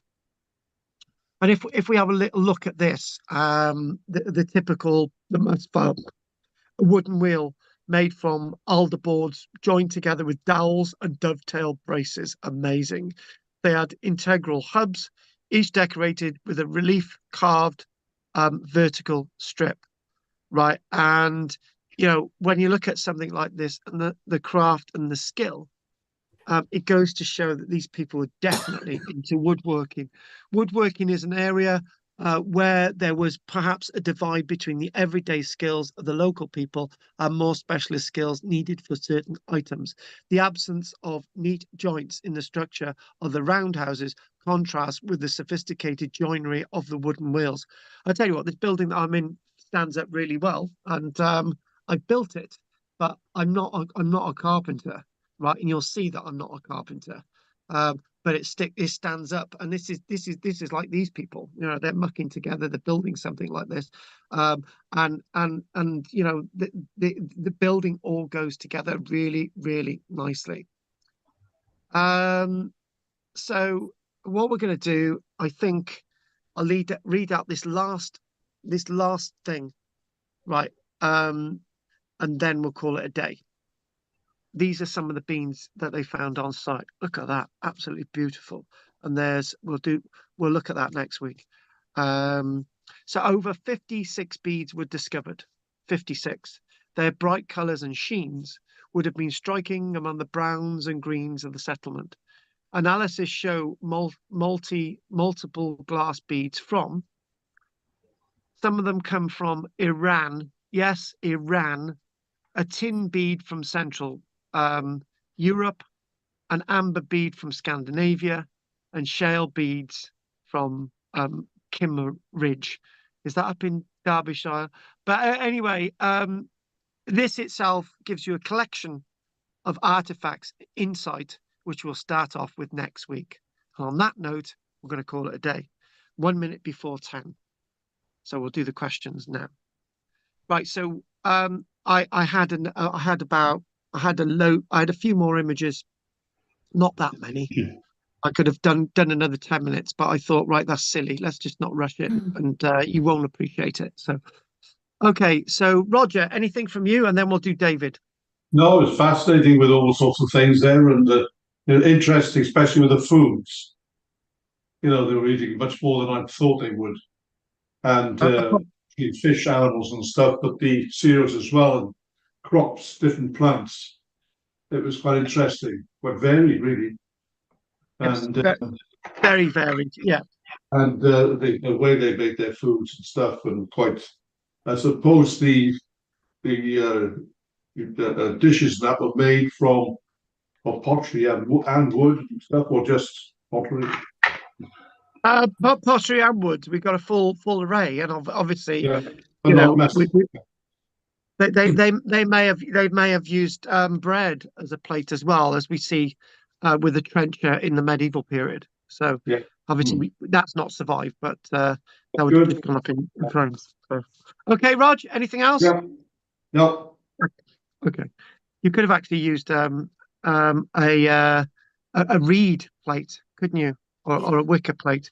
And if we have a little look at this, the typical must-farm, a wooden wheel made from alder boards joined together with dowels and dovetail braces. Amazing. They had integral hubs, each decorated with a relief carved vertical strip, right? And when you look at something like this and the craft and the skill, it goes to show that these people are definitely into woodworking. Woodworking is an area where there was perhaps a divide between the everyday skills of the local people and more specialist skills needed for certain items. The absence of neat joints in the structure of the roundhouses contrasts with the sophisticated joinery of the wooden wheels. I tell you what, this building that I'm in stands up really well, and I built it, but I'm not a carpenter. Right, and you'll see that I'm not a carpenter, but it stands up, and this is like these people. They're mucking together, they're building something like this, and the building all goes together really, really nicely. So what we're going to do, I think, I'll read out this last thing, right, and then we'll call it a day. These are some of the beans that they found on site. Look at that, absolutely beautiful. And we'll look at that next week. So over 56 beads were discovered. 56. Their bright colours and sheens would have been striking among the browns and greens of the settlement. Analysis show multiple glass beads from. Some of them come from Iran. Yes, Iran. A tin bead from Central Europe, an amber bead from Scandinavia, and shale beads from Kimmeridge. Is that up in Derbyshire? But anyway, this itself gives you a collection of artifacts insight, which we'll start off with next week. And on that note, we're going to call it a day. 1 minute before 10. So we'll do the questions now. Right. So I had a few more images, not that many. I could have done another 10 minutes, but I thought, right, that's silly. Let's just not rush it, and you won't appreciate it. So, okay. So, Roger, anything from you, and then we'll do David. No, it's fascinating with all sorts of things there, and interesting, especially with the foods. They were eating much more than I thought they would, and fish, animals, and stuff, but the cereals as well, and crops, different plants. It was quite interesting, quite varied, really. And very varied, yeah. And the way they make their foods and stuff, and quite, I suppose the dishes that were made from pottery and wood and stuff, or just pottery. Pottery and wood. We've got a full array, and obviously, you know, mess. they may have used bread as a plate as well, as we see with the trencher in the medieval period. So Yeah. obviously that's not survived, but that would Good. have gone up in France. So. Okay, Rog, anything else? Yeah. No. Okay, you could have actually used a reed plate, couldn't you, or a wicker plate?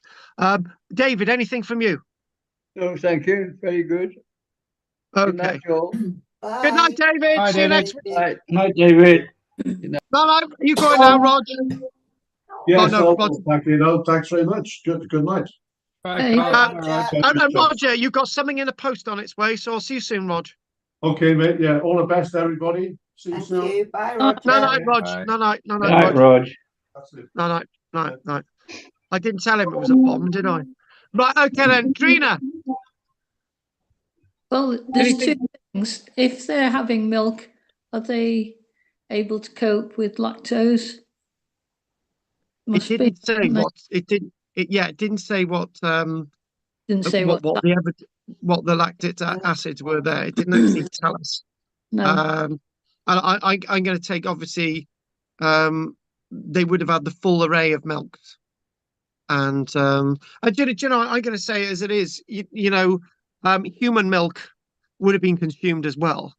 David, anything from you? No, thank you. Very good. Good night, Okay. all. Bye. Good night, David. Bye, See you David. next week. Night. Night, David. No, you going now, Rog? Yes, no, Roger. Thank you. No, thanks very much. Good night. Bye, Hey. Carl. Bye, Bye, Rog. And Roger, you've got something in the post on its way, so I'll see you soon, Rog. Okay, mate. Yeah, all the best, everybody. See you Thank soon. you. Bye, Bye. Roger. No, night, Rog. Bye. No, night, Good night, Rog. Rog. That's it. No, night. I didn't tell him it was a bomb, did I? Right, okay then. Trina, Well, there's anything? two things. If they're having milk, are they able to cope with lactose? It Must be. didn't say They what it didn't. It didn't say what didn't say what what. what the lactic acids were there. It didn't actually tell us. No. And I'm going to take, obviously, they would have had the full array of milks. And do you know, I'm going to say it as it is. Human milk would have been consumed as well.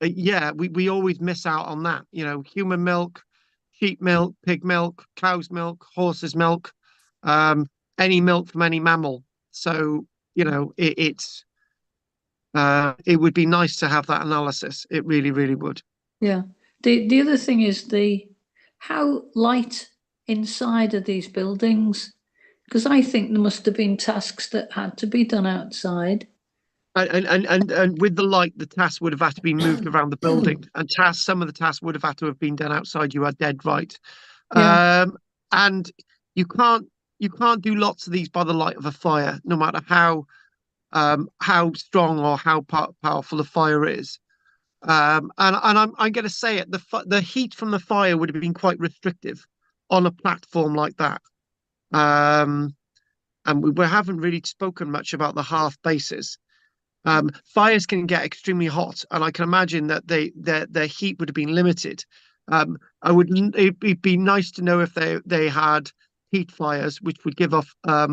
Yeah, we always miss out on that. You know, human milk, sheep milk, pig milk, cow's milk, horse's milk, any milk from any mammal. So, you know, it would be nice to have that analysis. It really, really would. Yeah. The other thing is how light inside of these buildings, because I think there must have been tasks that had to be done outside. And with the light, the tasks would have had to be moved around the building, and some of the tasks would have had to have been done outside. You are dead right. Yeah. And you can't do lots of these by the light of a fire, no matter how strong or how powerful the fire is. And I'm going to say it, the heat from the fire would have been quite restrictive on a platform like that. And we haven't really spoken much about the half bases. Fires can get extremely hot, and I can imagine that their heat would have been limited. It'd be nice to know if they had heat fires, which would give off a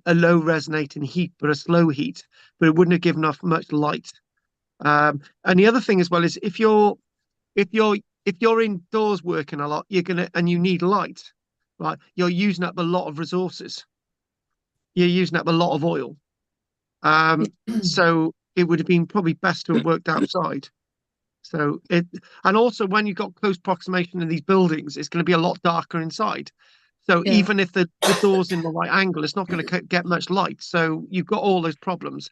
low resonating heat, but a slow heat, but it wouldn't have given off much light. And the other thing as well is if you're indoors working a lot, and you need light, right? You're using up a lot of resources. You're using up a lot of oil. So it would have been probably best to have worked outside. So and also when you've got close proximation in these buildings, it's going to be a lot darker inside. So Yeah. even if the door's in the right angle, it's not going to get much light. So you've got all those problems.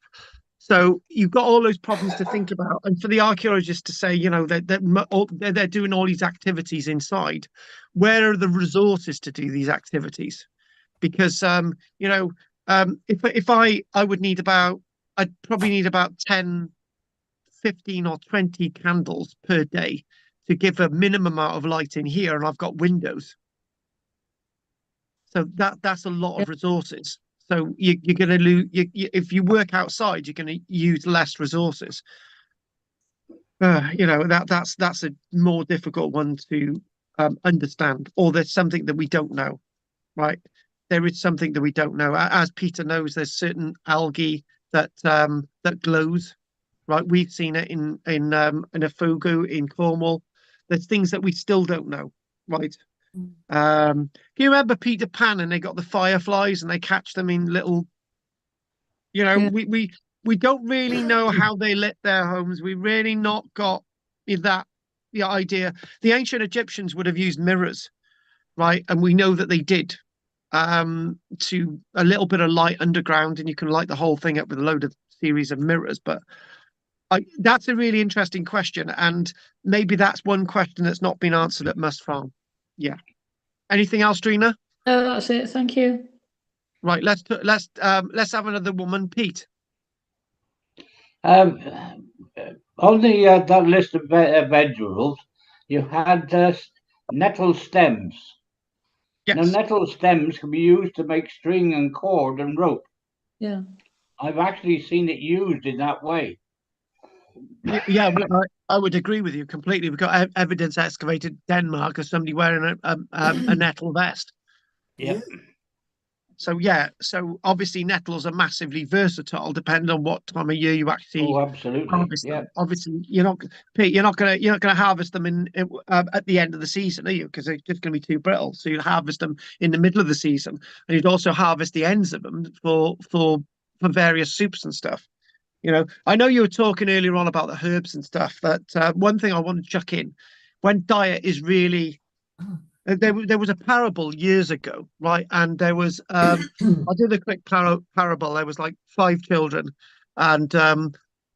So you've got all those problems to think about. And for the archaeologists to say, you know, they're doing all these activities inside, where are the resources to do these activities? Because you know, if I would need I'd probably need about 10, 15 or 20 candles per day to give a minimum amount of light in here, and I've got windows. So that's a lot of resources. So you're going to lose. If you work outside, you're going to use less resources. You know, that's a more difficult one to understand. Or there's something that we don't know, right? There is something that we don't know. As Peter knows, there's certain algae that glows, right? We've seen it in a fugu in Cornwall. There's things that we still don't know, right? Can you remember Peter Pan, and they got the fireflies and they catch them in little, you know, Yeah. we don't really know how they lit their homes. We really not got the idea. The ancient Egyptians would have used mirrors, right? And we know that they did, to a little bit of light underground, and you can light the whole thing up with a load of series of mirrors. But that's a really interesting question, and maybe that's one question that's not been answered at Must Farm. Yeah. Anything else, Trina? No, that's it. Thank you. Right. Let's have another woman, Pete. On the that list of vegetables, you had nettle stems. Now, Yes. nettle stems can be used to make string and cord and rope. Yeah. I've actually seen it used in that way. Yeah, well, I would agree with you completely. We've got evidence excavated Denmark of somebody wearing a nettle vest. Yeah. So yeah, so obviously nettles are massively versatile, depending on what time of year you actually Oh, absolutely. harvest Yeah. them. Obviously, Pete, you're not gonna harvest them in at the end of the season, are you? Because they're just gonna be too brittle. So you'd harvest them in the middle of the season, and you'd also harvest the ends of them for various soups and stuff. I know you were talking earlier on about the herbs and stuff. That one thing I want to chuck in, when diet is really there was a parable years ago, right? And there was I did a quick parable. There was like 5 children, and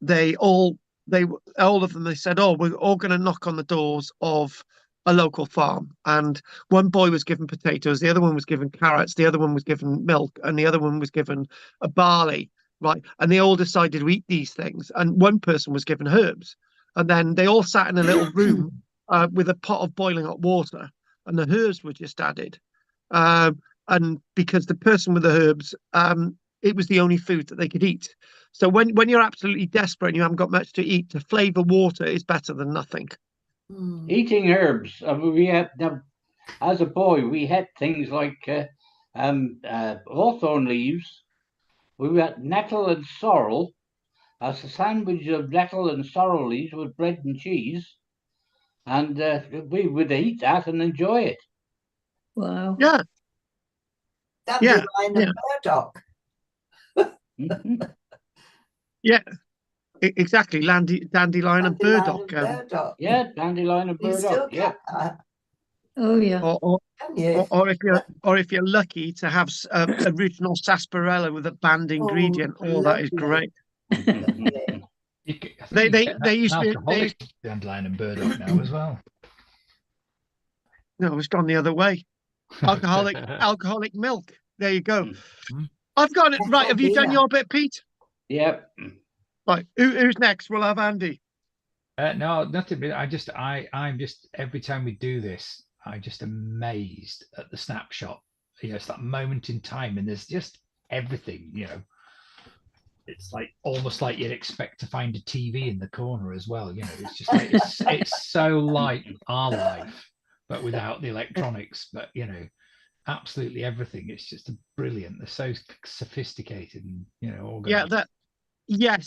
they all of them they said, "Oh, we're all going to knock on the doors of a local farm." And one boy was given potatoes, the other one was given carrots, the other one was given milk, and the other one was given a barley, right? And they all decided to eat these things, and one person was given herbs, and then they all sat in a little room with a pot of boiling hot water, and the herbs were just added. And because the person with the herbs, it was the only food that they could eat. So when you're absolutely desperate and you haven't got much to eat, to flavour water is better than nothing. Eating herbs. We had, as a boy, we had things like hawthorn leaves. We had nettle and sorrel, as a sandwich of nettle and sorrel leaves with bread and cheese. And we would eat that and enjoy it. Wow. Yeah. Dandelion and burdock. Yeah, exactly. Dandelion and burdock. Yeah, dandelion and You still burdock. Yeah. get that, Oh yeah. can you? Or if you're lucky to have original sarsaparilla with a banned ingredient, that is lovely. great. They used to alcoholic dandelion and burdock now as well. No, it's gone the other way. Alcoholic milk. There you go. I've got it right. Have you done your bit, Pete? Yep. Right. Who's next? We'll have Andy. No, nothing. I'm just every time we do this, I'm just amazed at the snapshot. It's that moment in time, and there's just everything. It's like almost like you'd expect to find a TV in the corner as well. It's just like it's so like our life, but without the electronics. But absolutely everything. It's just brilliant. They're so sophisticated and organized. Yeah,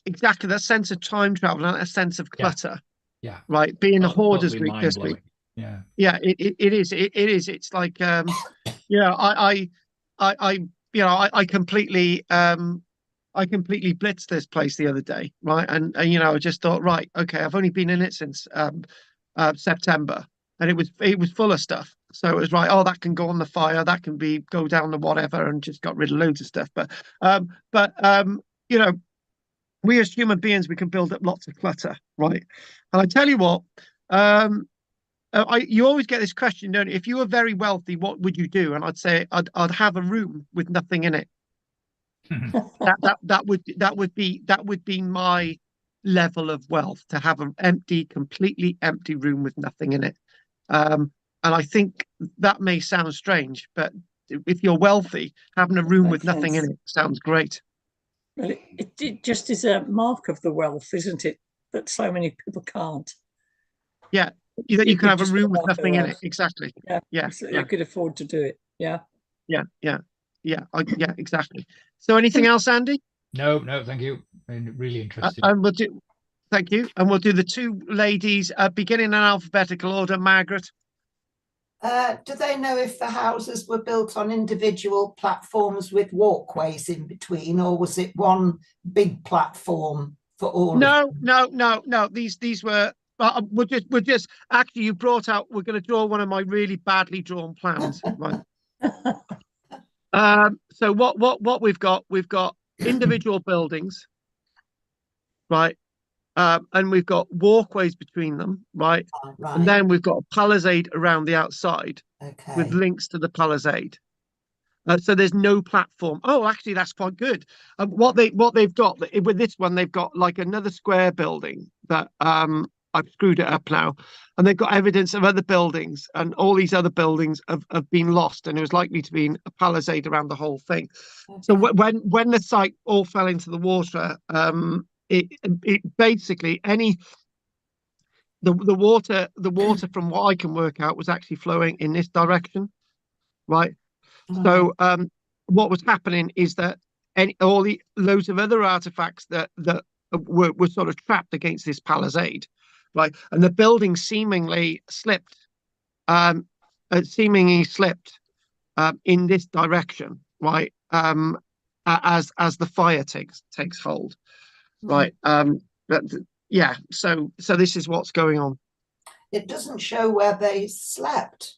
exactly. That sense of time travel and that sense of clutter. Yeah. Right. Being a hoarders totally week this week. Yeah. Yeah, it is. It is. It's like I completely blitzed this place the other day, right? And I just thought, right, okay, I've only been in it since September, and it was full of stuff. So it was right. Oh, that can go on the fire. That can go down the whatever, and just got rid of loads of stuff. But we as human beings, we can build up lots of clutter, right? And I tell you what, you always get this question, don't you? If you were very wealthy, what would you do? And I'd say I'd have a room with nothing in it. that would be my level of wealth, to have an completely empty room with nothing in it. And I think that may sound strange, but if you're wealthy, having a room with nothing in it sounds great. Well, it just is a mark of the wealth, isn't it? That so many people can't. Yeah, you can have a room with nothing in it. Exactly. Yeah. So you could afford to do it. Yeah. Yeah, exactly. So anything else, Andy? No, thank you. Really interesting. And thank you. And we'll do the two ladies beginning in alphabetical order. Margaret. Do they know if the houses were built on individual platforms with walkways in between, or was it one big platform for all? No. These were. We're just actually. You brought out. We're going to draw one of my really badly drawn plans. Right. So what we've got individual buildings, right? And we've got walkways between them, right? And then we've got a palisade around the outside, with links to the palisade. So there's no platform. Oh, actually, that's quite good. What they've got with this one, they've got like another square building that I've screwed it up now. And they've got evidence of other buildings, and all these other buildings have been lost, and it was likely to be a palisade around the whole thing. Okay. So when the site all fell into the water, it basically the water from what I can work out was actually flowing in this direction, right? So what was happening is that loads of other artifacts that were sort of trapped against this palisade, right? And the building seemingly slipped in this direction, right? As the fire takes hold, right? But yeah, so this is what's going on. It doesn't show where they slept.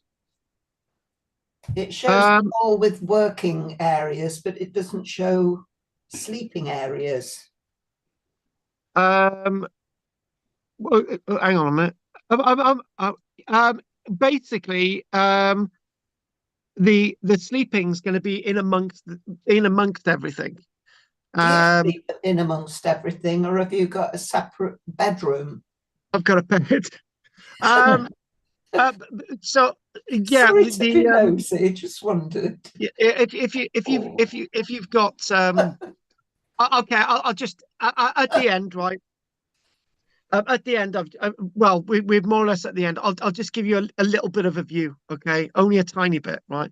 It shows them all with working areas, but it doesn't show sleeping areas. Well, hang on a minute. Basically, the sleeping's going to be in amongst everything. Do you sleep in amongst everything, or have you got a separate bedroom? I've got a bed. So yeah, sorry to be nosy, just wondered. If you've got okay, I'll just at the end, right? At the end of well, we're more or less at the end. I'll just give you a little bit of a view, okay? Only a tiny bit, right?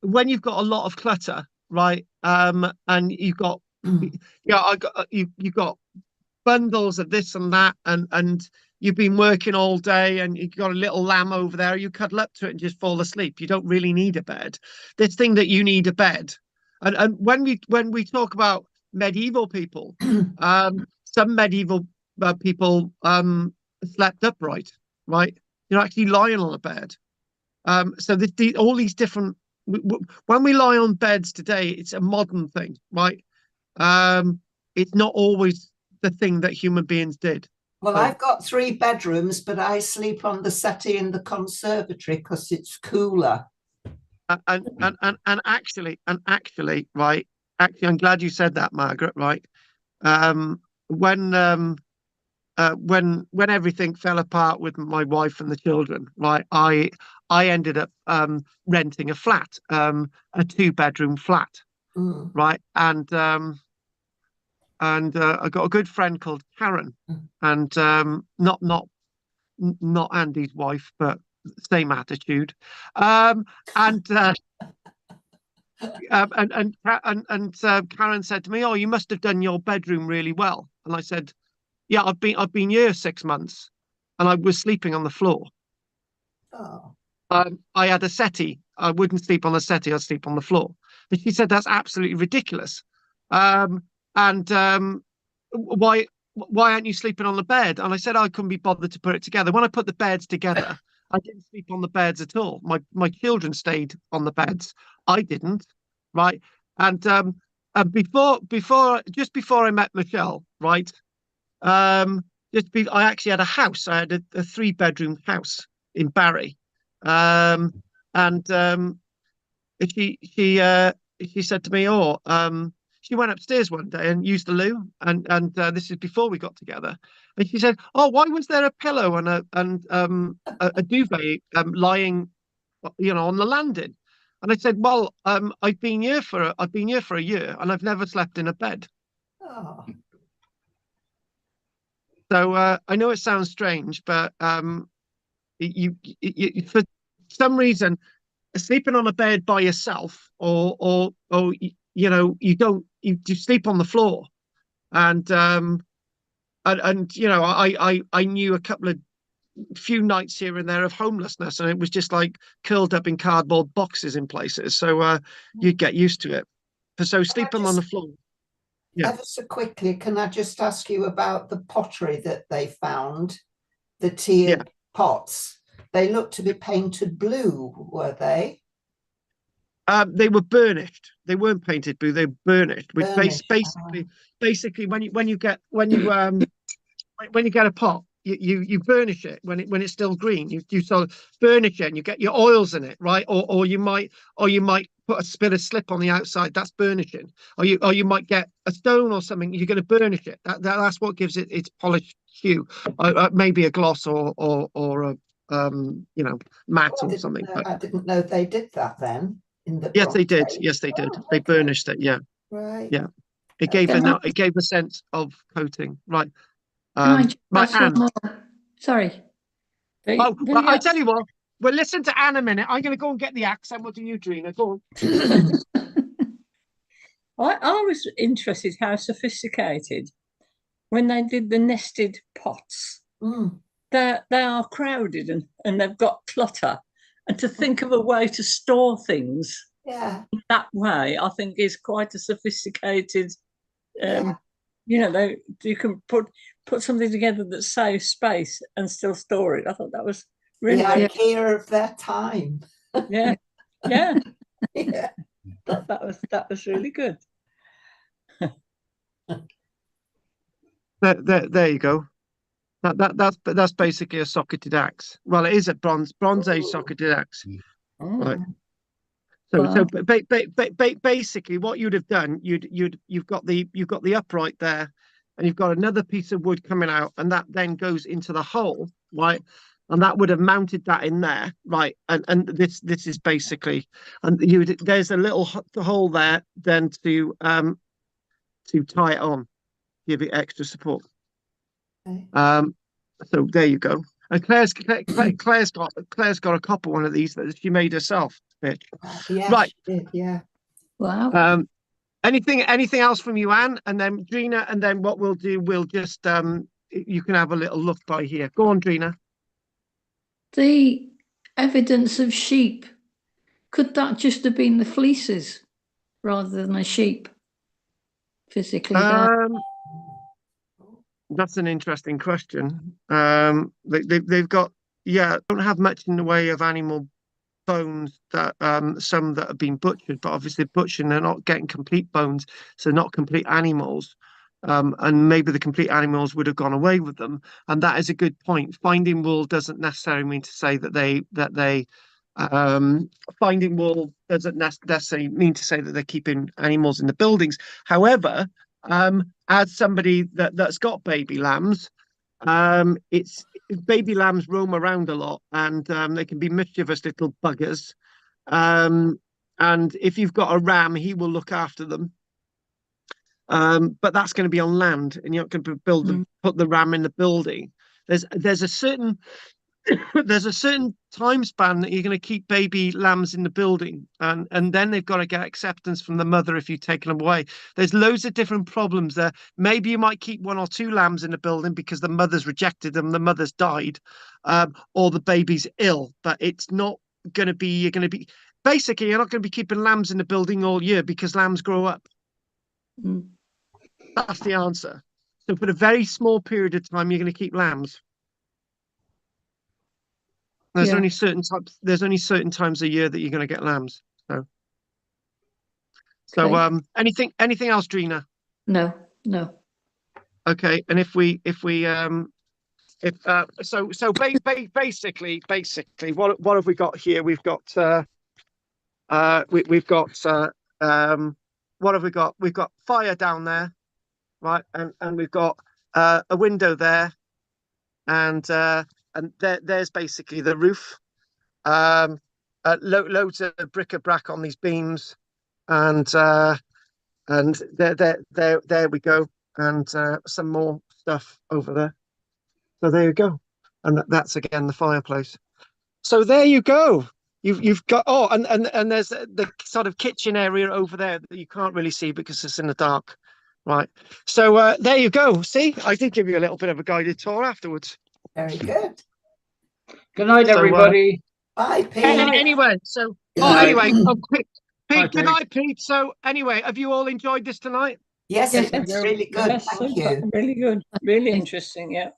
When you've got a lot of clutter, right? And you've got you've got bundles of this and that, and you've been working all day, and you've got a little lamb over there, you cuddle up to it and just fall asleep. You don't really need a bed. This thing that you need a bed. And when we talk about medieval people, some medieval people slept upright, right? You're actually lying on a bed. So all these different, when we lie on beds today, it's a modern thing, right? It's not always the thing that human beings did. Well, I've got 3 bedrooms, but I sleep on the settee in the conservatory because it's cooler. And actually, right? Actually, I'm glad you said that, Margaret. Right? When everything fell apart with my wife and the children, right? I ended up renting a flat, a 2-bedroom flat, right? And I got a good friend called Karen, and not Andy's wife, but same attitude. Karen said to me, "Oh, you must have done your bedroom really well." And I said, "Yeah, I've been here 6 months, and I was sleeping on the floor. Oh. I had a settee. I wouldn't sleep on the settee. I'd sleep on the floor." And she said, "That's absolutely ridiculous. Why aren't you sleeping on the bed?" And I said, "I couldn't be bothered to put it together. When I put the beds together, I didn't sleep on the beds at all. My children stayed on the beds. I didn't, right?" And before I met Michelle, right? I actually had a house. I had a 3-bedroom house in Barry, and she said to me, she went upstairs one day and used the loo, and this is before we got together. And she said, "Oh, why was there a pillow and a duvet lying, on the landing?" And I said, "Well, I've been here for a year, and I've never slept in a bed." Oh. So I know it sounds strange, but you for some reason, sleeping on a bed by yourself, or you sleep on the floor, and I knew a few nights here and there of homelessness, and it was just like curled up in cardboard boxes in places. So you'd get used to it. So sleeping on the floor. Yeah. Ever so quickly, can I just ask you about the pottery that they found, the tiered pots? They look to be painted blue, were they? They were burnished. They weren't painted blue. They were burnished. Which basically, when you get a pot, you burnish it when it's still green. You sort of burnish it and you get your oils in it, right? Or you might put a bit of slip on the outside. That's burnishing. Or you might get a stone or something. You're going to burnish it. That's what gives it its polished hue. Maybe a gloss or a matte or something. I didn't know they did that then. Yes, they did. Yes, they did. They burnished it. Yeah. Right. Yeah. It gave a sense of coating. Right. Can I just Right, ask one Anne. more? Sorry. Oh, I tell you what. Well, listen to Anne a minute. I'm going to go and get the axe. And what do you, Drina? Go on. I was interested how sophisticated when they did the nested pots. They are crowded and they've got clutter. And to think of a way to store things that way, I think is quite a sophisticated. You can put something together that saves space and still store it. I thought that was really the idea of their time. Yeah. Yeah. That was really good. There you go. That's basically a socketed axe. Well, it is a bronze age socketed axe. Right. So basically, what you'd have done, you've got the upright there, and you've got another piece of wood coming out, and that then goes into the hole, right? And that would have mounted that in there, right? And this is basically, and there's a little hole there then to tie it on, give it extra support. Okay. So there you go. And Claire's got a copper one of these that she made herself. Bitch. Yeah, right. She did, yeah. Wow. Anything else from you, Anne? And then Drina, and then what we'll do, we'll just you can have a little look by here. Go on, Drina. The evidence of sheep, could that just have been the fleeces rather than a sheep physically there? That's an interesting question. They've got, don't have much in the way of animal bones, that some that have been butchered, but obviously butchering, they're not getting complete bones, so not complete animals. And maybe the complete animals would have gone away with them. And that is a good point. Finding wool doesn't necessarily mean to say that finding wool doesn't necessarily mean to say that they're keeping animals in the buildings. However, as somebody that's got baby lambs, it's baby lambs roam around a lot, and they can be mischievous little buggers. And if you've got a ram, he will look after them. But that's going to be on land, and you're not going to put the ram in the building. There's a certain time span that you're going to keep baby lambs in the building, and then they've got to get acceptance from the mother if you've taken them away. There's loads of different problems there. Maybe you might keep 1 or 2 lambs in the building because the mother's rejected them, the mother's died, or the baby's ill. But it's not going to be. You're not going to be keeping lambs in the building all year because lambs grow up. That's the answer. So for a very small period of time, you're going to keep lambs. There's only certain types. There's only certain times a year that you're going to get lambs. So anything else, Drina? No. Okay, and basically, what have we got here? We've got what have we got? We've got fire down there, right? And we've got a window there, and there's basically the roof. Loads of bric-a-brac on these beams, and there we go, and some more stuff over there. So there you go, and that's again the fireplace. So there you go. You've got and there's the sort of kitchen area over there that you can't really see because it's in the dark, right? So there you go. See, I did give you a little bit of a guided tour afterwards. Very good. Good night, everybody. Bye, Pete. Anyway, so Pete, good night, Pete. So anyway, have you all enjoyed this tonight? Yes, it's really good. Yes, Thank you. Really good. Really interesting. Yeah.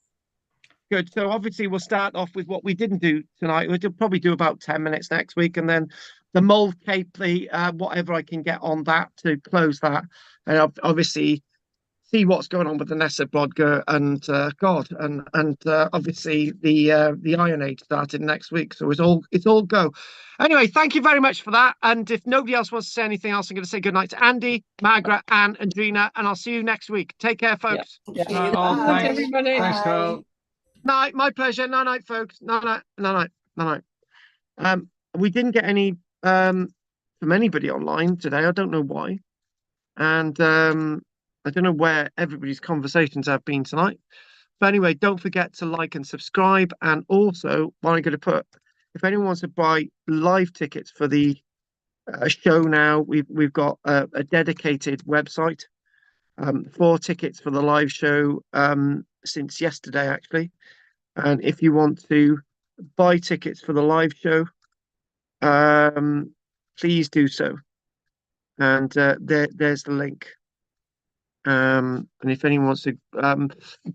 Good. So obviously we'll start off with what we didn't do tonight. We'll probably do about 10 minutes next week, and then the mold cape, whatever I can get on that to close that, and obviously see what's going on with the Nessa Brodka and obviously the Iron Age started next week, so it's all go. Anyway, thank you very much for that. And if nobody else wants to say anything else, I'm going to say good night to Andy, Margaret, Anne, and Drina, and I'll see you next week. Take care, folks. Yeah. Thank you. Oh, Bye. thanks. everybody. Thanks, Bye. Carl. Night, my pleasure. Night, folks. Night. We didn't get any from anybody online today. I don't know why, and I don't know where everybody's conversations have been tonight. But anyway, don't forget to like and subscribe. And also, what I'm going to put, if anyone wants to buy live tickets for the show now, we've got a dedicated website. 4 tickets for the live show since yesterday, actually. And if you want to buy tickets for the live show, please do so. And there's the link. And if anyone wants to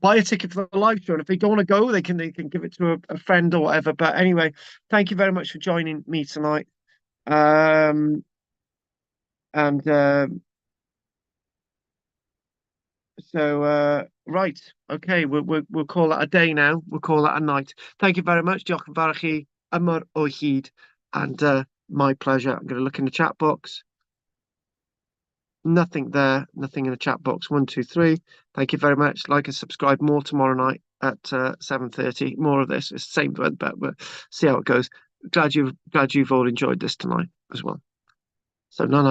buy a ticket for the live show, and if they don't want to go, they can give it to a friend or whatever. But anyway, thank you very much for joining me tonight. Right, okay, we'll call that a day now. We'll call that a night. Thank you very much. Diolch yn fawr i chi. Ymar o hyd. And my pleasure. I'm going to look in the chat box. Nothing there. Nothing in the chat box. 1, 2, 3. Thank you very much. Like and subscribe. More tomorrow night at 7:30. More of this. It's the same, but we'll see how it goes. Glad you've all enjoyed this tonight as well. So night.